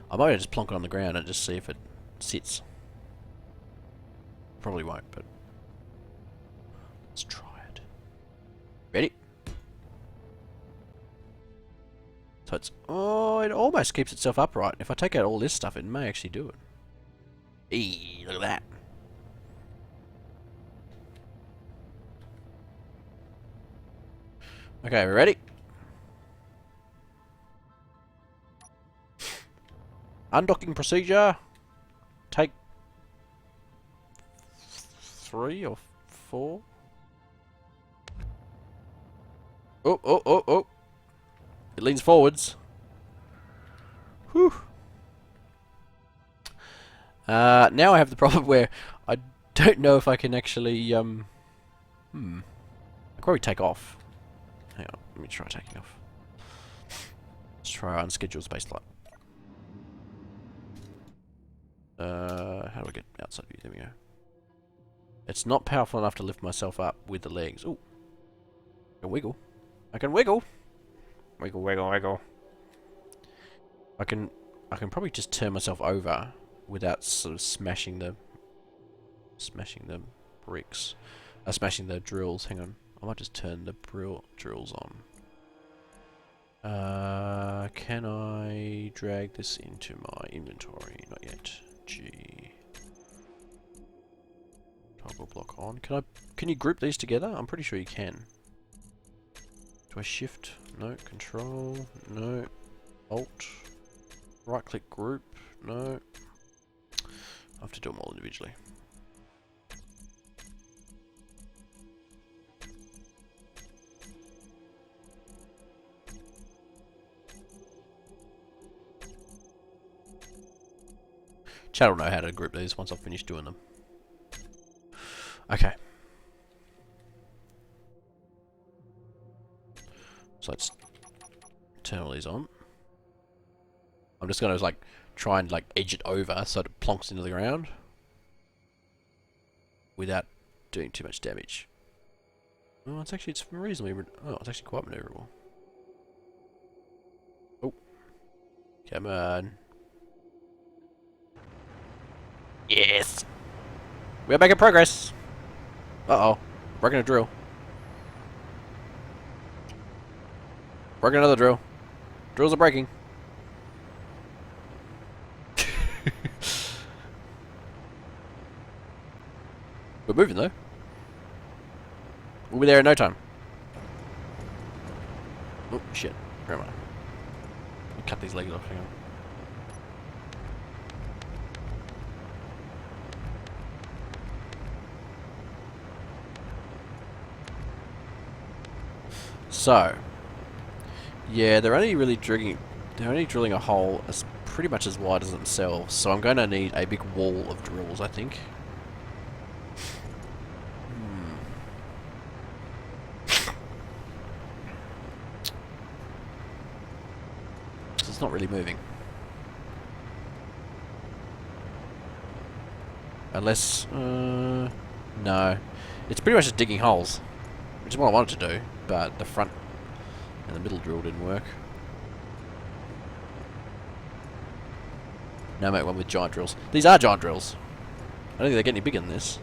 I might just plonk it on the ground and just see if it sits. Probably won't, but let's try it. Ready? So it's, oh, it almost keeps itself upright. If I take out all this stuff, it may actually do it. Eee, look at that. Okay, we ready? Undocking procedure. Take 3 or 4. Oh, oh, oh, oh. It leans forwards. Whew. Now I have the problem where I don't know if I can actually, I could probably take off. Hang on, let me try taking off. Let's try unscheduled spaceflight. How do I get outside view? There we go. It's not powerful enough to lift myself up with the legs. Ooh. I can wiggle. I can wiggle! Wiggle, wiggle, wiggle. I can probably just turn myself over without sort of smashing the bricks. Smashing the drills. Hang on. I might just turn the drills on. Can I drag this into my inventory? Not yet. G. Toggle block on. Can you group these together? I'm pretty sure you can. Do I shift? No. Control? No. Alt? Right click group? No. I have to do them all individually. Chat will know how to group these once I've finished doing them. Okay. So let's turn all these on. I'm just going to like try and like edge it over so it plonks into the ground without doing too much damage. Oh, it's reasonably. Oh, it's actually quite maneuverable. Oh, come on. Yes. We're making progress. Uh-oh. Breaking a drill. Breaking another drill. Drills are breaking. We're moving though. We'll be there in no time. Oh shit. Where am I? Let me cut these legs off. Hang on. So, yeah, they're only drilling a hole as pretty much as wide as themselves. So I'm going to need a big wall of drills, I think. It's not really moving. Unless, no. It's pretty much just digging holes, which is what I wanted to do, but the front and the middle drill didn't work. Now make one with giant drills. These are giant drills. I don't think they get any bigger than this.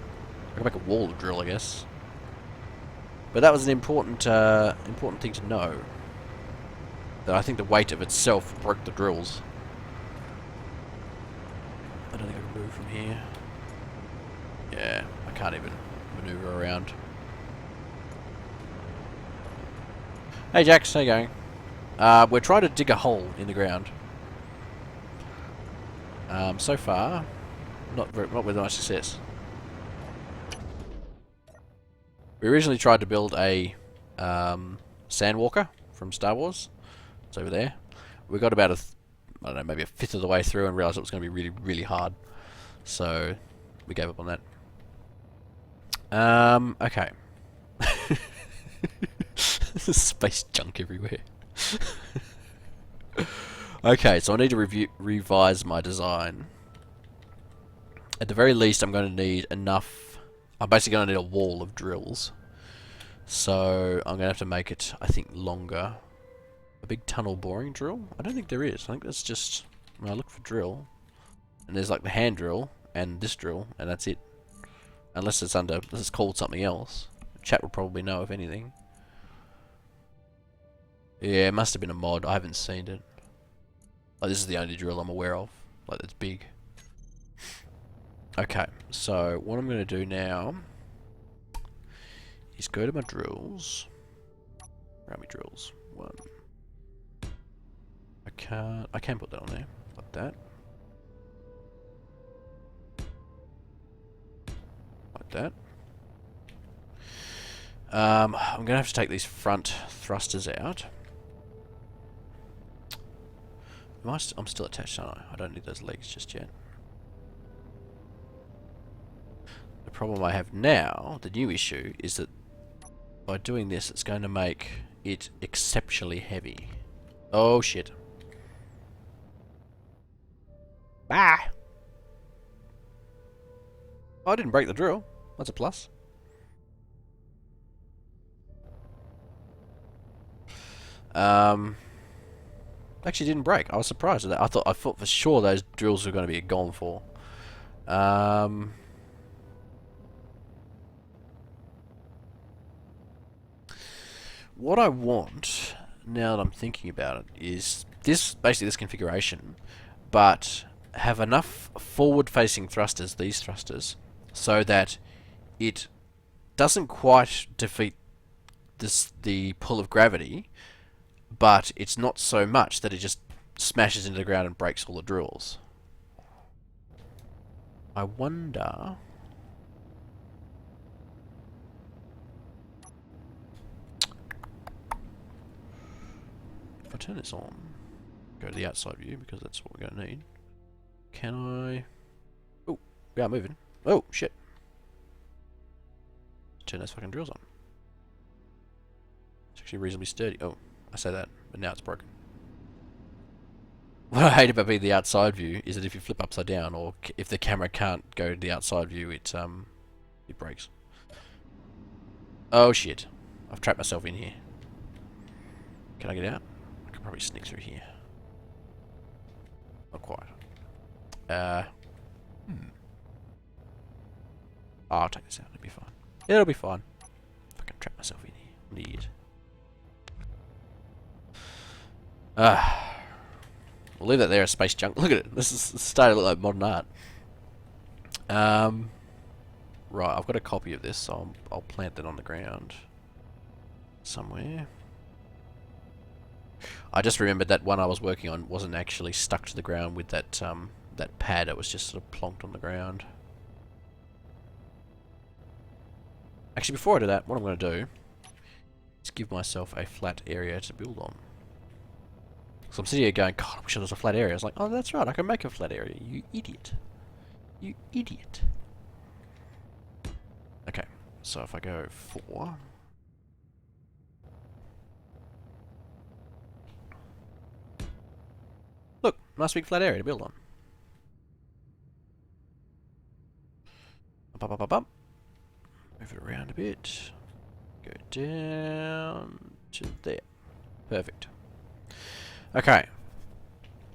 I can make a wall drill, I guess. But that was an important thing to know. That I think the weight of itself broke the drills. I don't think I can move from here. Yeah, I can't even maneuver around. Hey Jax, how you going? We're trying to dig a hole in the ground. So far, not with much success. We originally tried to build a Sandwalker from Star Wars. It's over there. We got about I don't know, maybe a fifth of the way through and realised it was going to be really, really hard. So we gave up on that. Okay. There's space junk everywhere. Okay, so I need to revise my design. At the very least, I'm going to need enough. I'm basically going to need a wall of drills. So I'm going to have to make it, I think, longer. A big tunnel boring drill? I don't think there is. I think that's just... When I look for drill, and there's like the hand drill and this drill, and that's it. Unless it's called something else. Chat will probably know if anything. Yeah, it must have been a mod. I haven't seen it. Like, this is the only drill I'm aware of. Like, it's big. Okay, so what I'm going to do now is go to my drills. Where are my drills? One. I can put that on there, like that. Like that. I'm going to have to take these front thrusters out. I'm still attached, aren't I? I don't need those legs just yet. The problem I have now, the new issue, is that by doing this, it's going to make it exceptionally heavy. Oh shit. Ah! Oh, I didn't break the drill. That's a plus. Actually didn't break. I was surprised at that. I thought for sure those drills were going to be gone for. What I want, now that I'm thinking about it, is basically this configuration, but have enough forward-facing thrusters, these thrusters, so that it doesn't quite defeat the pull of gravity, but it's not so much that it just smashes into the ground and breaks all the drills. I wonder... If I turn this on, go to the outside view, because that's what we're going to need. Can I... Oh, we are moving. Oh, shit. Turn those fucking drills on. It's actually reasonably sturdy. Oh, I say that, but now it's broken. What I hate about being the outside view is that if you flip upside down, or if the camera can't go to the outside view, it breaks. Oh shit. I've trapped myself in here. Can I get out? I can probably sneak through here. Not quite. Oh, I'll take this out. It'll be fine. It'll be fine. If I can trap myself in here. I'm an idiot. We'll leave that there as space junk. Look at it. This is starting to look like modern art. Right, I've got a copy of this, so I'll plant that on the ground somewhere. I just remembered that one I was working on wasn't actually stuck to the ground with that that pad. It was just sort of plonked on the ground. Actually, before I do that, what I'm going to do is give myself a flat area to build on. So I'm sitting here going, God, I wish there was a flat area. I was like, oh, that's right, I can make a flat area. You idiot. You idiot. Okay, so if I go 4... Look, nice big flat area to build on. Up, up, up, up, up. Move it around a bit. Go down to there. Perfect. Okay.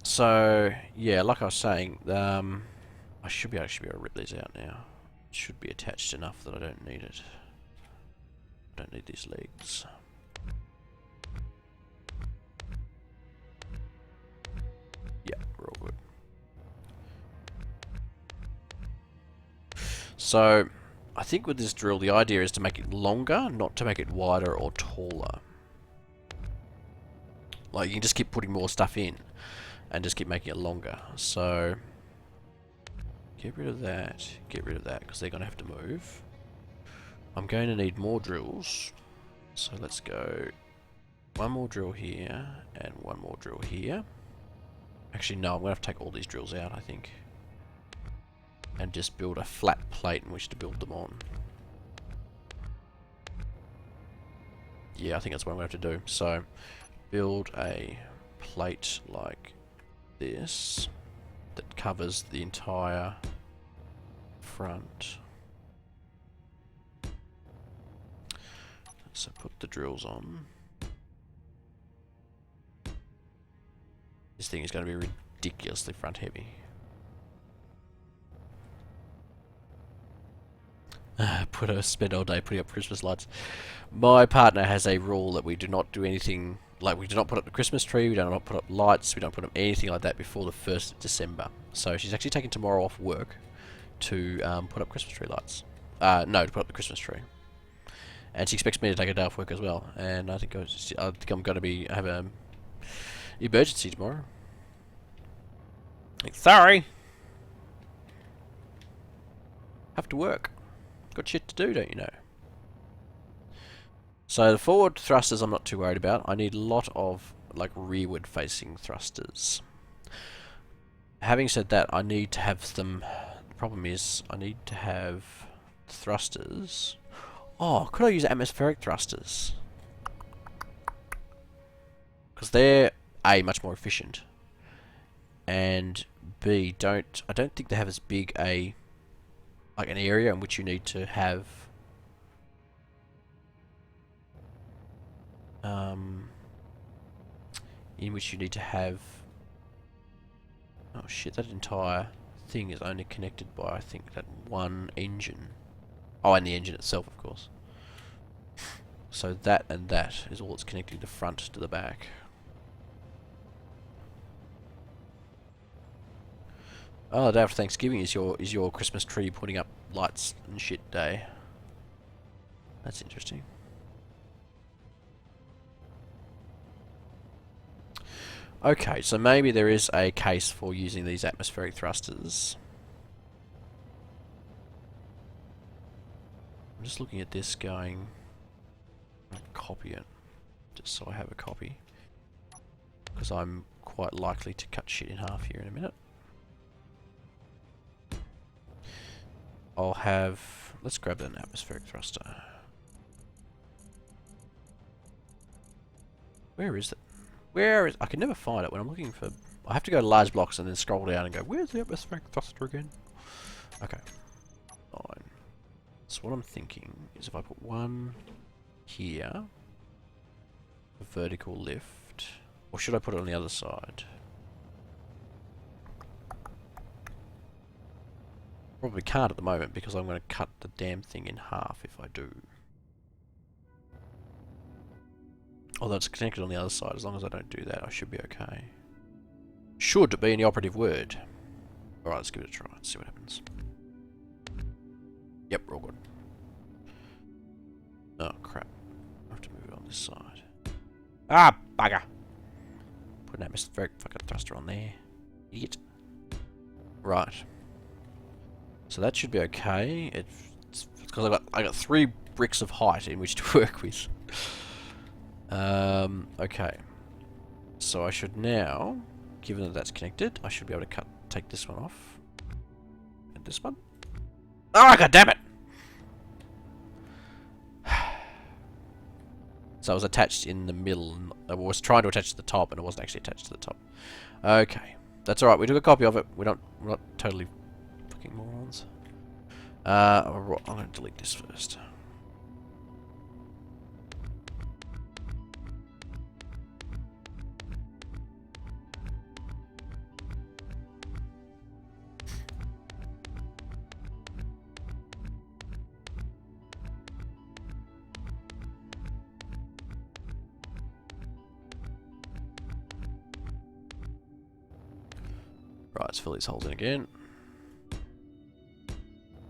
So, yeah, like I was saying, I should be able to rip these out now. It should be attached enough that I don't need it. I don't need these legs. Yeah, we're all good. So, I think with this drill, the idea is to make it longer, not to make it wider or taller. Like, you can just keep putting more stuff in and just keep making it longer. So, get rid of that, because they're going to have to move. I'm going to need more drills. So let's go one more drill here and one more drill here. Actually, no, I'm going to have to take all these drills out, I think. And just build a flat plate in which to build them on. Yeah, I think that's what I'm going to have to do. So, build a plate like this that covers the entire front. So put the drills on. This thing is going to be ridiculously front heavy. Spend all day putting up Christmas lights. My partner has a rule that we do not do anything, like we do not put up the Christmas tree, we do not put up lights, we don't put up anything like that before the 1st of December. So she's actually taking tomorrow off work to put up Christmas tree lights. No, to put up the Christmas tree. And she expects me to take a day off work as well. And I think I'm going to have an emergency tomorrow. Like, sorry. Have to work. Got shit to do, don't you know? So the forward thrusters I'm not too worried about. I need a lot of like rearward facing thrusters. Having said that, I need to have them. The problem is I need to have thrusters. Oh, could I use atmospheric thrusters? Because they're A, much more efficient, and B, I don't think they have as big a like an area in which you need to have oh shit, that entire thing is only connected by, I think, that one engine. Oh, and the engine itself, of course. So that and that is all that's connecting the front to the back. Oh, the day after Thanksgiving is your Christmas tree putting up lights and shit day. That's interesting. Okay, so maybe there is a case for using these atmospheric thrusters. I'm just looking at this going, copy it, just so I have a copy. Because I'm quite likely to cut shit in half here in a minute. I'll have, let's grab an atmospheric thruster. Where is it? I can never find it when I'm looking for, I have to go to large blocks and then scroll down and go, where's the atmospheric thruster again? Okay, fine. So what I'm thinking is if I put 1, here. A vertical lift. Or should I put it on the other side? Probably can't at the moment because I'm going to cut the damn thing in half if I do. Although it's connected on the other side, as long as I don't do that, I should be okay. Should be the operative word. Alright, let's give it a try. Let's see what happens. Yep, we're all good. Oh, crap. I have to move it on this side. Ah, bugger! Put an atmospheric fucking thruster on there. Idiot. Right. So that should be okay. It's because I got 3 bricks of height in which to work with. Okay. So I should now, given that that's connected, I should be able to take this one off. And this one. Oh, god damn it! So I was attached in the middle. I was trying to attach to the top, and it wasn't actually attached to the top. Okay, that's all right. We took a copy of it. We're not totally fucking morons. I'm going to delete this first. Right, let's fill these holes in again.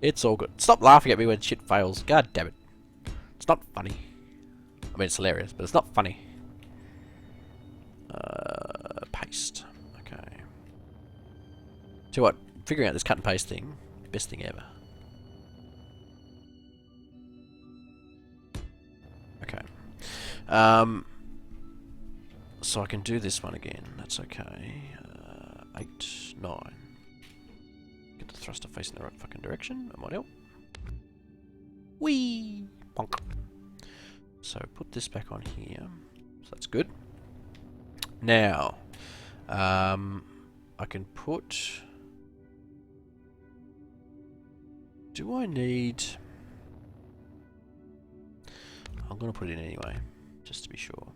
It's all good. Stop laughing at me when shit fails. God damn it. It's not funny. I mean, it's hilarious, but it's not funny. Paste. Okay. Tell you what, figuring out this cut and paste thing, best thing ever. Okay. So I can do this one again. That's okay. 8, 9. Get the thruster facing the right fucking direction. That might help. Whee! Bonk. So put this back on here. So that's good. Now, I can put... Do I need... I'm going to put it in anyway, just to be sure.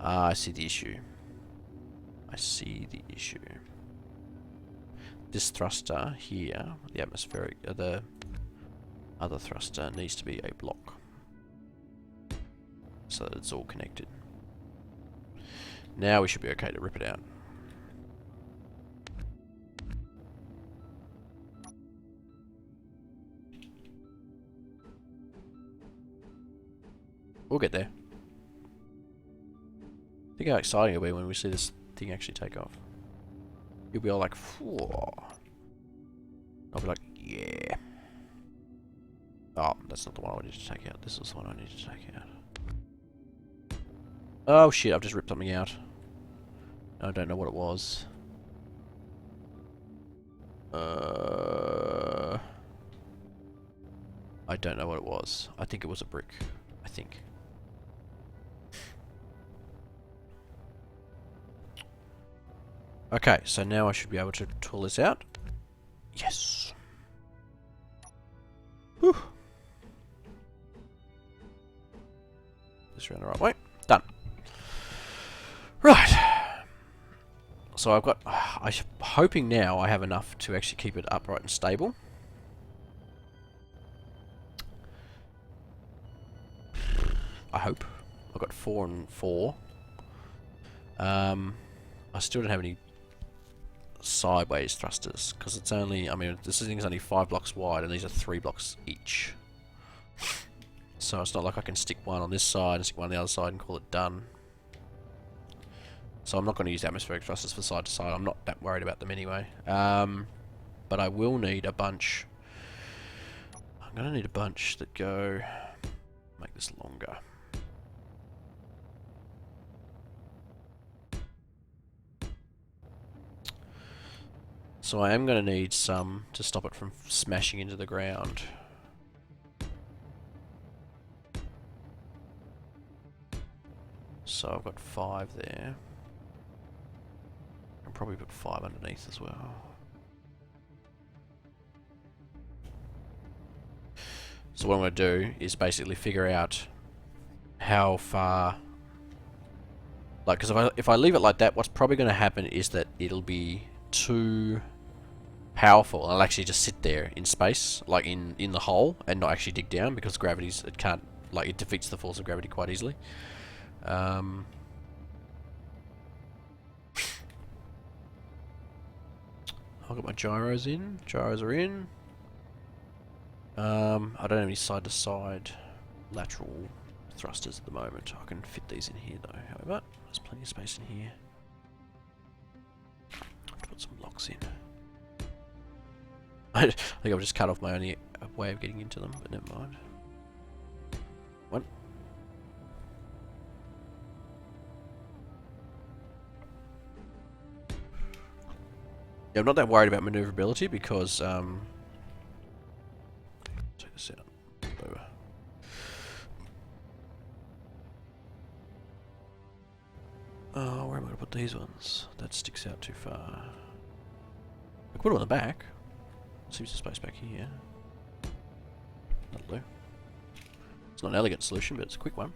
I see the issue. I see the issue. This thruster here, the atmospheric, the other thruster needs to be a block, so that it's all connected. Now we should be okay to rip it out. We'll get there. Think how exciting it'll be when we see this thing actually take off. You'll be all like, whoa. I'll be like, yeah. Oh, that's not the one I wanted to take out. This is the one I need to take out. Oh shit, I've just ripped something out. I don't know what it was. I don't know what it was. I think it was a brick. I think. Okay, so now I should be able to tool this out. Yes. Whew. This around the right way. Done. Right. So I've got... I'm hoping now I have enough to actually keep it upright and stable. I hope. I've got 4 and 4. I still don't have any sideways thrusters because it's only, I mean, this thing is only 5 blocks wide and these are 3 blocks each. So it's not like I can stick one on this side and stick one on the other side and call it done. So I'm not going to use atmospheric thrusters for side to side. I'm not that worried about them anyway. But I will need a bunch. I'm going to need a bunch that go, make this longer. So I am going to need some to stop it from smashing into the ground. So I've got 5 there. I'll probably put 5 underneath as well. So what I'm going to do is basically figure out how far... Like, because if I leave it like that, what's probably going to happen is that it'll be too powerful. And I'll actually just sit there in space, like in the hole, and not actually dig down, because gravity's... It can't... Like, it defeats the force of gravity quite easily. I've got my gyros in. Gyros are in. I don't have any side-to-side lateral thrusters at the moment. I can fit these in here though, however. There's plenty of space in here. I have to put some locks in. I think I've just cut off my only way of getting into them, but never mind. One. Yeah, I'm not that worried about maneuverability because check this out. Over. Oh, where am I going to put these ones? That sticks out too far. I can put them on the back. Seems to space back here. That'll do. It's not an elegant solution, but it's a quick one.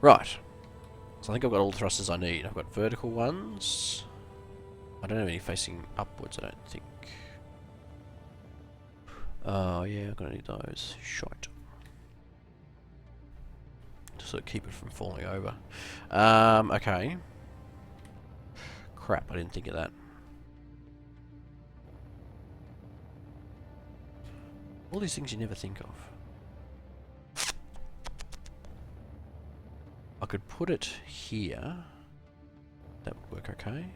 Right. So I think I've got all the thrusters I need. I've got vertical ones. I don't have any facing upwards, I don't think. Oh yeah, I'm gonna need those. Shite. To sort of keep it from falling over. Okay. Crap, I didn't think of that. All these things you never think of. I could put it here. That would work okay.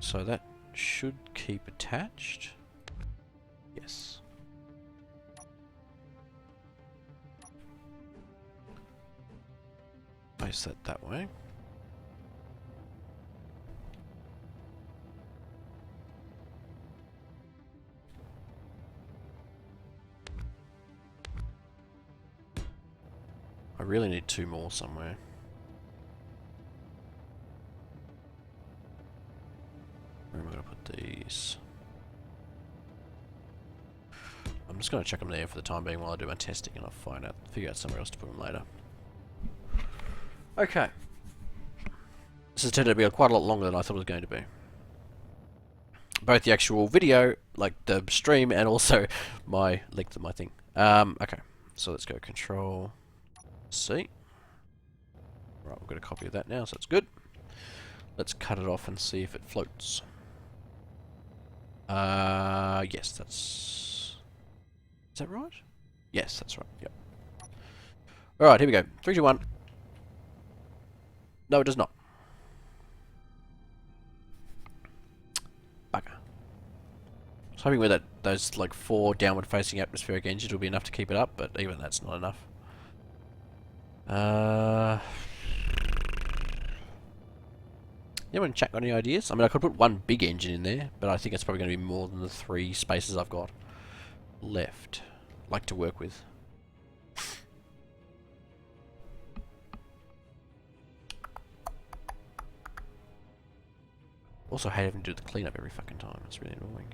So that should keep attached. Yes. Place that way. I really need two more somewhere. Where am I going to put these? I'm just going to chuck them there for the time being while I do my testing, and I'll figure out somewhere else to put them later. Okay. This has turned out to be quite a lot longer than I thought it was going to be. Both the actual video, like the stream, and also my length of my thing. Okay, so let's go Control C. Right, we've got a copy of that now, so it's good. Let's cut it off and see if it floats. Yes, that's... Is that right? Yes, that's right, yep. Alright, here we go. 3, 2, 1. No, it does not. Bugger. I was hoping with those like 4 downward facing atmospheric engines will be enough to keep it up, but even that's not enough. Anyone chat got any ideas? I mean, I could put one big engine in there, but I think it's probably going to be more than the 3 spaces I've got left. Like to work with. Also hate having to do the cleanup every fucking time. It's really annoying.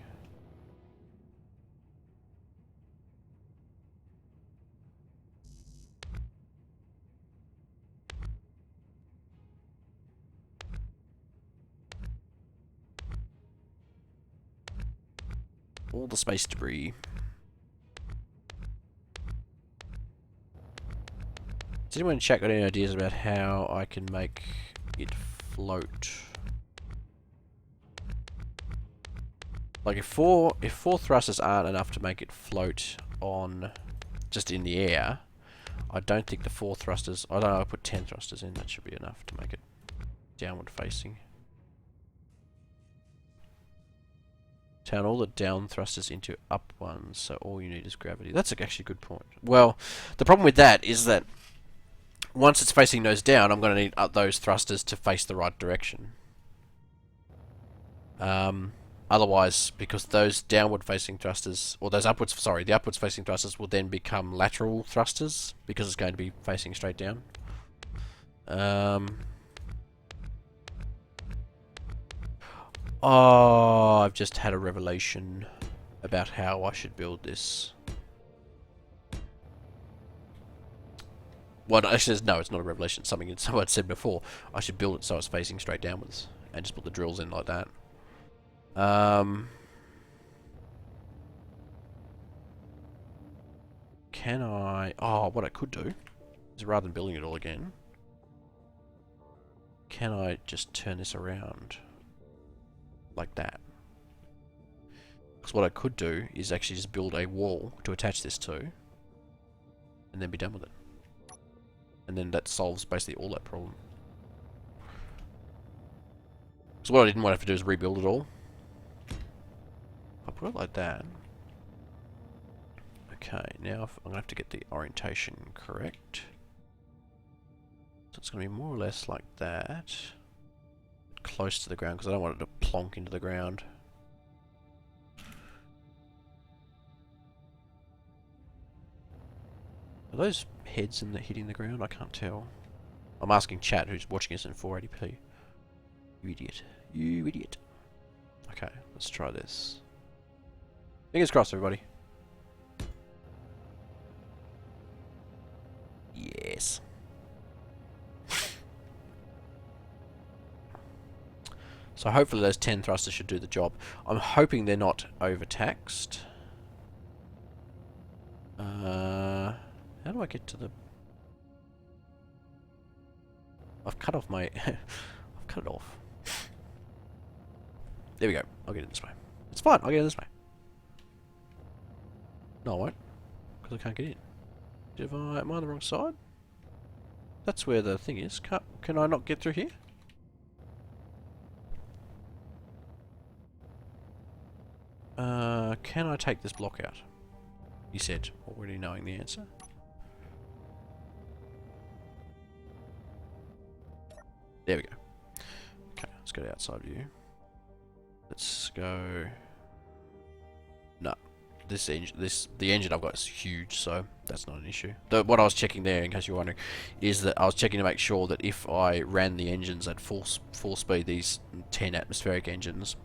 All the space debris. Does anyone in chat got any ideas about how I can make it float? Like if four thrusters aren't enough to make it float on just in the air, I don't think the 4 thrusters... I don't know, I put 10 thrusters in, that should be enough to make it downward facing. Turn all the down thrusters into up ones, so all you need is gravity. That's actually a good point. Well, the problem with that is that once it's facing nose down, I'm going to need those thrusters to face the right direction. Otherwise, because those downward facing thrusters, or those upwards, sorry, the upwards facing thrusters will then become lateral thrusters, because it's going to be facing straight down. Oh, I've just had a revelation about how I should build this. Well, actually, no, it's not a revelation. It's something someone said before. I should build it so it's facing straight downwards, and just put the drills in like that. Can I... Oh, what I could do is, rather than building it all again, can I just turn this around like that? Because what I could do is actually just build a wall to attach this to, and then be done with it. And then that solves basically all that problem. So what I didn't want to have to do is rebuild it all. I'll put it like that. Okay, now I'm going to have to get the orientation correct. So it's going to be more or less like that. Close to the ground, because I don't want it to plonk into the ground. Are those heads hitting the ground? I can't tell. I'm asking chat who's watching us in 480p. You idiot. You idiot. Okay, let's try this. Fingers crossed, everybody. Yes. So hopefully those 10 thrusters should do the job. I'm hoping they're not overtaxed. How do I get to the... I've cut off my... I've cut it off. There we go. I'll get it this way. It's fine. I'll get it this way. No, I won't. Because I can't get in. Am I on the wrong side? That's where the thing is. Can I not get through here? Can I take this block out? He said, already knowing the answer. There we go. Okay, let's go to outside view. Let's go... No. The engine I've got is huge, so that's not an issue. What I was checking there, in case you're wondering, is that I was checking to make sure that if I ran the engines at full speed, these 10 atmospheric engines,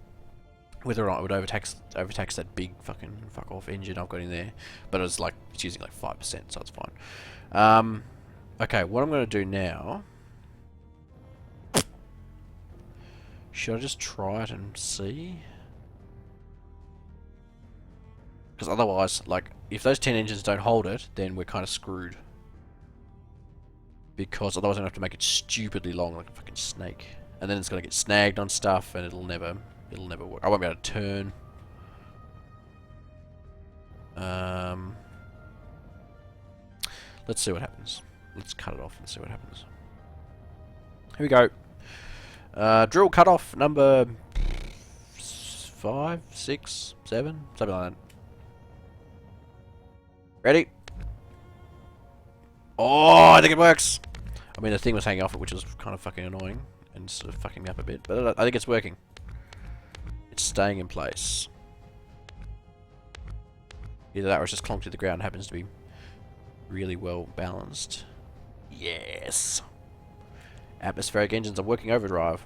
whether or not it would overtax that big fucking fuck off engine I've got in there. But it's using like 5%, so it's fine. Okay, what I'm going to do now... Should I just try it and see? Because otherwise, like, if those 10 engines don't hold it, then we're kind of screwed. Because otherwise I'm going to have to make it stupidly long, like a fucking snake. And then it's going to get snagged on stuff, and it'll never work. I won't be able to turn. Let's see what happens. Let's cut it off and see what happens. Here we go. Drill cutoff number 5, 6, 7, something like that. Ready? Oh, I think it works. I mean, the thing was hanging off it, which was kind of fucking annoying and sort of fucking me up a bit, but I think it's working. It's staying in place. Either that or it's just clonked to the ground. Happens to be really well balanced. Yes. Atmospheric engines are working overdrive.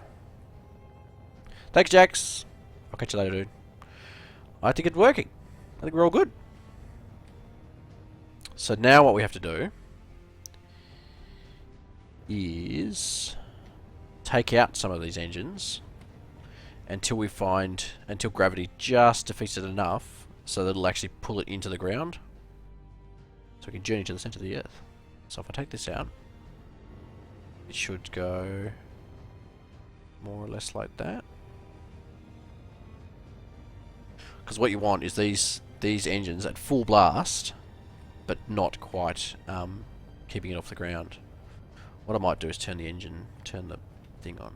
Thanks, Jax. I'll catch you later, dude. I think it's working. I think we're all good. So now what we have to do is take out some of these engines until gravity just defeats it enough so that it'll actually pull it into the ground, so we can journey to the center of the Earth. So if I take this out, it should go more or less like that. Because what you want is these engines at full blast, but not quite keeping it off the ground. What I might do is turn the thing on.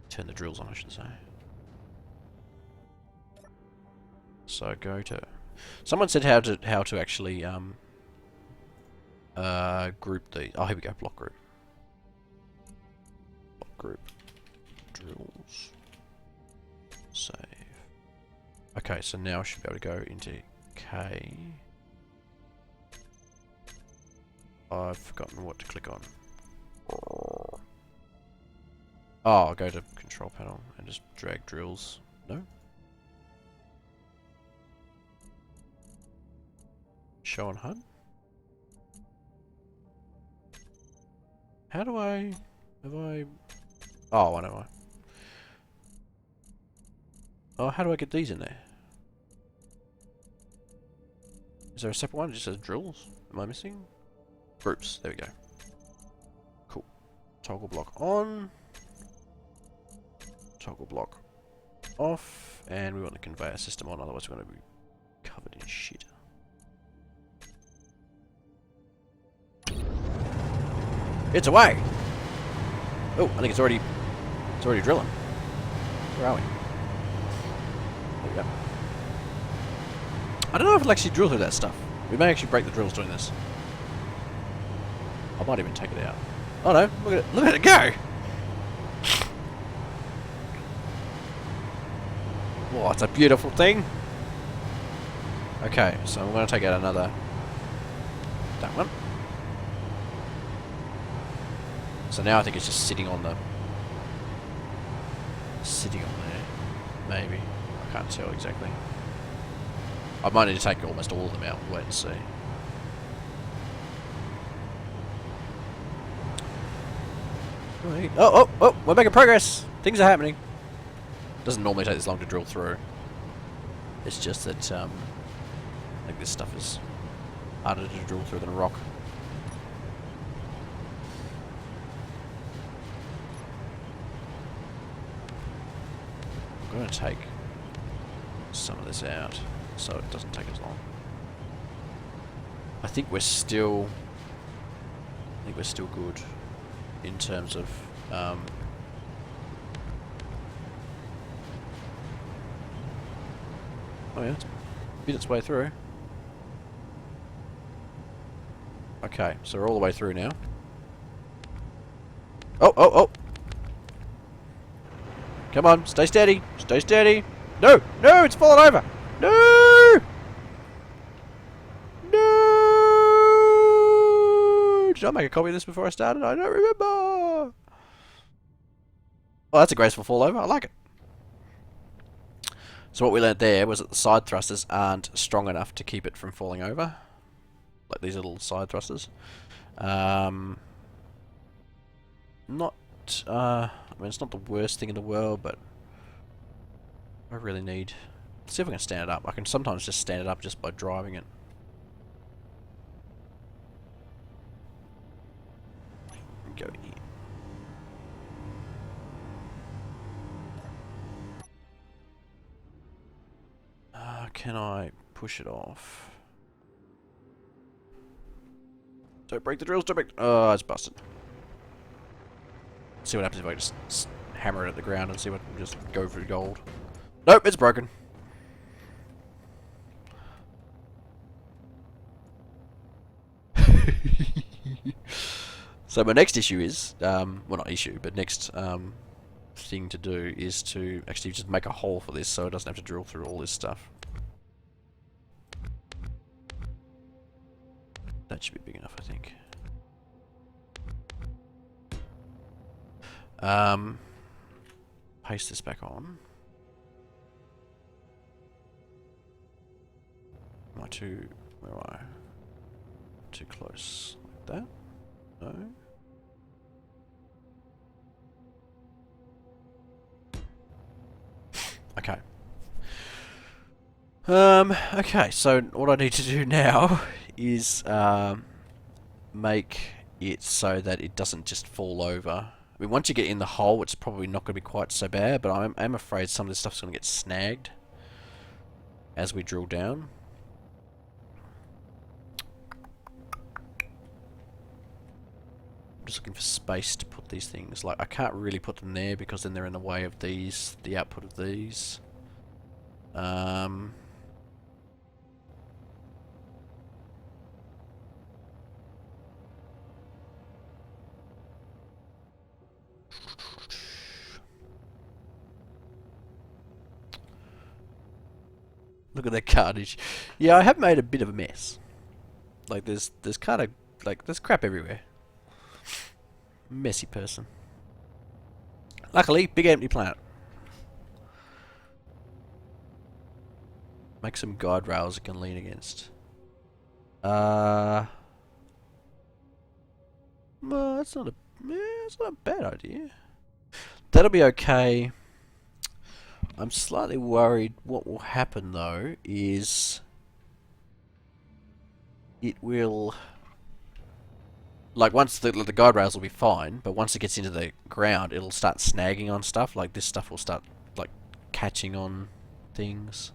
Turn the drills on, I should say. So go to... Someone said how to actually group the... Oh, here we go. Block group. Block group. Drills. Save. Okay, so now I should be able to go into K. I've forgotten what to click on. Oh, I'll go to control panel and just drag drills. No? Show on HUD? How do I... Have I... Oh, I know. Oh, how do I get these in there? Is there a separate one that just says drills? Am I missing? Groups. There we go. Cool. Toggle block on. Toggle block off. And we want the conveyor system on, otherwise we're going to be covered in shit. It's away! Oh, I think it's already drilling. Where are we? There we go. I don't know if it'll actually drill through that stuff. We may actually break the drills doing this. I might even take it out. Oh no, look at it go! Oh, it's a beautiful thing. Okay, so I'm going to take out that one. So now I think it's just sitting on there. Maybe. I can't tell exactly. I might need to take almost all of them out and wait and see. Oh, we're making progress! Things are happening. Doesn't normally take this long to drill through. It's just that, I think this stuff is harder to drill through than a rock. I'm going to take some of this out so it doesn't take as long. I think we're still good in terms of oh yeah, it's bit its way through. Okay, so we're all the way through now. Oh! Come on, stay steady! Stay steady! No! No! It's falling over! No! No! Did I make a copy of this before I started? I don't remember! Oh, that's a graceful fall over. I like it. So what we learnt there was that the side thrusters aren't strong enough to keep it from falling over. Like these little side thrusters. I mean, it's not the worst thing in the world, but I really need... Let's see if I can stand it up. I can sometimes just stand it up just by driving it. Go here. Can I push it off? Don't break the drills, don't break... Oh, it's busted. See what happens if I just hammer it at the ground and see what just go for gold. Nope, it's broken. So my next issue is, well not issue, but next thing to do is to actually just make a hole for this so it doesn't have to drill through all this stuff. That should be big enough, I think. Paste this back on. Am I too... where am I? Too close like that? No? Okay. Okay, so what I need to do now is make it so that it doesn't just fall over. I mean, once you get in the hole, it's probably not going to be quite so bad, but I'm afraid some of this stuff's going to get snagged as we drill down. I'm just looking for space to put these things. Like, I can't really put them there because then they're in the way of these, the output of these. Look at that carnage. Yeah, I have made a bit of a mess. Like, there's kind of, like, there's crap everywhere. Messy person. Luckily, big empty planet. Make some guide rails it can lean against. Well, that's not a it's not a bad idea. That'll be okay. I'm slightly worried what will happen though is it will, like, once the guide rails will be fine, but once it gets into the ground it'll start snagging on stuff. Like this stuff will start like catching on things.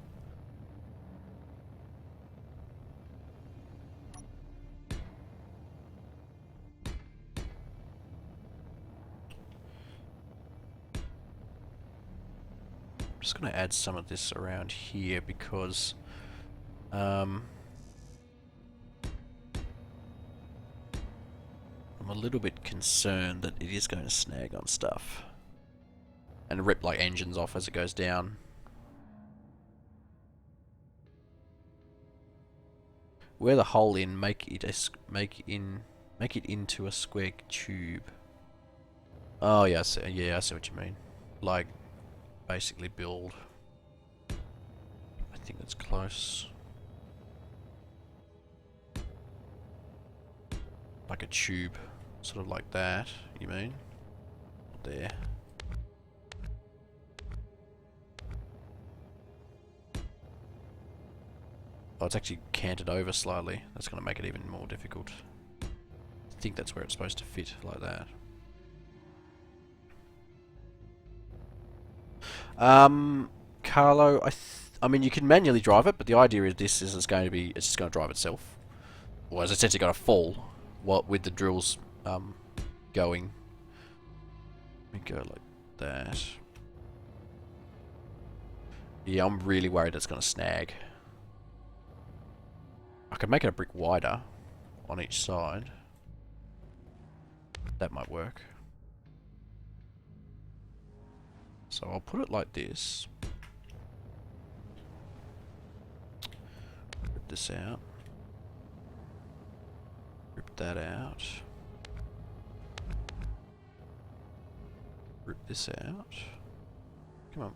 I'm just going to add some of this around here because I'm a little bit concerned that it is going to snag on stuff and rip like engines off as it goes down. Wear the hole in, make it into a square tube. Oh yeah, I see what you mean. Like basically build. I think that's close. Like a tube, sort of like that. You mean? There. Oh, it's actually canted over slightly. That's going to make it even more difficult. I think that's where it's supposed to fit, like that. Carlo, I mean, you can manually drive it, but the idea is it's just going to drive itself. Well, it's essentially going to fall with the drills going. Let me go like that. Yeah, I'm really worried it's going to snag. I could make it a brick wider on each side. That might work. So I'll put it like this. Rip this out. Rip that out. Rip this out. Come on.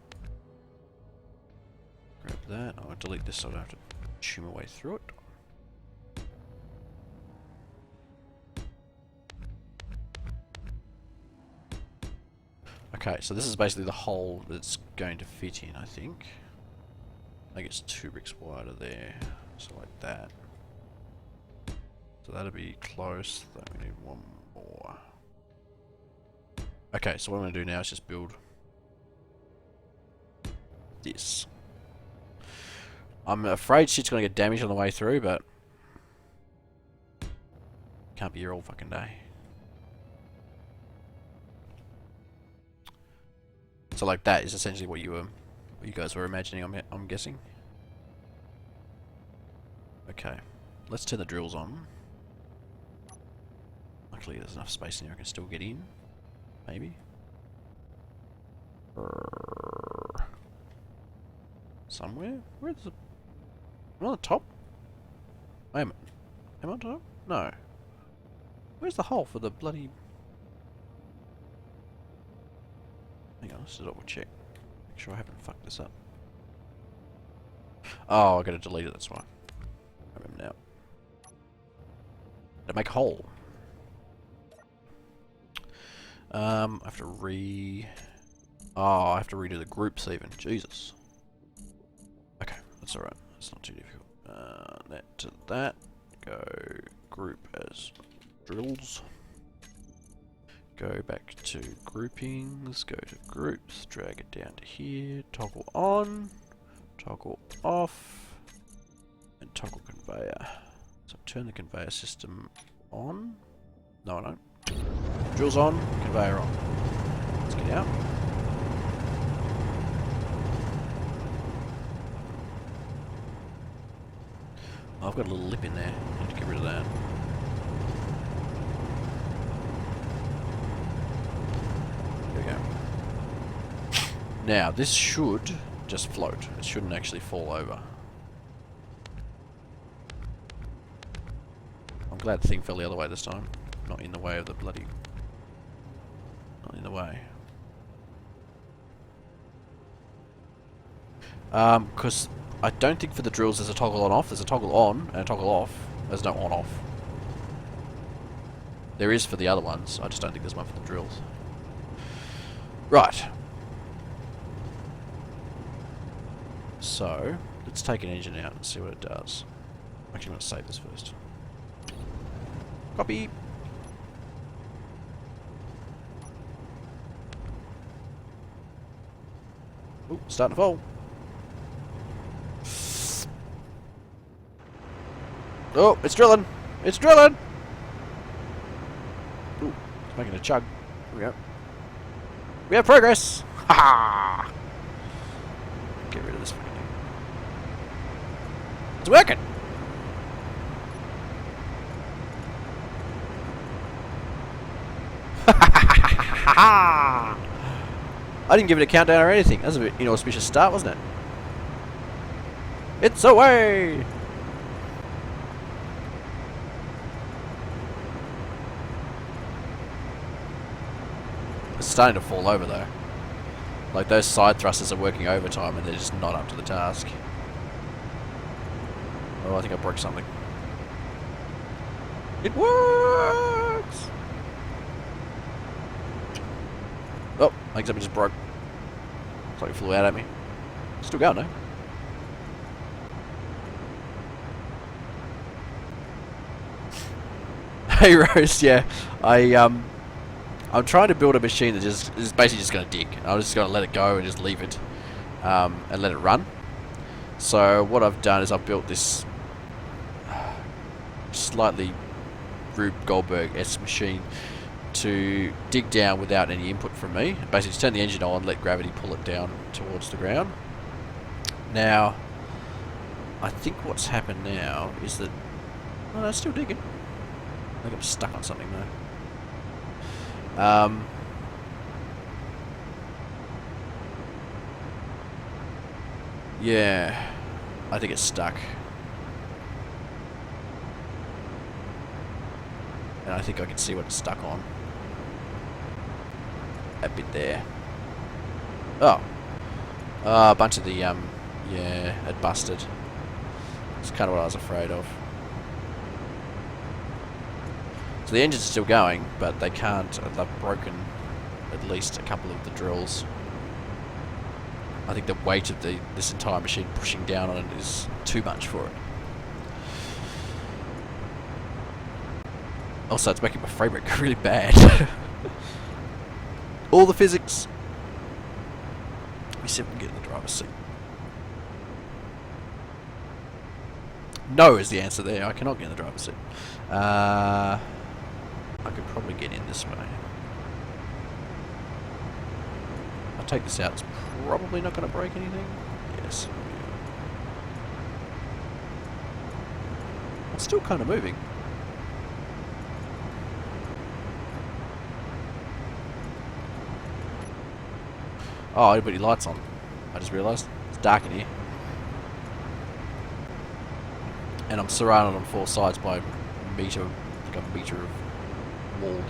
Grab that. I'll delete this so I don't have to chew my way through it. Okay, so this is basically the hole that's going to fit in, I think. I think it's 2 bricks wider there, so like that. So that'll be close, then we need 1 more. Okay, so what I'm going to do now is just build this. I'm afraid shit's going to get damaged on the way through, but can't be here all fucking day. So like that is essentially what you guys were imagining, I'm guessing. Okay, let's turn the drills on. Luckily there's enough space in here I can still get in. Maybe. Somewhere? Where's the... am I on the top? Wait a minute. Am I on top? No. Where's the hole for the bloody... hang on, let's double check. Make sure I haven't fucked this up. Oh, I gotta delete it, that's why. I remember now. To make a hole. I have to I have to redo the groups even. Jesus. Okay, that's alright. That's not too difficult. That to that. Go group as drills. Go back to groupings, go to groups, drag it down to here, toggle on, toggle off, and toggle conveyor. So turn the conveyor system on. No, I don't. Drills on, conveyor on. Let's get out. Oh, I've got a little lip in there. I need to get rid of that. There we go. Now, this should just float. It shouldn't actually fall over. I'm glad the thing fell the other way this time. Not in the way of the bloody... not in the way. Because I don't think for the drills there's a toggle on off. There's a toggle on and a toggle off. There's no on off. There is for the other ones. I just don't think there's one for the drills. Right. So, let's take an engine out and see what it does. Actually, I'm going to save this first. Copy. Ooh, starting to fall. Oh, it's drilling! It's drilling! Ooh, it's making a chug. Here we go. We have progress! Ha ha! Get rid of this fucking thing. It's working! I didn't give it a countdown or anything. That was a bit inauspicious start, wasn't it? It's away! It's starting to fall over though. Like those side thrusters are working overtime and they're just not up to the task. Oh, I think I broke something. It works! Oh, I think something just broke. It's like it flew out at me. Still going though. Hey Rose, yeah. I'm trying to build a machine that is basically just going to dig. I'm just going to let it go and just leave it and let it run. So what I've done is I've built this slightly Rube Goldberg-esque machine to dig down without any input from me. Basically just turn the engine on, let gravity pull it down towards the ground. Now, I think what's happened now is that... Oh no, it's still digging. I think I'm stuck on something though. Yeah, I think it's stuck. And I think I can see what it's stuck on. A bit there. Oh. A bunch of the, yeah, it busted. It's kind of what I was afraid of. So the engine's still going, but they can't, they've broken at least a couple of the drills. I think the weight of this entire machine pushing down on it is too much for it. Also, it's making my frame rate go really bad. All the physics. Let me see if we can get in the driver's seat. No is the answer there. I cannot get in the driver's seat. I could probably get in this way. I'll take this out. It's probably not going to break anything. Yes. It's still kind of moving. Oh, I didn't put any lights on. I just realised. It's dark in here. And I'm surrounded on four sides by a metre of wall.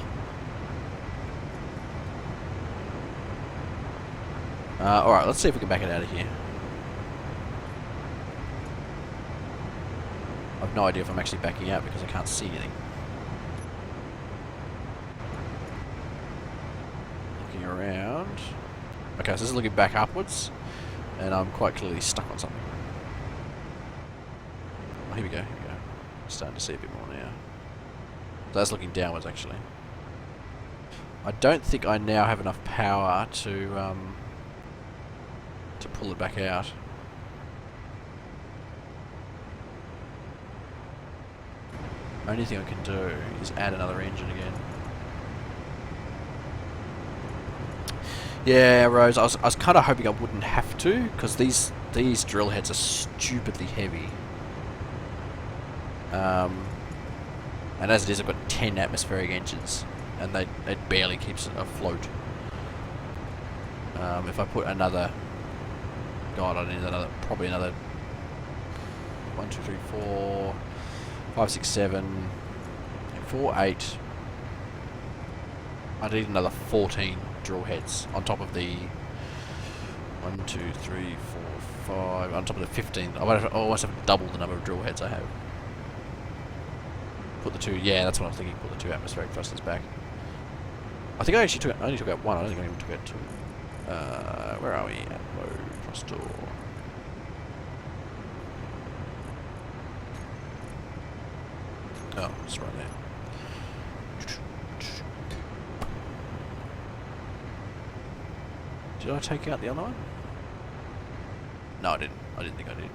Alright, let's see if we can back it out of here. I've no idea if I'm actually backing out because I can't see anything. Looking around. Okay, so this is looking back upwards, and I'm quite clearly stuck on something. Oh, here we go, here we go. Starting to see a bit more now. So that's looking downwards, actually. I don't think I now have enough power to pull it back out. Only thing I can do is add another engine again. Yeah, Rose, I was kind of hoping I wouldn't have to, because these drill heads are stupidly heavy. And as it is, I've got 10 atmospheric engines, and it barely keeps it afloat. If I put another... God, I need probably another 1, 2, 3, 4, 5, 6, 7, 4, 8. I need another 14 drill heads on top of the 1, 2, 3, 4, 5, on top of the 15. I almost have double the number of drill heads I have. Put the two. Yeah, that's what I was thinking. Put the two atmospheric thrusters back. I think I actually only took out one. I don't think I even took out two. Where are we? At low thruster. Oh, it's right there. Did I take out the other one? No, I didn't. I didn't think I did.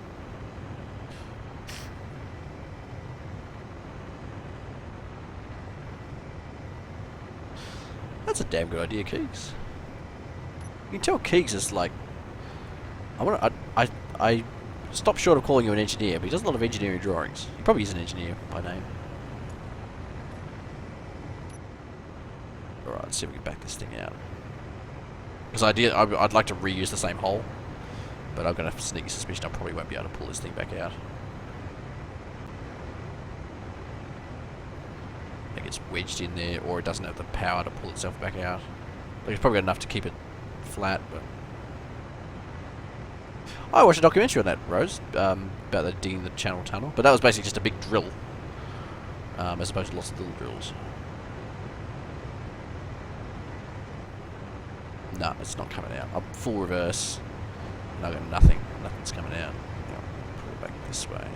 That's a damn good idea, Keeks. You can tell Keeks is like... I stopped short of calling you an engineer, but he does a lot of engineering drawings. He probably is an engineer by name. Alright, let's see if we can back this thing out. Because I'd like to reuse the same hole, but I've got a sneaky suspicion I probably won't be able to pull this thing back out. I think it's wedged in there, or it doesn't have the power to pull itself back out. Like, it's probably got enough to keep it flat, but... I watched a documentary on that, Rose, about the digging the channel tunnel, but that was basically just a big drill, as opposed to lots of little drills. No, it's not coming out. I'm full reverse, and I've got nothing. Nothing's coming out. Pull it back this way.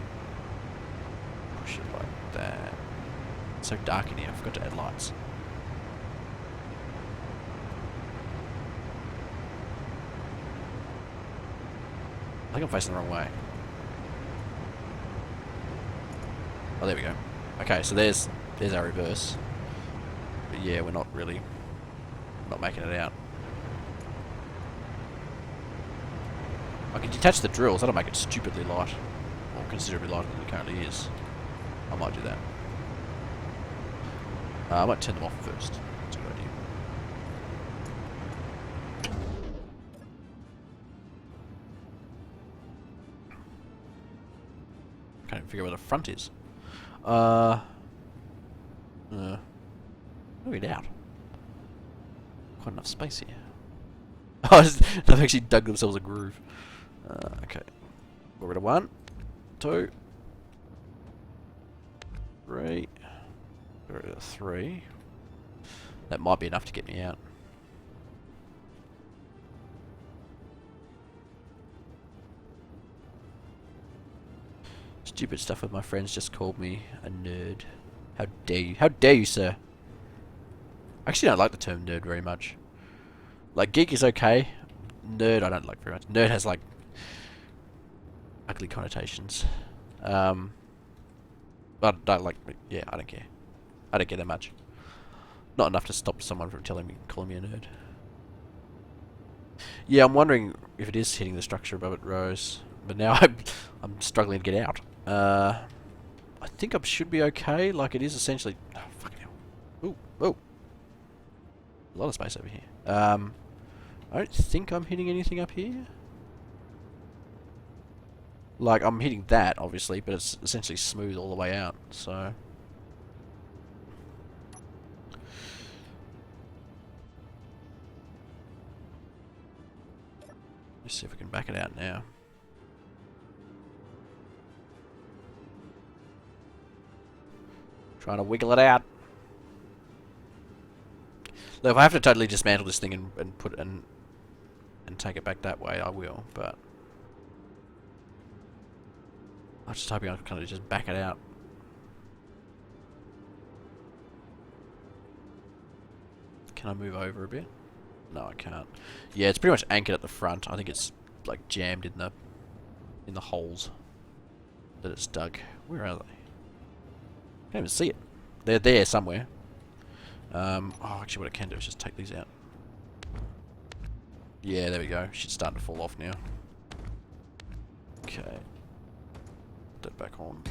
Push it like that. It's so dark in here, I forgot to add lights. I think I'm facing the wrong way. Oh, there we go. Okay, so there's our reverse. But yeah, we're not making it out. I can detach the drills, that'll make it stupidly light. Or considerably lighter than it currently is. I might do that. I might turn them off first. That's a good idea. Can't even figure out where the front is. Move it out. Quite enough space here. Oh, they've actually dug themselves a groove. Okay. Got rid of 1, 2, 3. Got rid of 3. That might be enough to get me out. Stupid stuff with my friends just called me a nerd. How dare you? How dare you, sir? I actually don't like the term nerd very much. Like, geek is okay. Nerd I don't like very much. Nerd has, like, ugly connotations. But I don't like... Yeah, I don't care. I don't care that much. Not enough to stop someone from calling me a nerd. Yeah, I'm wondering if it is hitting the structure above it, Rose. But now I'm struggling to get out. I think I should be okay. Like, it is essentially... Oh, fucking hell. Ooh, oh. A lot of space over here. I don't think I'm hitting anything up here. Like, I'm hitting that, obviously, but it's essentially smooth all the way out, so... Let's see if we can back it out now. Trying to wiggle it out. Look, if I have to totally dismantle this thing and put it and take it back that way, I will, but... I'm just hoping I can kind of just back it out. Can I move over a bit? No, I can't. Yeah, it's pretty much anchored at the front. I think it's like jammed in the holes that it's dug. Where are they? I can't even see it. They're there somewhere. Oh, actually, what I can do is just take these out. Yeah, there we go. Shit's starting to fall off now. Okay. That back on.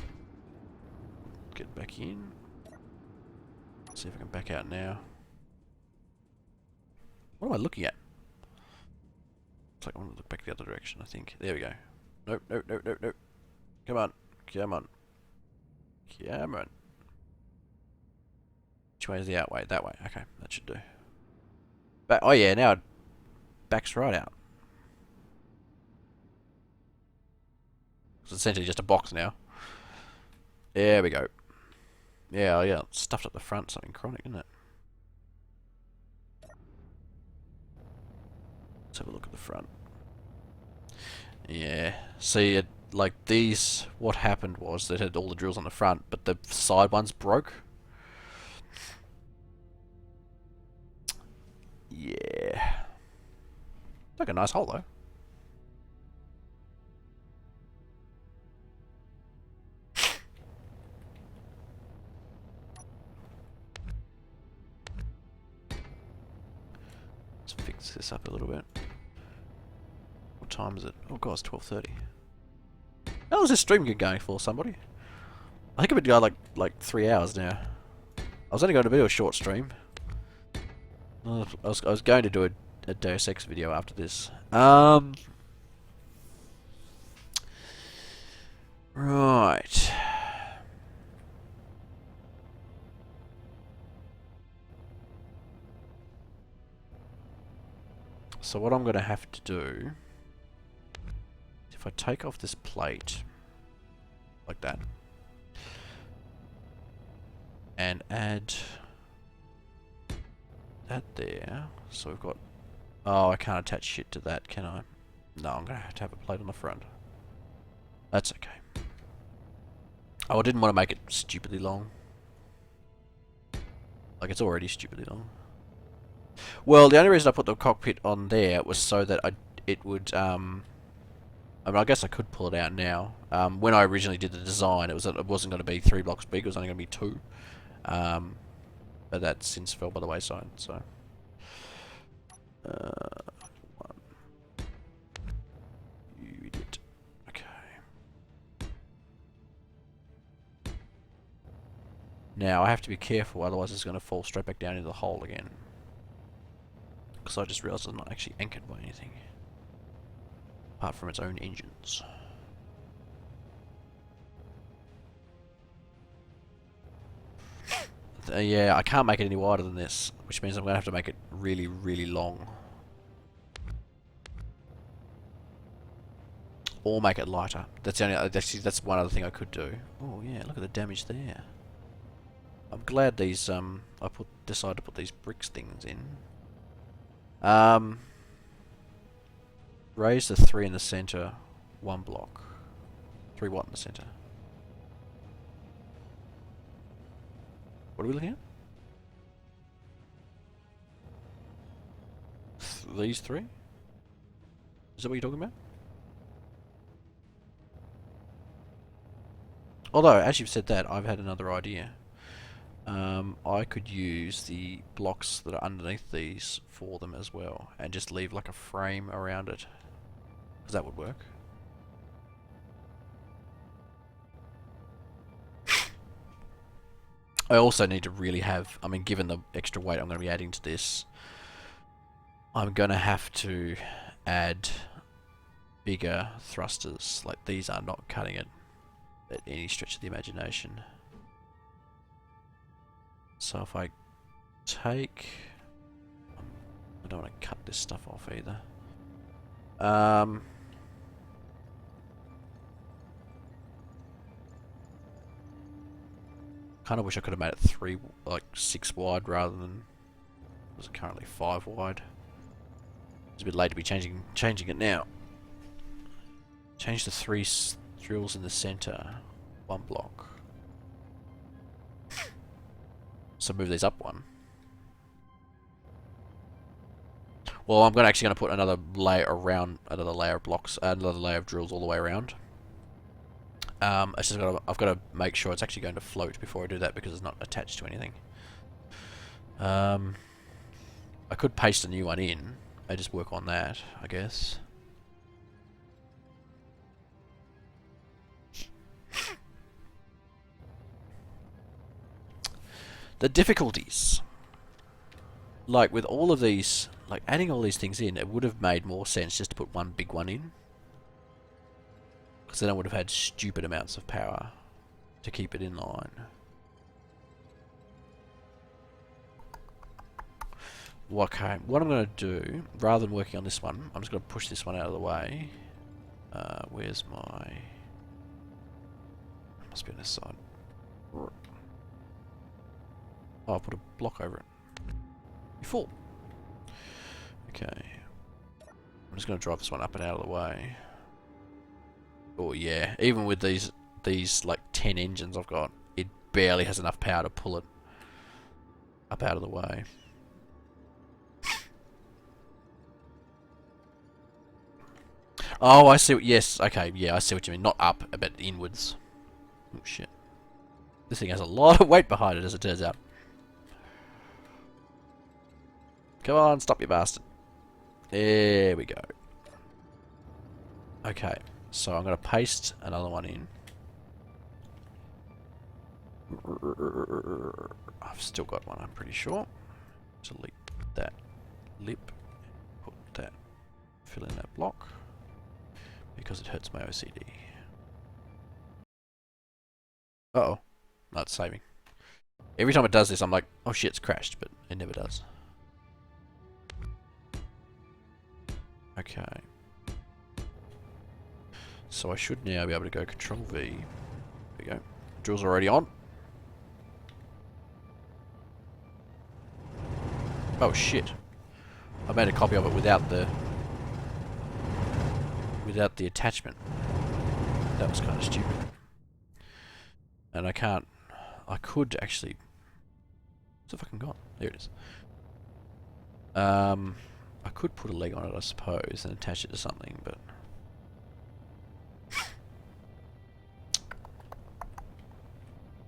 Get back in. See if I can back out now. What am I looking at? It's like I want to look back the other direction, I think. There we go. Nope, nope, nope, nope, nope. Come on. Come on. Come on. Which way is the out way? That way. Okay, that should do. Back. Oh yeah, now it backs right out. It's essentially just a box now. There we go. Yeah, yeah, stuffed up the front, something chronic, isn't it? Let's have a look at the front. Yeah, see, like these, what happened was they had all the drills on the front, but the side ones broke. Yeah. Like a nice hole, though. Let's fix this up a little bit. What time is it? Oh god, it's 12:30. How long is this stream going for, somebody? I think it would go like 3 hours now. I was only going to do a short stream. I was going to do a Deus Ex video after this. Right. So what I'm going to have to do, if I take off this plate, like that, and add that there, so we've got, oh, I can't attach shit to that, can I? No, I'm going to have a plate on the front. That's okay. Oh, I didn't want to make it stupidly long. Like, it's already stupidly long. Well, the only reason I put the cockpit on there was so that it would, I mean, I guess I could pull it out now. When I originally did the design, it wasn't going to be 3 blocks big, it was only going to be 2. But that since fell by the wayside, so. One. You idiot. Okay. Now, I have to be careful, otherwise it's going to fall straight back down into the hole again. Because I just realised it's not actually anchored by anything. Apart from its own engines. Yeah, I can't make it any wider than this, which means I'm going to have to make it really, really long. Or make it lighter. That's the only. That's one other thing I could do. Oh yeah, look at the damage there. I'm glad these. Decided to put these bricks things in. Raise the 3 in the center, 1 block. 3 what in the center? What are we looking at? These 3? Is that what you're talking about? Although, as you've said that, I've had another idea. I could use the blocks that are underneath these for them as well, and just leave like a frame around it. Because that would work. I also need to really have, I mean, given the extra weight I'm going to be adding to this, I'm going to have to add bigger thrusters. Like, these are not cutting it at any stretch of the imagination. So if I take... I don't want to cut this stuff off either. Kind of wish I could have made it 6 wide rather than... It's currently 5 wide. It's a bit late to be changing it now. Change the 3 drills in the center. 1 block. So move these up 1. Well, I'm actually going to put another layer around, another layer of blocks, another layer of drills all the way around. It's just I've got to make sure it's actually going to float before I do that because it's not attached to anything. I could paste a new one in. I just work on that, I guess. The difficulties. Like with all of these, like adding all these things in, it would have made more sense just to put one big one in. Because then I would have had stupid amounts of power to keep it in line. Okay, what I'm going to do, rather than working on this one, I'm just going to push this one out of the way. Where's my... It must be on this side. Oh, I put a block over it. You're full. Okay. I'm just going to drive this one up and out of the way. Oh yeah, even with these like 10 engines I've got, it barely has enough power to pull it up out of the way. Oh, I see. Yes, okay, yeah, I see what you mean. Not up, but inwards. Oh shit. This thing has a lot of weight behind it, as it turns out. Come on, stop you bastard. There we go. Okay, so I'm going to paste another one in. I've still got one, I'm pretty sure. Delete that lip. Put that. Fill in that block. Because it hurts my OCD. Uh-oh. No, it's saving. Every time it does this, I'm like, oh shit, it's crashed, but it never does. Okay. So I should now be able to go Control V. There we go. Drill's already on. Oh shit. I made a copy of it without the attachment. That was kind of stupid. And I can't... I could actually... What's it fucking gone? There it is. I could put a leg on it, I suppose, and attach it to something, but...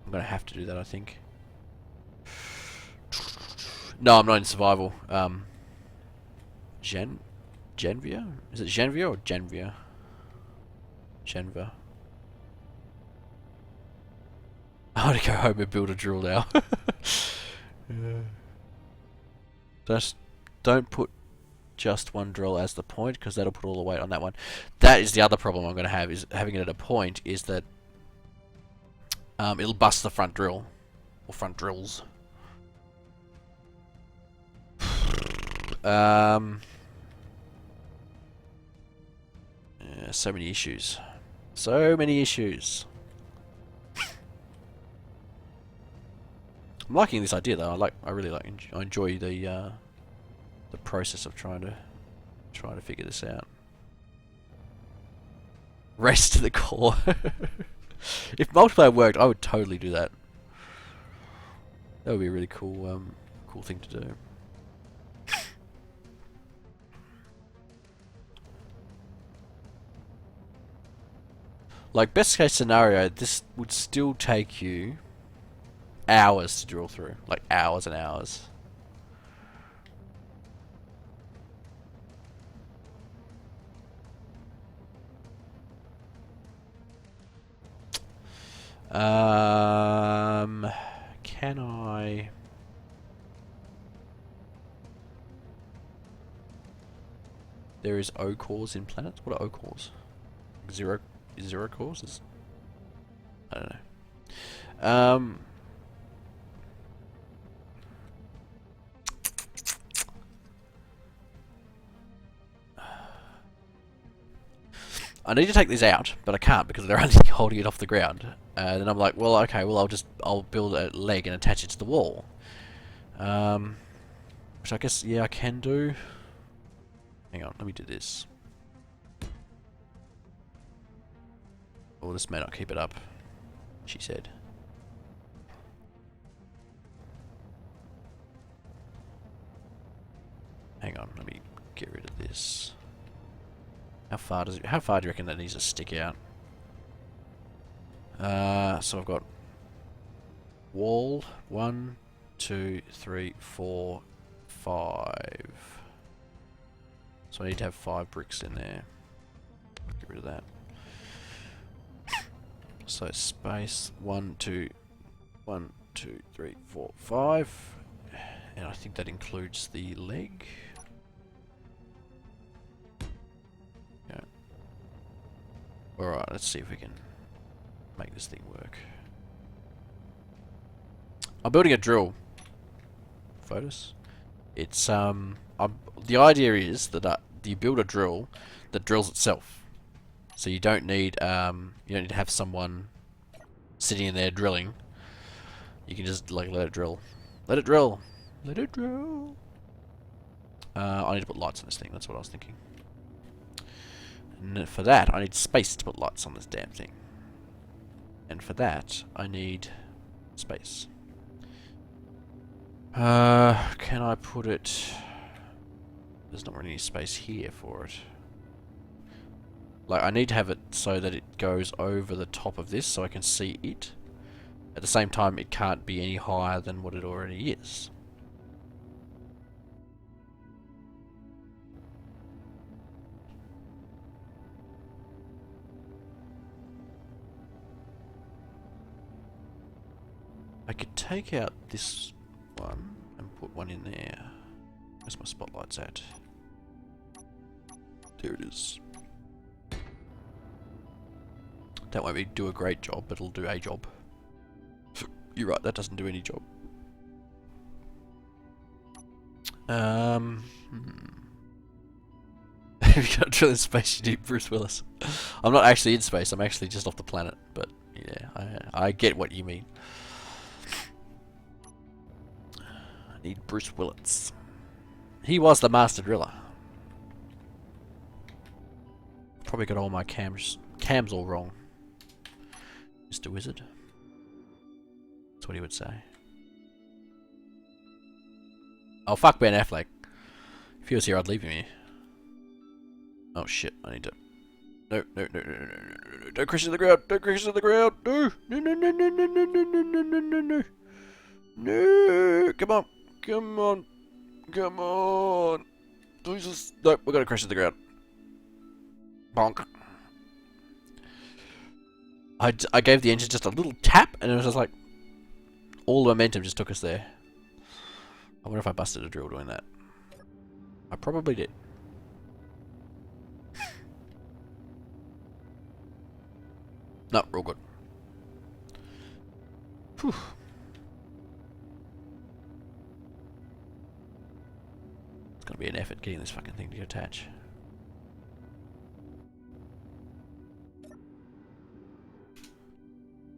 I'm gonna have to do that, I think. No, I'm not in survival. Genvia? Is it Genvia or Genvia? Genva. I want to go home and build a drill now. Just don't put just one drill as the point, because that'll put all the weight on that one. That is the other problem I'm going to have, is having it at a point, is that it'll bust the front drill. Or front drills. Yeah, so many issues. So many issues. I'm liking this idea though. I really I enjoy the process of trying to figure this out. Race to the core. If multiplayer worked, I would totally do that. That would be a really cool cool thing to do. Like, best case scenario, this would still take you hours to drill through. Like, hours and hours. Can I... There is O cores in planets? What are O cores? Zero cores? I don't know. I need to take these out, but I can't because they're only holding it off the ground. And then I'm like, well, okay, well, I'll build a leg and attach it to the wall. Which I guess, yeah, I can do. Hang on, let me do this. Oh, this may not keep it up, she said. Hang on, let me get rid of this. How far do you reckon that needs to stick out? So I've got wall 1, 2, 3, 4, 5. So I need to have 5 bricks in there. Get rid of that. So space 1, 2, 3, 4, 5, and I think that includes the leg. Yeah. All right, let's see if we can make this thing work. I'm building a drill. Photos. It's the idea is that you build a drill that drills itself. So you don't need to have someone sitting in there drilling. You can just like let it drill Let it drill. Let it drill. I need to put lights on this thing. That's what I was thinking. And for that, I need space to put lights on this damn thing. And for that, I need space. Can I put it... There's not really any space here for it. Like, I need to have it so that it goes over the top of this so I can see it. At the same time, it can't be any higher than what it already is. I could take out this one and put one in there. Where's my spotlights at? There it is. That won't be do a great job, but it'll do a job. You're right, that doesn't do any job. If you gotta drill in space, you need Bruce Willis. I'm not actually in space, I'm actually just off the planet, but yeah, I get what you mean. I need Bruce Willis. He was the master driller. Probably got all my cams all wrong. Mr. Wizard. That's what he would say. Oh, fuck Ben Affleck. If he was here, I'd leave him here. Oh shit, I need to... No, no, no, no, no, no, no, no, don't crash into the ground! Don't crash into the ground! No! No, no, no, no, no, no, no, no, no, no, no, no! No! Come on! Come on! Come on! Jesus! No, we're gonna crash into the ground. Bonk. I gave the engine just a little tap, and it was just like... all the momentum just took us there. I wonder if I busted a drill doing that. I probably did. No, we're all good. Whew. It's gonna be an effort getting this fucking thing to attach.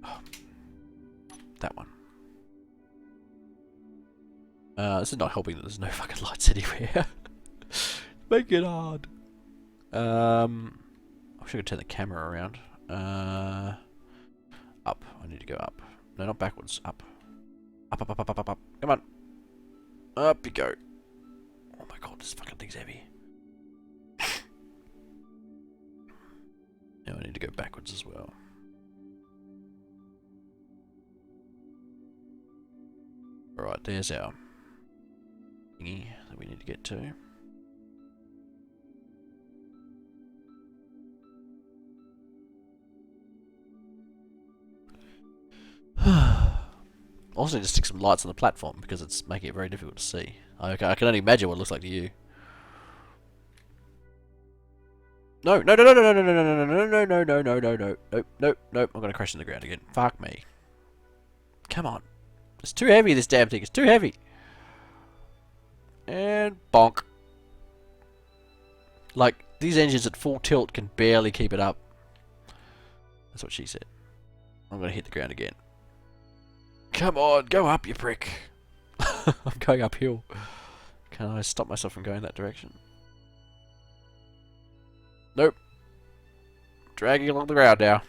Oh. That one. This is not helping that there's no fucking lights anywhere. Make it hard. I wish I could turn the camera around. Up. I need to go up. No, not backwards. Up. Up, up, up, up, up, up, up. Come on. Up you go. Oh my god, this fucking thing's heavy. Now I need to go backwards as well. Alright, there's our thingy that we need to get to. Also need to stick some lights on the platform because it's making it very difficult to see. I can only imagine what it looks like to you. No, no, no, no, no, no, no, no, no, no, no, no, no, no, no, no, no, no, no, I'm gonna crash in the ground again. Fuck me. Come on. It's too heavy, this damn thing. It's too heavy. And bonk. Like, these engines at full tilt can barely keep it up. That's what she said. I'm gonna hit the ground again. Come on, go up, you prick. I'm going uphill. Can I stop myself from going that direction? Nope. Dragging along the ground now.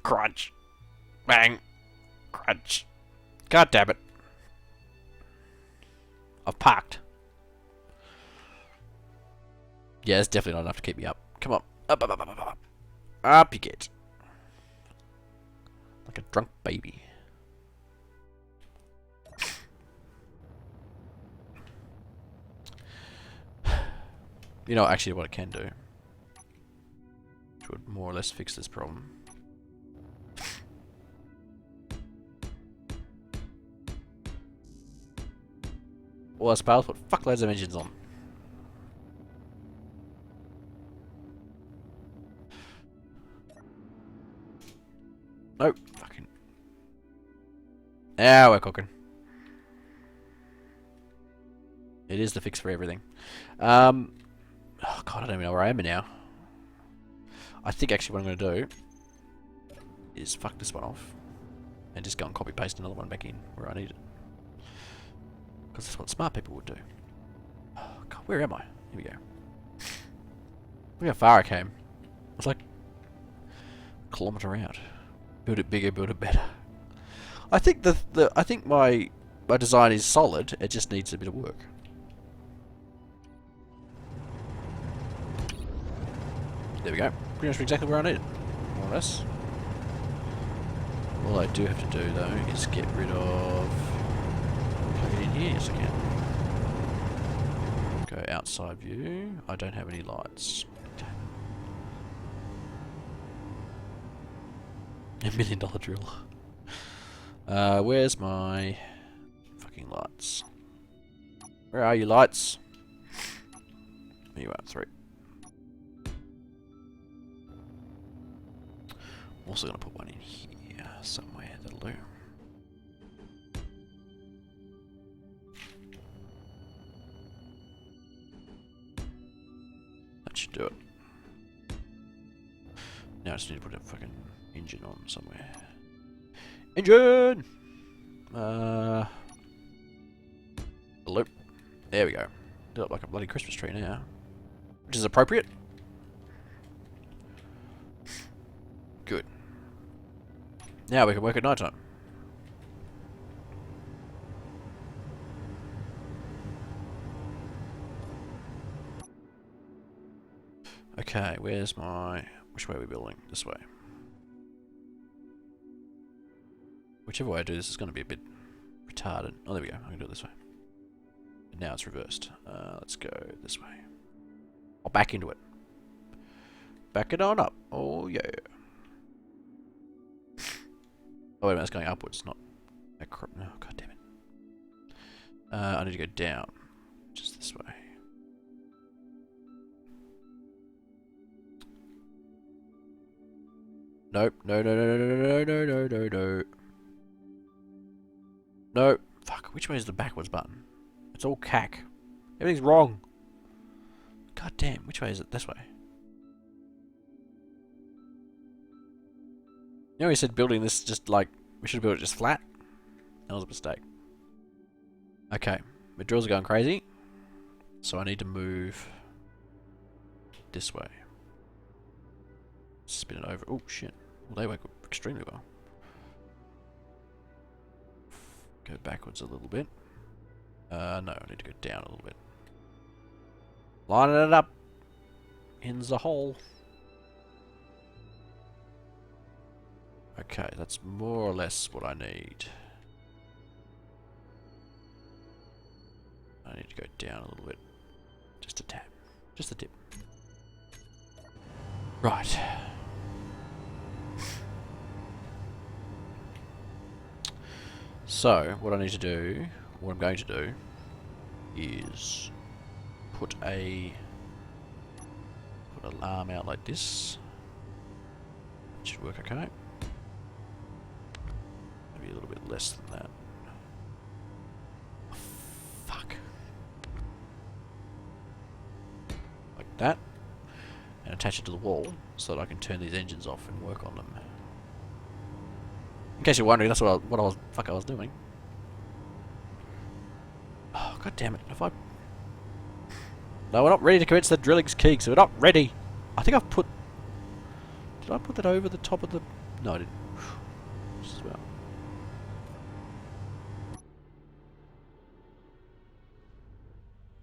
Crunch. Bang. Crunch. God damn it. I've parked. Yeah, it's definitely not enough to keep me up. Come on. Up, up, up, up, up, up. Up you get. Like a drunk baby. You know, actually what I can do, which would more or less fix this problem. All our spars put fuckloads of engines on. Nope. Fucking. Now we're cooking. It is the fix for everything. Oh god, I don't even know where I am now. I think actually what I'm going to do is fuck this one off and just go and copy paste another one back in where I need it. Because that's what smart people would do. Oh, God, where am I? Here we go. Look how far I came. It's like a kilometre out. Build it bigger, build it better. I think I think my design is solid. It just needs a bit of work. There we go. Pretty much exactly where I need it, more or less. All I do have to do though is get rid of. Plug it in here. Yes, I can. Go outside view. I don't have any lights. $1 million drill. Where's my fucking lights? Where are you, lights? There you are, 3. I'm also going to put one in here somewhere. That'll do. That should do it. Now I just need to put a fucking engine on somewhere. Engine! Loop. There we go. It look like a bloody Christmas tree now. Which is appropriate. Good. Now we can work at night time. Okay, where's my... Which way are we building? This way. Whichever way I do this is going to be a bit retarded. Oh, there we go. I can do it this way. And now it's reversed. Let's go this way. I'll back into it. Back it on up. Oh, yeah. Oh, wait a minute. It's going upwards, not... No, God damn it. I need to go down. Just this way. Nope. No, no, no, no, no, no, no, no, no. No. Fuck, which way is the backwards button? It's all cack. Everything's wrong. God damn, which way is it? This way. You know he said building this just like... We should build it just flat? That was a mistake. Okay, my drills are going crazy. So I need to move... this way. Spin it over. Oh shit. Well, they work extremely well. Go backwards a little bit. No, I need to go down a little bit. Lining it up in the hole. Okay, that's more or less what I need. I need to go down a little bit. Just a tap. Just a tip. Right. So, what I need to do, what I'm going to do, is put an alarm out like this. It should work okay. Maybe a little bit less than that. Oh, fuck. Like that. And attach it to the wall so that I can turn these engines off and work on them. In case you're wondering, that's what I was doing. Oh, god damn it. If I... No, we're not ready to commence the drilling's key, so we're not ready. I think I've put... Did I put that over the top of the... No, I didn't. Just as well.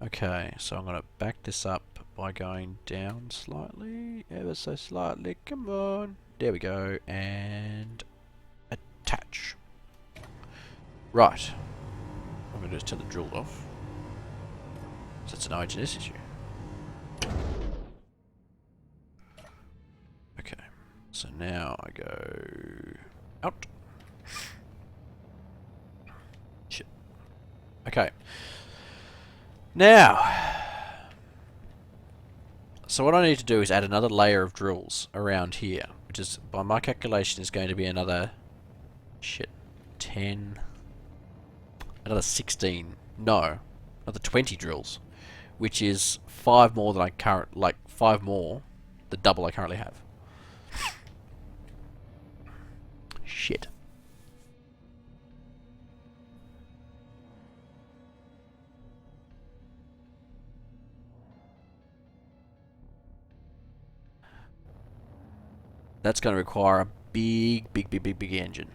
Okay, so I'm going to back this up by going down slightly. Ever so slightly. Come on. There we go. And... attach. Right. What I'm going to do is turn the drill off. So it's an IGS issue. Okay. So now I go out. Shit. Okay. Now. So what I need to do is add another layer of drills around here, which is, by my calculation, is going to be another... Shit. 10... Another 16. No. Another 20 drills. Which is 5 more than I the double I currently have. shit. That's going to require a big engine.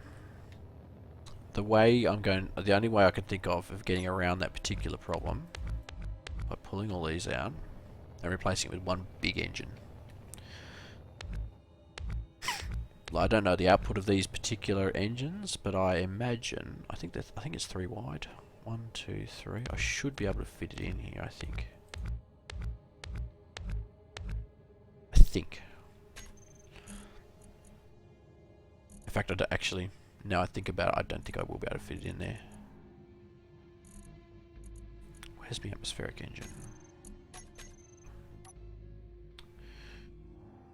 The only way I can think of getting around that particular problem, by pulling all these out and replacing it with one big engine. I don't know the output of these particular engines, but I imagine I think it's 3 wide. 1, 2, 3. I should be able to fit it in here. I think. In fact, now I think about it, I don't think I will be able to fit it in there. Where's my atmospheric engine?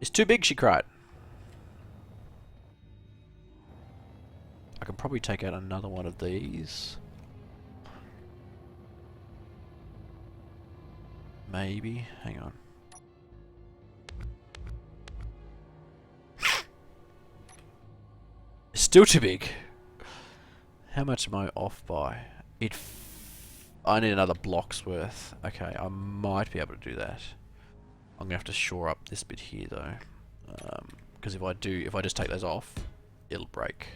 It's too big, she cried. I can probably take out another one of these. Maybe. Hang on. It's still too big. How much am I off by? I need another block's worth. Okay, I might be able to do that. I'm gonna have to shore up this bit here though, because if I just take those off, it'll break.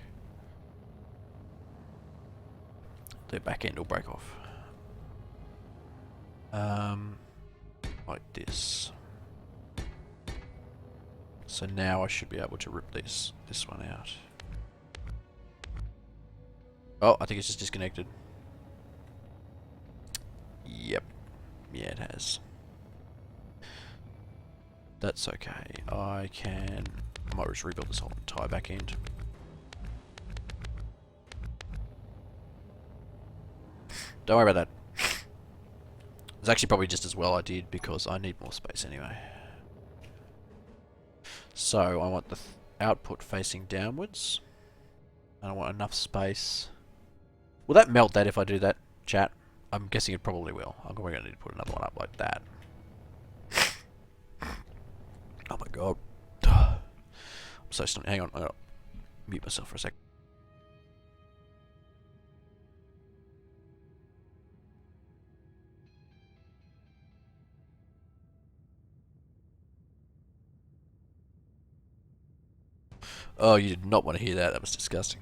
The back end will break off. Like this. So now I should be able to rip this one out. Oh, I think it's just disconnected. Yep. Yeah, it has. That's okay. I might just rebuild this whole entire back end. Don't worry about that. It's actually probably just as well I did, because I need more space anyway. So I want the output facing downwards. And I want enough space. Will that melt that if I do that, chat? I'm guessing it probably will. I'm going to need to put another one up like that. Oh my god. I'm so stunned. Hang on, I'll mute myself for a sec. Oh, you did not want to hear that. That was disgusting.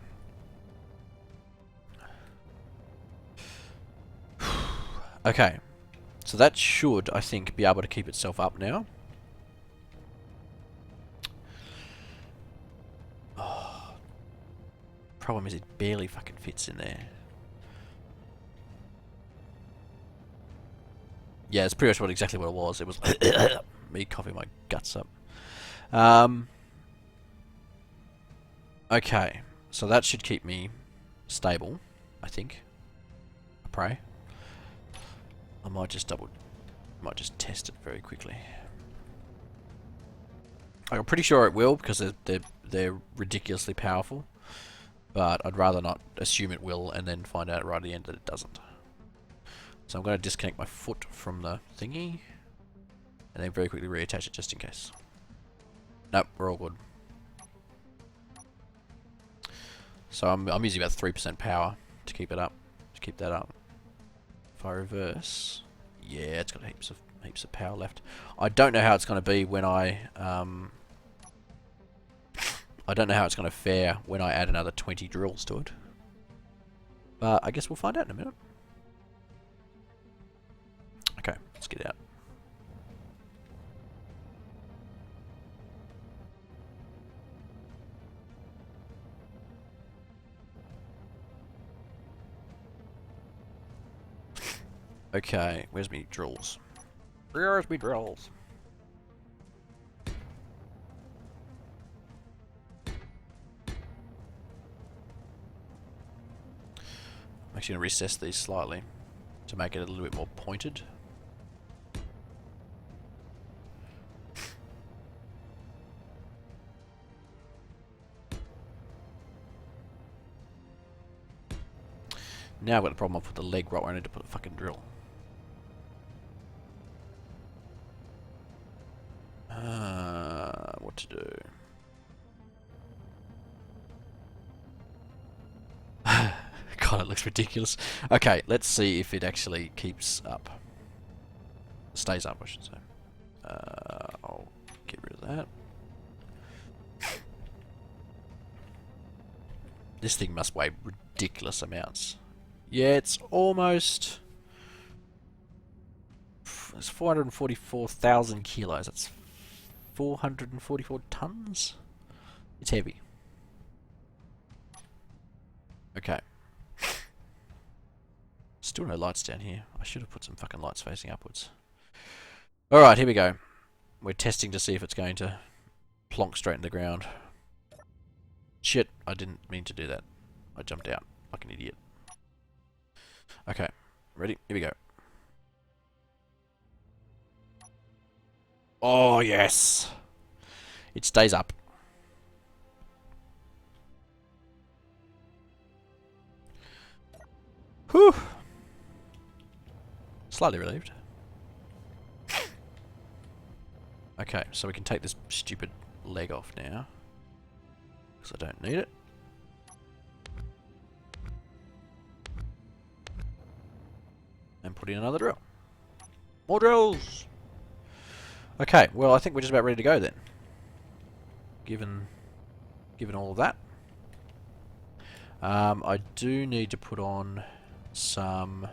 Okay. So that should, I think, be able to keep itself up now. Oh. Problem is it barely fucking fits in there. Yeah, it's pretty much exactly what it was. It was me coughing my guts up. Okay, so that should keep me stable, I think. I pray. I might just test it very quickly. I'm pretty sure it will, because they're ridiculously powerful. But I'd rather not assume it will and then find out right at the end that it doesn't. So I'm going to disconnect my foot from the thingy, and then very quickly reattach it just in case. Nope, we're all good. So I'm using about 3% power to keep it up, to keep that up. If I reverse, yeah, it's got heaps of power left. I don't know how it's going to be when I don't know how it's going to fare when I add another 20 drills to it. But I guess we'll find out in a minute. Okay, let's get out. Okay, where's me drills? Where's me drills? I'm actually going to recess these slightly to make it a little bit more pointed. Now I've got the problem I've put the leg right where I need to put a fucking drill. What to do? That looks ridiculous. Okay, let's see if it actually keeps up. Stays up, I should say. I'll get rid of that. This thing must weigh ridiculous amounts. Yeah, it's almost... It's 444,000 kilos. That's 444 tons? It's heavy. Okay. Still no lights down here. I should have put some fucking lights facing upwards. Alright, here we go. We're testing to see if it's going to plonk straight in the ground. Shit, I didn't mean to do that. I jumped out like an idiot. Okay, ready? Here we go. Oh, yes! It stays up. Whew! Slightly relieved. Okay, so we can take this stupid leg off now. Because I don't need it. And put in another drill. More drills! Okay, well I think we're just about ready to go then. Given all of that. I do need to put on some...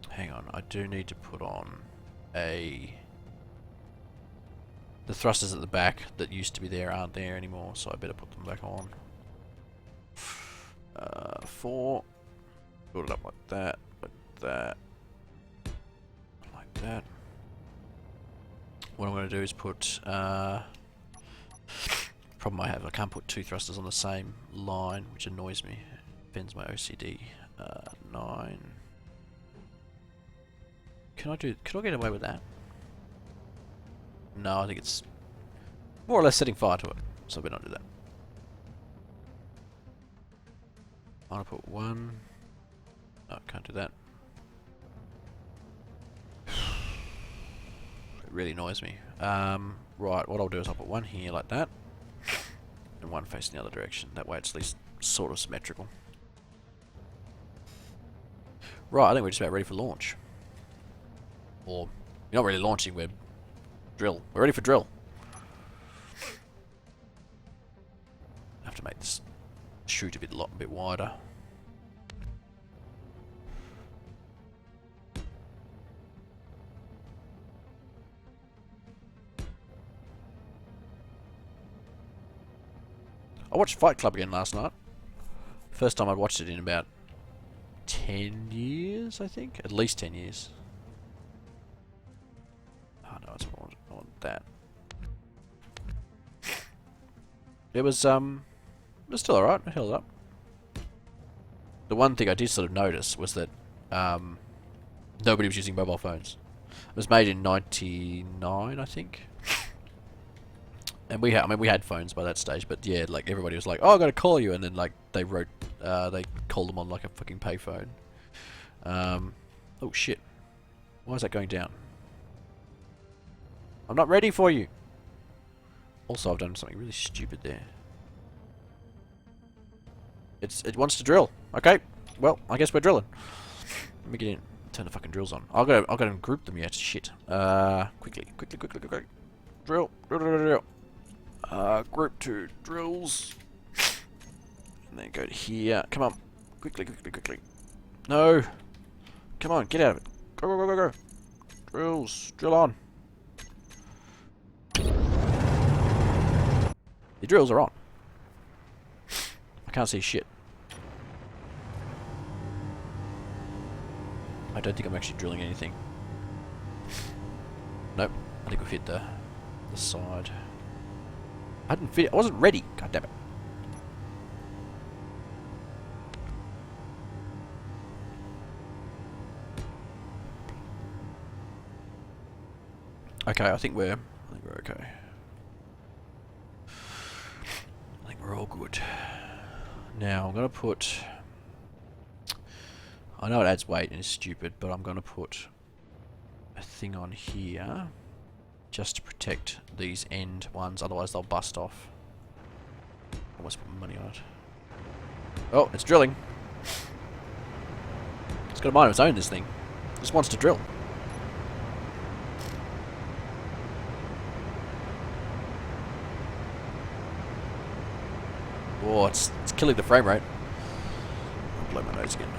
Hang on, I do need to put on the thrusters at the back that used to be there aren't there anymore, so I better put them back on. 4. Build it up like that, like that, like that. What I'm going to do is put... problem I have, I can't put 2 thrusters on the same line, which annoys me. Bends my OCD. 9. Can I get away with that? No, I think it's more or less setting fire to it, so we don't do that. I'm gonna put 1. No, can't do that. It really annoys me. Right, what I'll do is I'll put 1 here like that, and 1 facing the other direction. That way it's at least sort of symmetrical. Right, I think we're just about ready for launch. Or, you're not really launching, we're drill. We're ready for drill. I have to make this chute a bit wider. I watched Fight Club again last night. First time I'd watched it in about 10 years, I think. At least 10 years. Oh no, I want that. It was still alright. I held up. The one thing I did sort of notice was that nobody was using mobile phones. It was made in '99, I think. And we had phones by that stage, but yeah, like everybody was like, "Oh, I gotta call you," and then like they called them on like a fucking payphone. Oh shit! Why is that going down? I'm not ready for you. Also, I've done something really stupid there. It wants to drill. Okay, well, I guess we're drilling. Let me get in. Turn the fucking drills on. I'll go and group them yet. Shit. Quickly. Drill. Group 2 drills. And then go to here. Come on. Quickly. No. Come on, get out of it. Go. Drills. Drill on. The drills are on. I can't see shit. I don't think I'm actually drilling anything. Nope. I think we've hit the side. I didn't fit it. I wasn't ready. God damn it. Okay, I think we're okay. I think we're all good. Now I'm gonna put... I know it adds weight and is stupid, but I'm gonna put a thing on here just to protect these end ones, otherwise they'll bust off. Almost put money on it. Oh, it's drilling. It's got a mind of its own, this thing. It just wants to drill. Oh, it's killing the frame rate. I'll blow my nose again.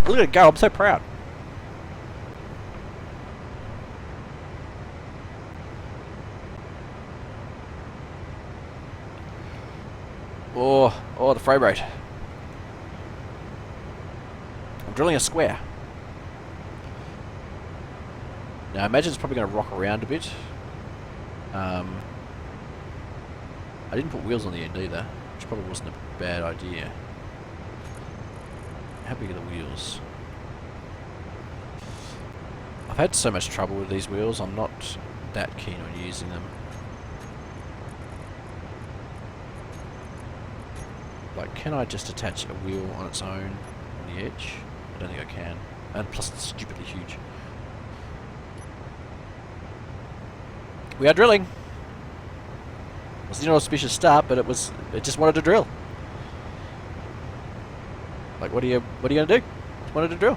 Look at it go, I'm so proud. Oh, the frame rate. I'm drilling a square. Now I imagine it's probably going to rock around a bit. I didn't put wheels on the end either, which probably wasn't a bad idea. How big are the wheels? I've had so much trouble with these wheels, I'm not that keen on using them. Like, can I just attach a wheel on its own on the edge? I don't think I can. And plus it's stupidly huge. We are drilling! It was an auspicious start, but it just wanted to drill. Like, what are you gonna do? Just wanted to drill.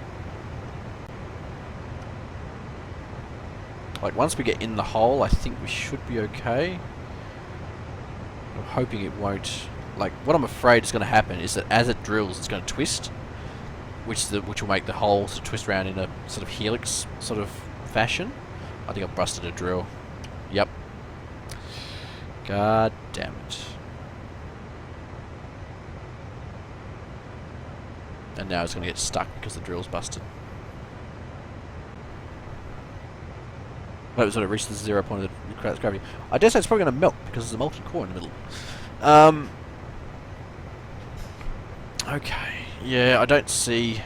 Like, once we get in the hole, I think we should be okay. I'm hoping it won't. Like, what I'm afraid is going to happen is that as it drills, it's going to twist, which will make the hole sort of twist around in a sort of helix sort of fashion. I think I've busted a drill. Yep. God damn it. And now it's going to get stuck because the drill's busted. But it sort of reached the 0 point of the gravity. I dare say it's probably going to melt because there's a molten core in the middle. Okay. Yeah, I don't see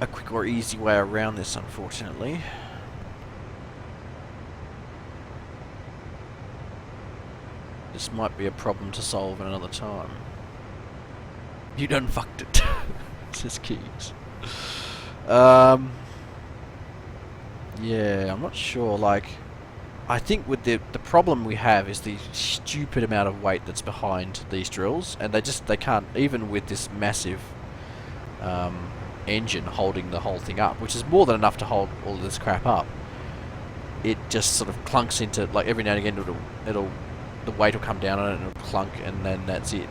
a quick or easy way around this, unfortunately. This might be a problem to solve at another time. You done fucked it. Says Keys. Yeah, I'm not sure, like, I think with the problem we have is the stupid amount of weight that's behind these drills, and they can't, even with this massive engine holding the whole thing up, which is more than enough to hold all of this crap up, it just sort of clunks into, like, every now and again it'll the weight will come down on it and it'll clunk, and then that's it.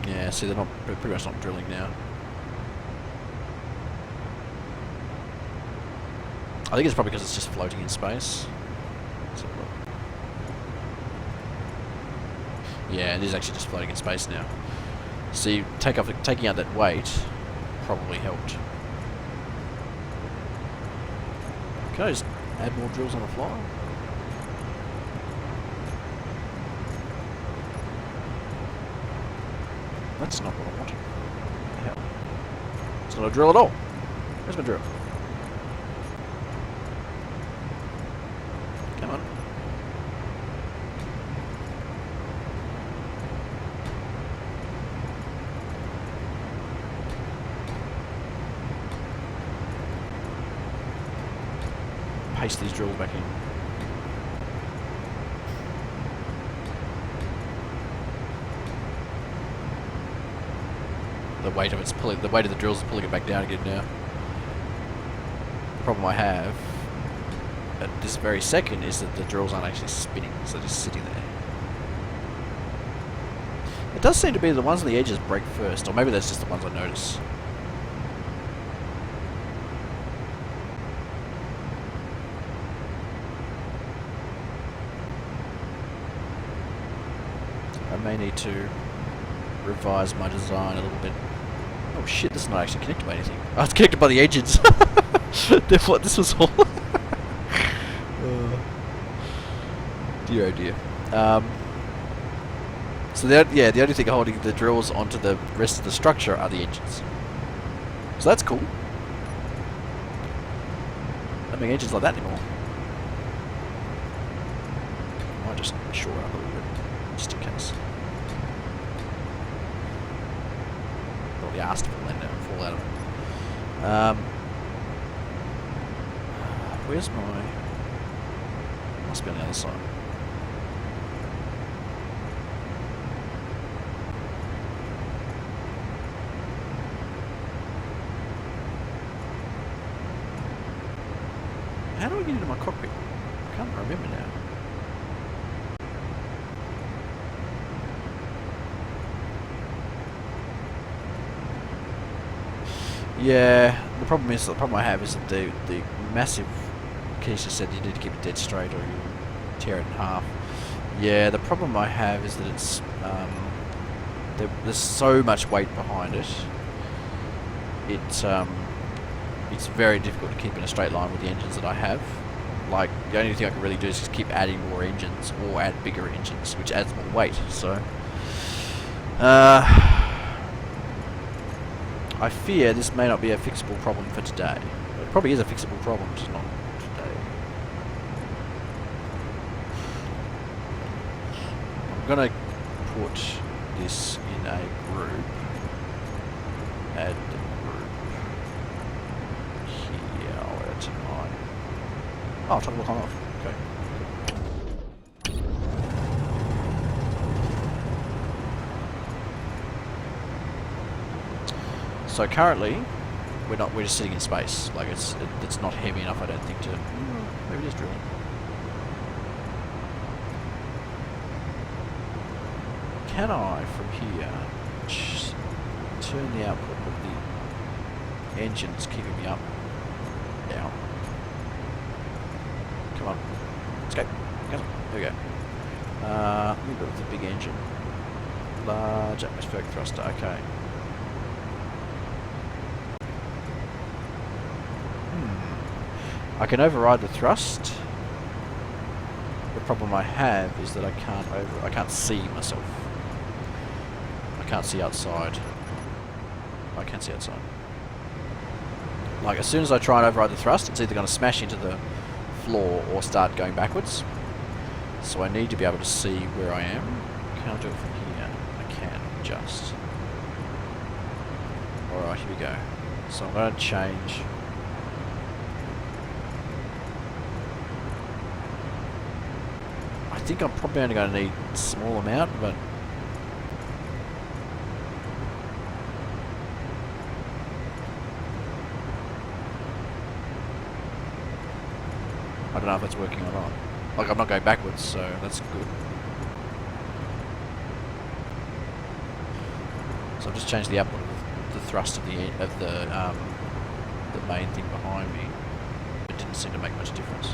Yeah, see, they're pretty much not drilling now. I think it's probably because it's just floating in space. Yeah, it is actually just floating in space now. See, taking out that weight probably helped. Can I just add more drills on the fly? That's not what I wanted. What the hell? It's not a drill at all. Where's my drill? Come on. Paste these drills back in. The weight of the drills is pulling it back down again now. The problem I have at this very second is that the drills aren't actually spinning, so they're just sitting there. It does seem to be the ones on the edges break first, or maybe that's just the ones I notice. I may need to revise my design a little bit. Oh shit, this is not actually connected by anything. Oh, it's connected by the engines. Therefore, this was all. Dear oh dear. So the only thing holding the drills onto the rest of the structure are the engines. So that's cool. Not many engines like that anymore. just shore up a little bit, just in case. Probably asked if it land out and fall out of it. Where's my... Must be on the other side. How do I get into my cockpit? I can't remember now. Yeah, the problem I have is that the massive keys just said you need to keep it dead straight or you tear it in half. Yeah, the problem I have is that it's there's so much weight behind it. It's very difficult to keep in a straight line with the engines that I have. Like, the only thing I can really do is just keep adding more engines or add bigger engines, which adds more weight. So, I fear this may not be a fixable problem for today. It probably is a fixable problem, just not today. I'm gonna put this in a group. Add the group here. I'll add to mine. Oh, toggle lock on off. Okay. So currently, we're just sitting in space. Like it's not heavy enough, I don't think, to maybe just drilling. Can I from here turn the output of the engine that's keeping me up down? Come on, let's go. There we go. A little bit of the big engine, large atmospheric thruster. Okay. I can override the thrust. The problem I have is that I can't see myself. I can't see outside. I can see outside. Like, as soon as I try and override the thrust, it's either going to smash into the floor or start going backwards. So I need to be able to see where I am. Can I do it from here? I can, just. Alright, here we go. So I'm going to change... I think I'm probably only going to need a small amount, but I don't know if it's working or not. Like, I'm not going backwards, so that's good. So I've just changed the output of the thrust of the main thing behind me. It didn't seem to make much difference.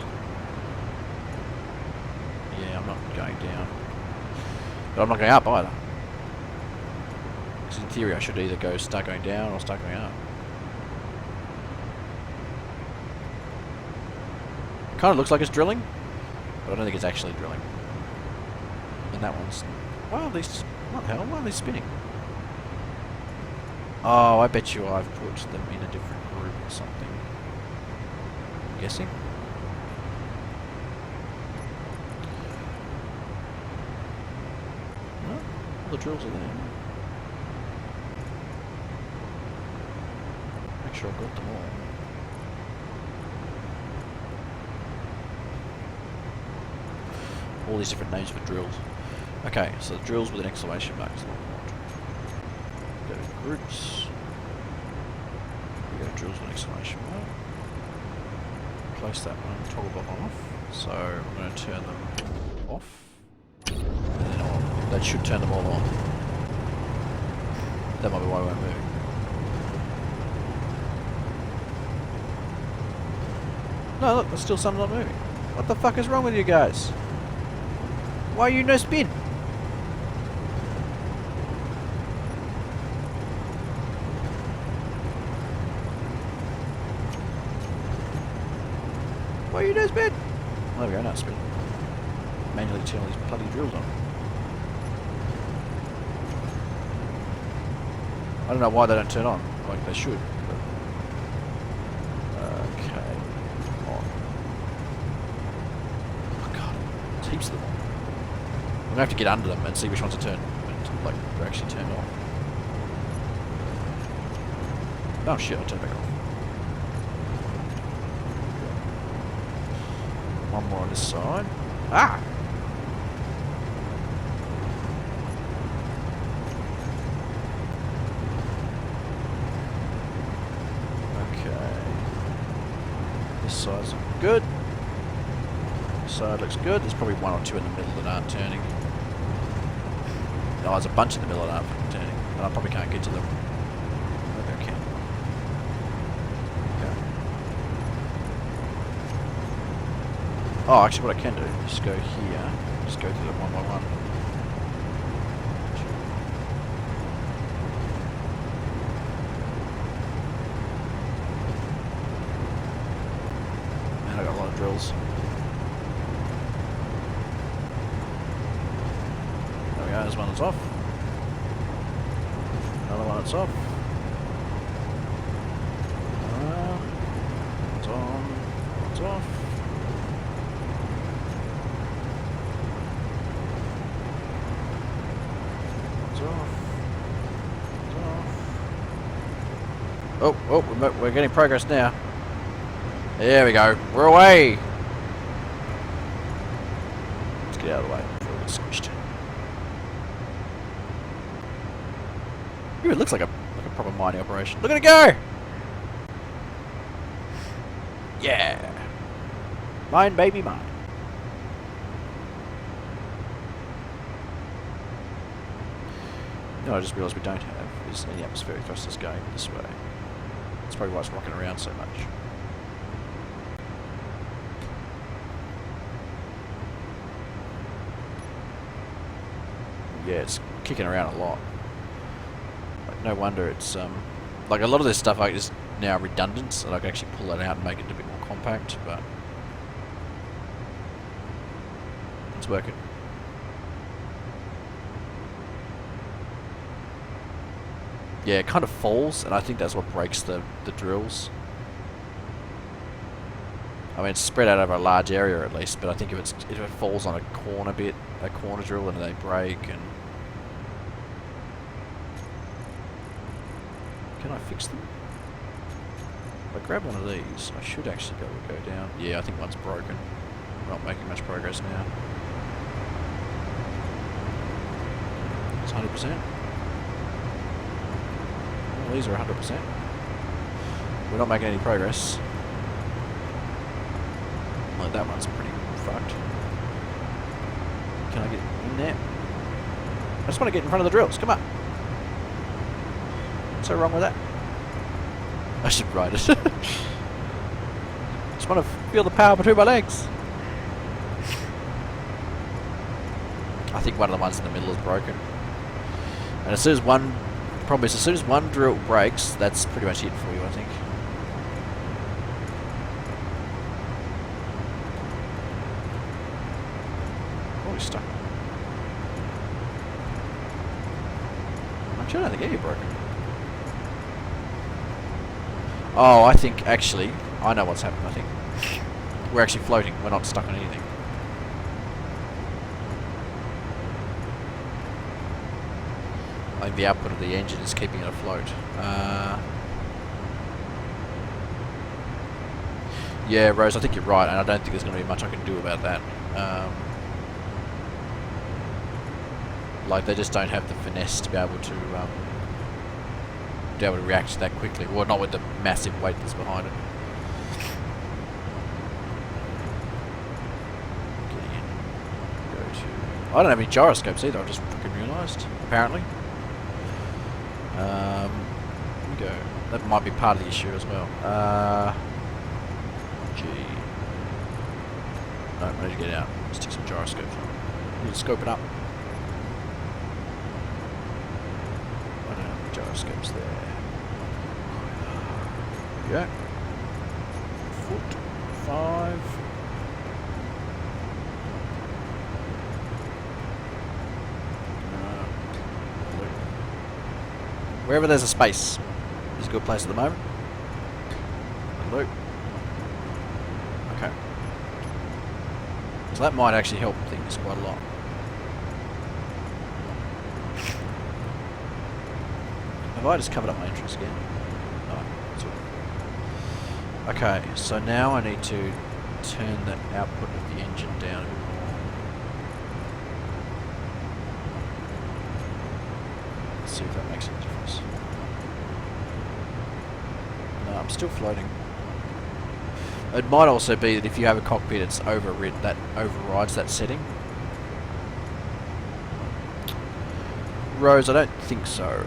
Yeah, I'm not going down. But I'm not going up either. Because in theory I should either start going down or start going up. It kind of looks like it's drilling, but I don't think it's actually drilling. And that one's... Why are these... What the hell? Why are they spinning? Oh, I bet you I've put them in a different group or something. I'm guessing. The drills are there. Make sure I've got them all. All these different names for drills. Okay, so the drills with an exclamation mark is what we want. Go to groups. We go to drills with an exclamation mark. Place that one, toggle block on off. So I'm going to turn them off. And then on. That should turn them all on. That might be why we weren't moving. No, look, there's still some not moving. What the fuck is wrong with you guys? Why are you no spin? Why are you no spin? There we go, no spin. Manually turn all these bloody drills on. I don't know why they don't turn on, like they should. But okay, on. Oh god, there's heaps of them on. gonna have to get under them and see which ones are turned, like, are actually turned off. Oh shit, I'll turn it back off. One more on this side. Ah! Okay. This side's good. This side looks good. There's probably one or two in the middle that aren't turning. No, there's a bunch in the middle that aren't fucking turning. And I probably can't get to them. Maybe I can. Okay. Oh, actually what I can do is just go here. Just go through them one by one. Man, I got a lot of drills. There we go, there's one that's off. Another one that's off. It's on. It's off. It's off. It's off. Oh, oh, we're getting progress now. There we go. We're away. Let's get out of the way before we get squished. Ooh, it looks like a proper mining operation. Look at it go! Yeah! Mine, baby, mine. No, I just realised we don't have is any atmospheric thrusters going this way. That's probably why it's rocking around so much. Yeah, it's kicking around a lot. No wonder it's like a lot of this stuff is now redundant, so I can actually pull it out and make it a bit more compact, but it's working. Yeah, it kind of falls, and I think that's what breaks the drills. I mean, it's spread out over a large area at least, but I think if it falls on a corner drill, and they break. And can I fix them? If I grab one of these, I should actually be able to go down. Yeah, I think one's broken. We're not making much progress now. It's 100%. Well, these are 100%. We're not making any progress. Like that one's pretty fucked. Can I get in there? I just want to get in front of the drills. Come on. What's so wrong with that? I should ride it. Just want to feel the power between my legs. I think one of the ones in the middle is broken. And as soon as one drill breaks, that's pretty much it for you, I think. Oh, he's stuck. Actually, I don't think any are broken. Oh, I think, actually, I know what's happened, I think. We're actually floating, we're not stuck on anything. I think the output of the engine is keeping it afloat. Yeah, Rose, I think you're right, and I don't think there's going to be much I can do about that. Like, they just don't have the finesse to be able to react that quickly. Well, not with the massive weight that's behind it. Get in. Go to... I don't have any gyroscopes either, I've just fucking realised, apparently. Here we go. That might be part of the issue as well. G. No, I'm ready to get out. Stick some gyroscopes on. Need to scope it up. I don't have the gyroscopes there. Yeah. Foot 5. Wherever there's a space is a good place at the moment. Loop. Okay. So that might actually help things quite a lot. Have I just covered up my entrance again? No, that's all. Okay, so now I need to turn the output of the engine down a bit more. Let's see if that makes any difference. No, I'm still floating. It might also be that if you have a cockpit, it's that overrides that setting. Rose, I don't think so.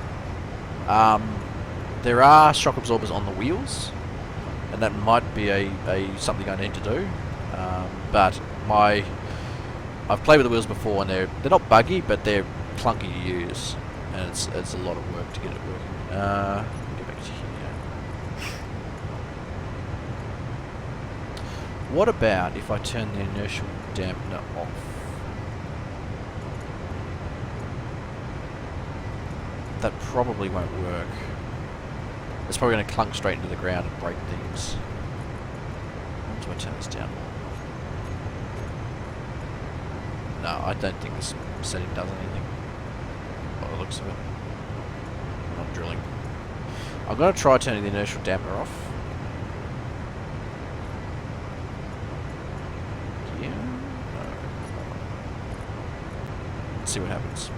There are shock absorbers on the wheels, and that might be something I need to do. But I've played with the wheels before, and they're not buggy, but they're clunky to use, and it's a lot of work to get it working. Get back to here. What about if I turn the inertial dampener off? That probably won't work. It's probably going to clunk straight into the ground and break things. Do I turn this down? No, I don't think this setting does anything. By the looks of it. I'm not drilling. I'm going to try turning the inertial dampener off. Yeah. No. Let's see what happens.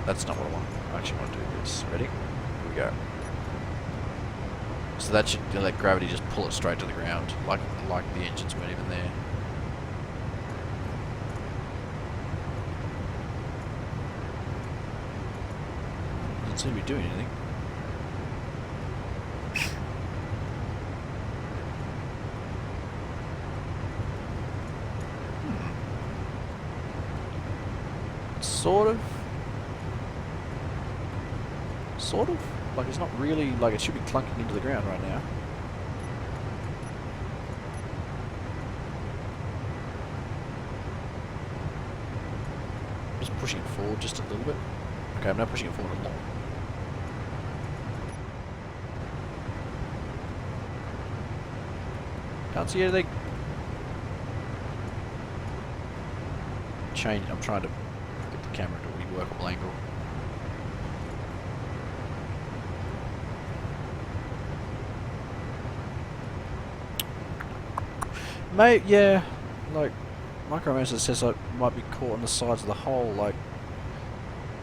That's not what I want. I actually want to do this. Ready? Here we go. So that should let gravity just pull it straight to the ground, like the engines weren't even there. Doesn't seem to be doing anything. Sort of. Sort of. Like it's not really, like it should be clunking into the ground right now. Just pushing it forward just a little bit. Okay, I'm now pushing it forward a lot. Can't see anything. I'm trying to get the camera to a workable angle. Mate, yeah, like, Micromancer says I might be caught on the sides of the hole, like,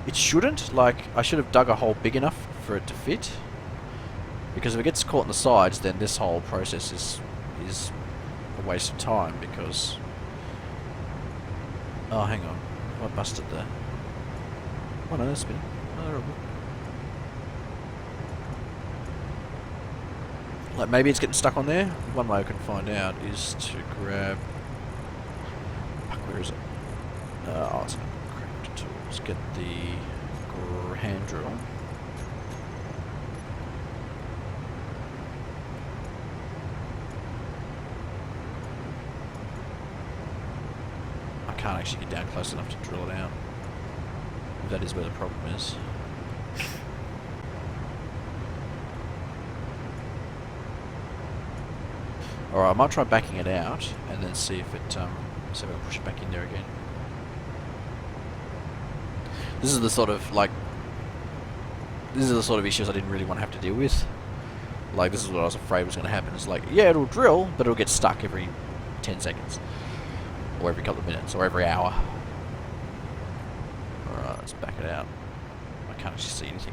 it shouldn't, like, I should have dug a hole big enough for it to fit, because if it gets caught in the sides, then this whole process is a waste of time, because, oh, hang on, I busted the, oh no, they're spinning, no, they're all good. Like maybe it's getting stuck on there. One way I can find out is to grab. Fuck, where is it? Oh, it's not cranked tools. Get the hand drill. I can't actually get down close enough to drill it out. That is where the problem is. Alright, I might try backing it out and then see if it, see if I can push it back in there again. This is the sort of, like, these are the sort of issues I didn't really want to have to deal with. Like, this is what I was afraid was going to happen. It's like, yeah, it'll drill, but it'll get stuck every 10 seconds. Or every couple of minutes, or every hour. Alright, let's back it out. I can't actually see anything.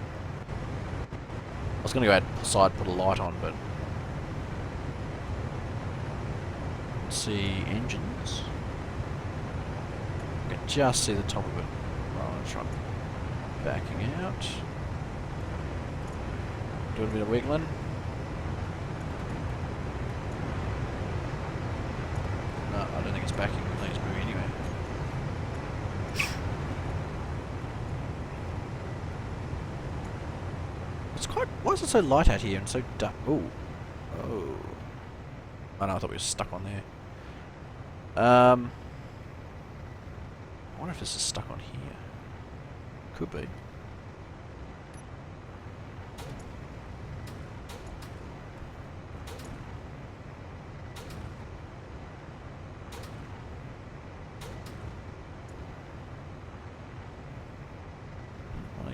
I was going to go outside, put a light on, but... see engines. I can just see the top of it. Right, I'll try backing out. Doing a bit of wiggling. No, I don't think it's backing. I think it's moving anyway. It's quite. Why is it so light out here and so dark? Ooh. Oh. I know. I thought we were stuck on there. I wonder if this is stuck on here. Could be.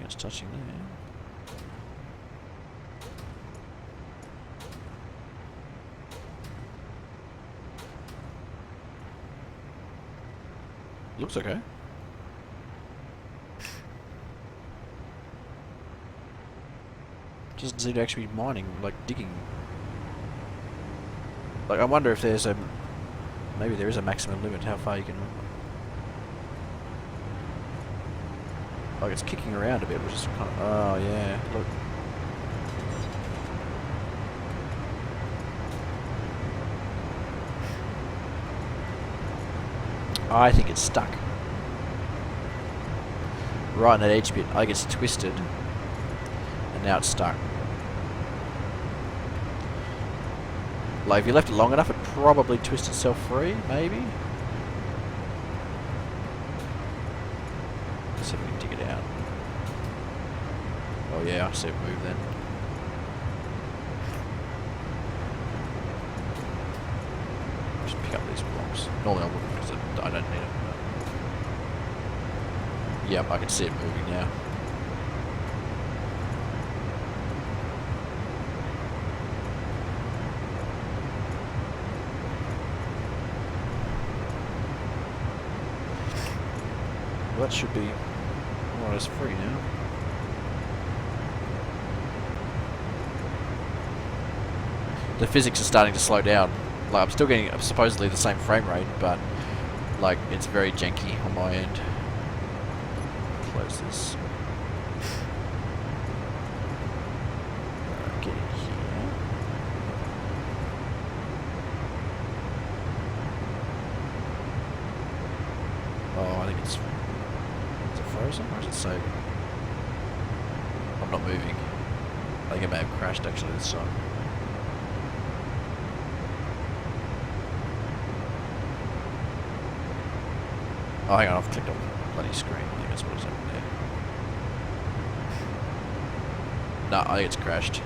much touching there. Looks okay. Doesn't seem to actually be mining, like digging. Like, I wonder if there's a... Maybe there is a maximum limit how far you can... Like, it's kicking around a bit, which is kind of... Oh, yeah, look. I think it's stuck. Right in that edge bit. I think it's twisted. And now it's stuck. Like, if you left it long enough, it'd probably twist itself free, maybe? Let's see if we can dig it out. Oh yeah, I see it move then. Just pick up these blocks. Normally I wouldn't because I don't need them. But yep, I can see it moving now. Well, that should be more or less free now. The physics are starting to slow down. Like, I'm still getting supposedly the same frame rate, but like it's very janky on my end. Close this. Get in here. Oh, I think it's... Is it frozen or is it saving? I'm not moving. I think I may have crashed actually this time. Oh, hang on, I've clicked on the bloody screen. I think that's what it's happening there. No, I think it's crashed.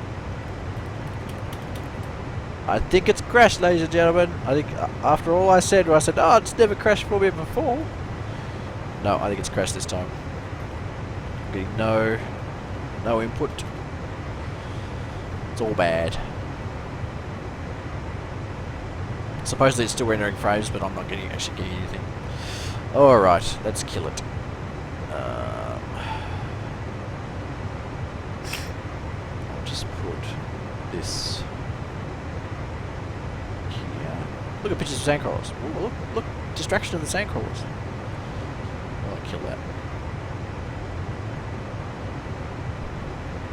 I think it's crashed, ladies and gentlemen. I think after all I said, where I said, oh, it's never crashed for me before. No, I think it's crashed this time. I'm getting no input. It's all bad. Supposedly it's still rendering frames, but I'm not actually getting anything. Alright, let's kill it. I'll just put this here. Look at pictures of sandcrawlers. Ooh, look, distraction of the sandcrawlers. I'll kill that.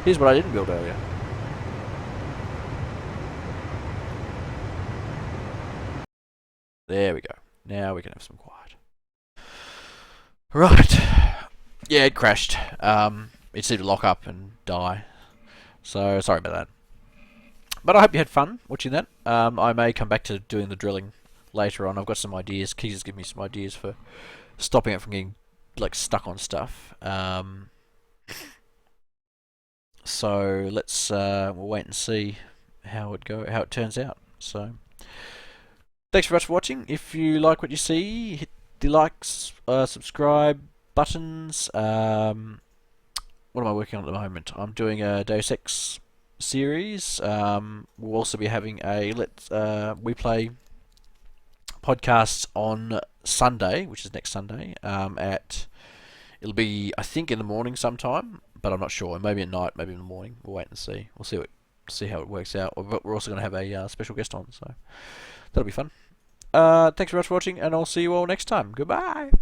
Here's what I didn't build earlier. There we go. Now we can have some quiet. Right. Yeah, it crashed. It seemed to lock up and die. So, sorry about that. But I hope you had fun watching that. I may come back to doing the drilling later on. I've got some ideas. Keys give me some ideas for stopping it from getting like stuck on stuff. So let's we'll wait and see how it turns out. So thanks very much for watching. If you like what you see, hit the likes, subscribe buttons. What am I working on at the moment? I'm doing a Deus Ex series. We'll also be having a WePlay podcast on Sunday, which is next Sunday. It'll be, I think, in the morning sometime, but I'm not sure. Maybe at night, maybe in the morning. We'll wait and see. We'll see how it works out. But we're also going to have a special guest on, so that'll be fun. Thanks very much for watching, and I'll see you all next time. Goodbye!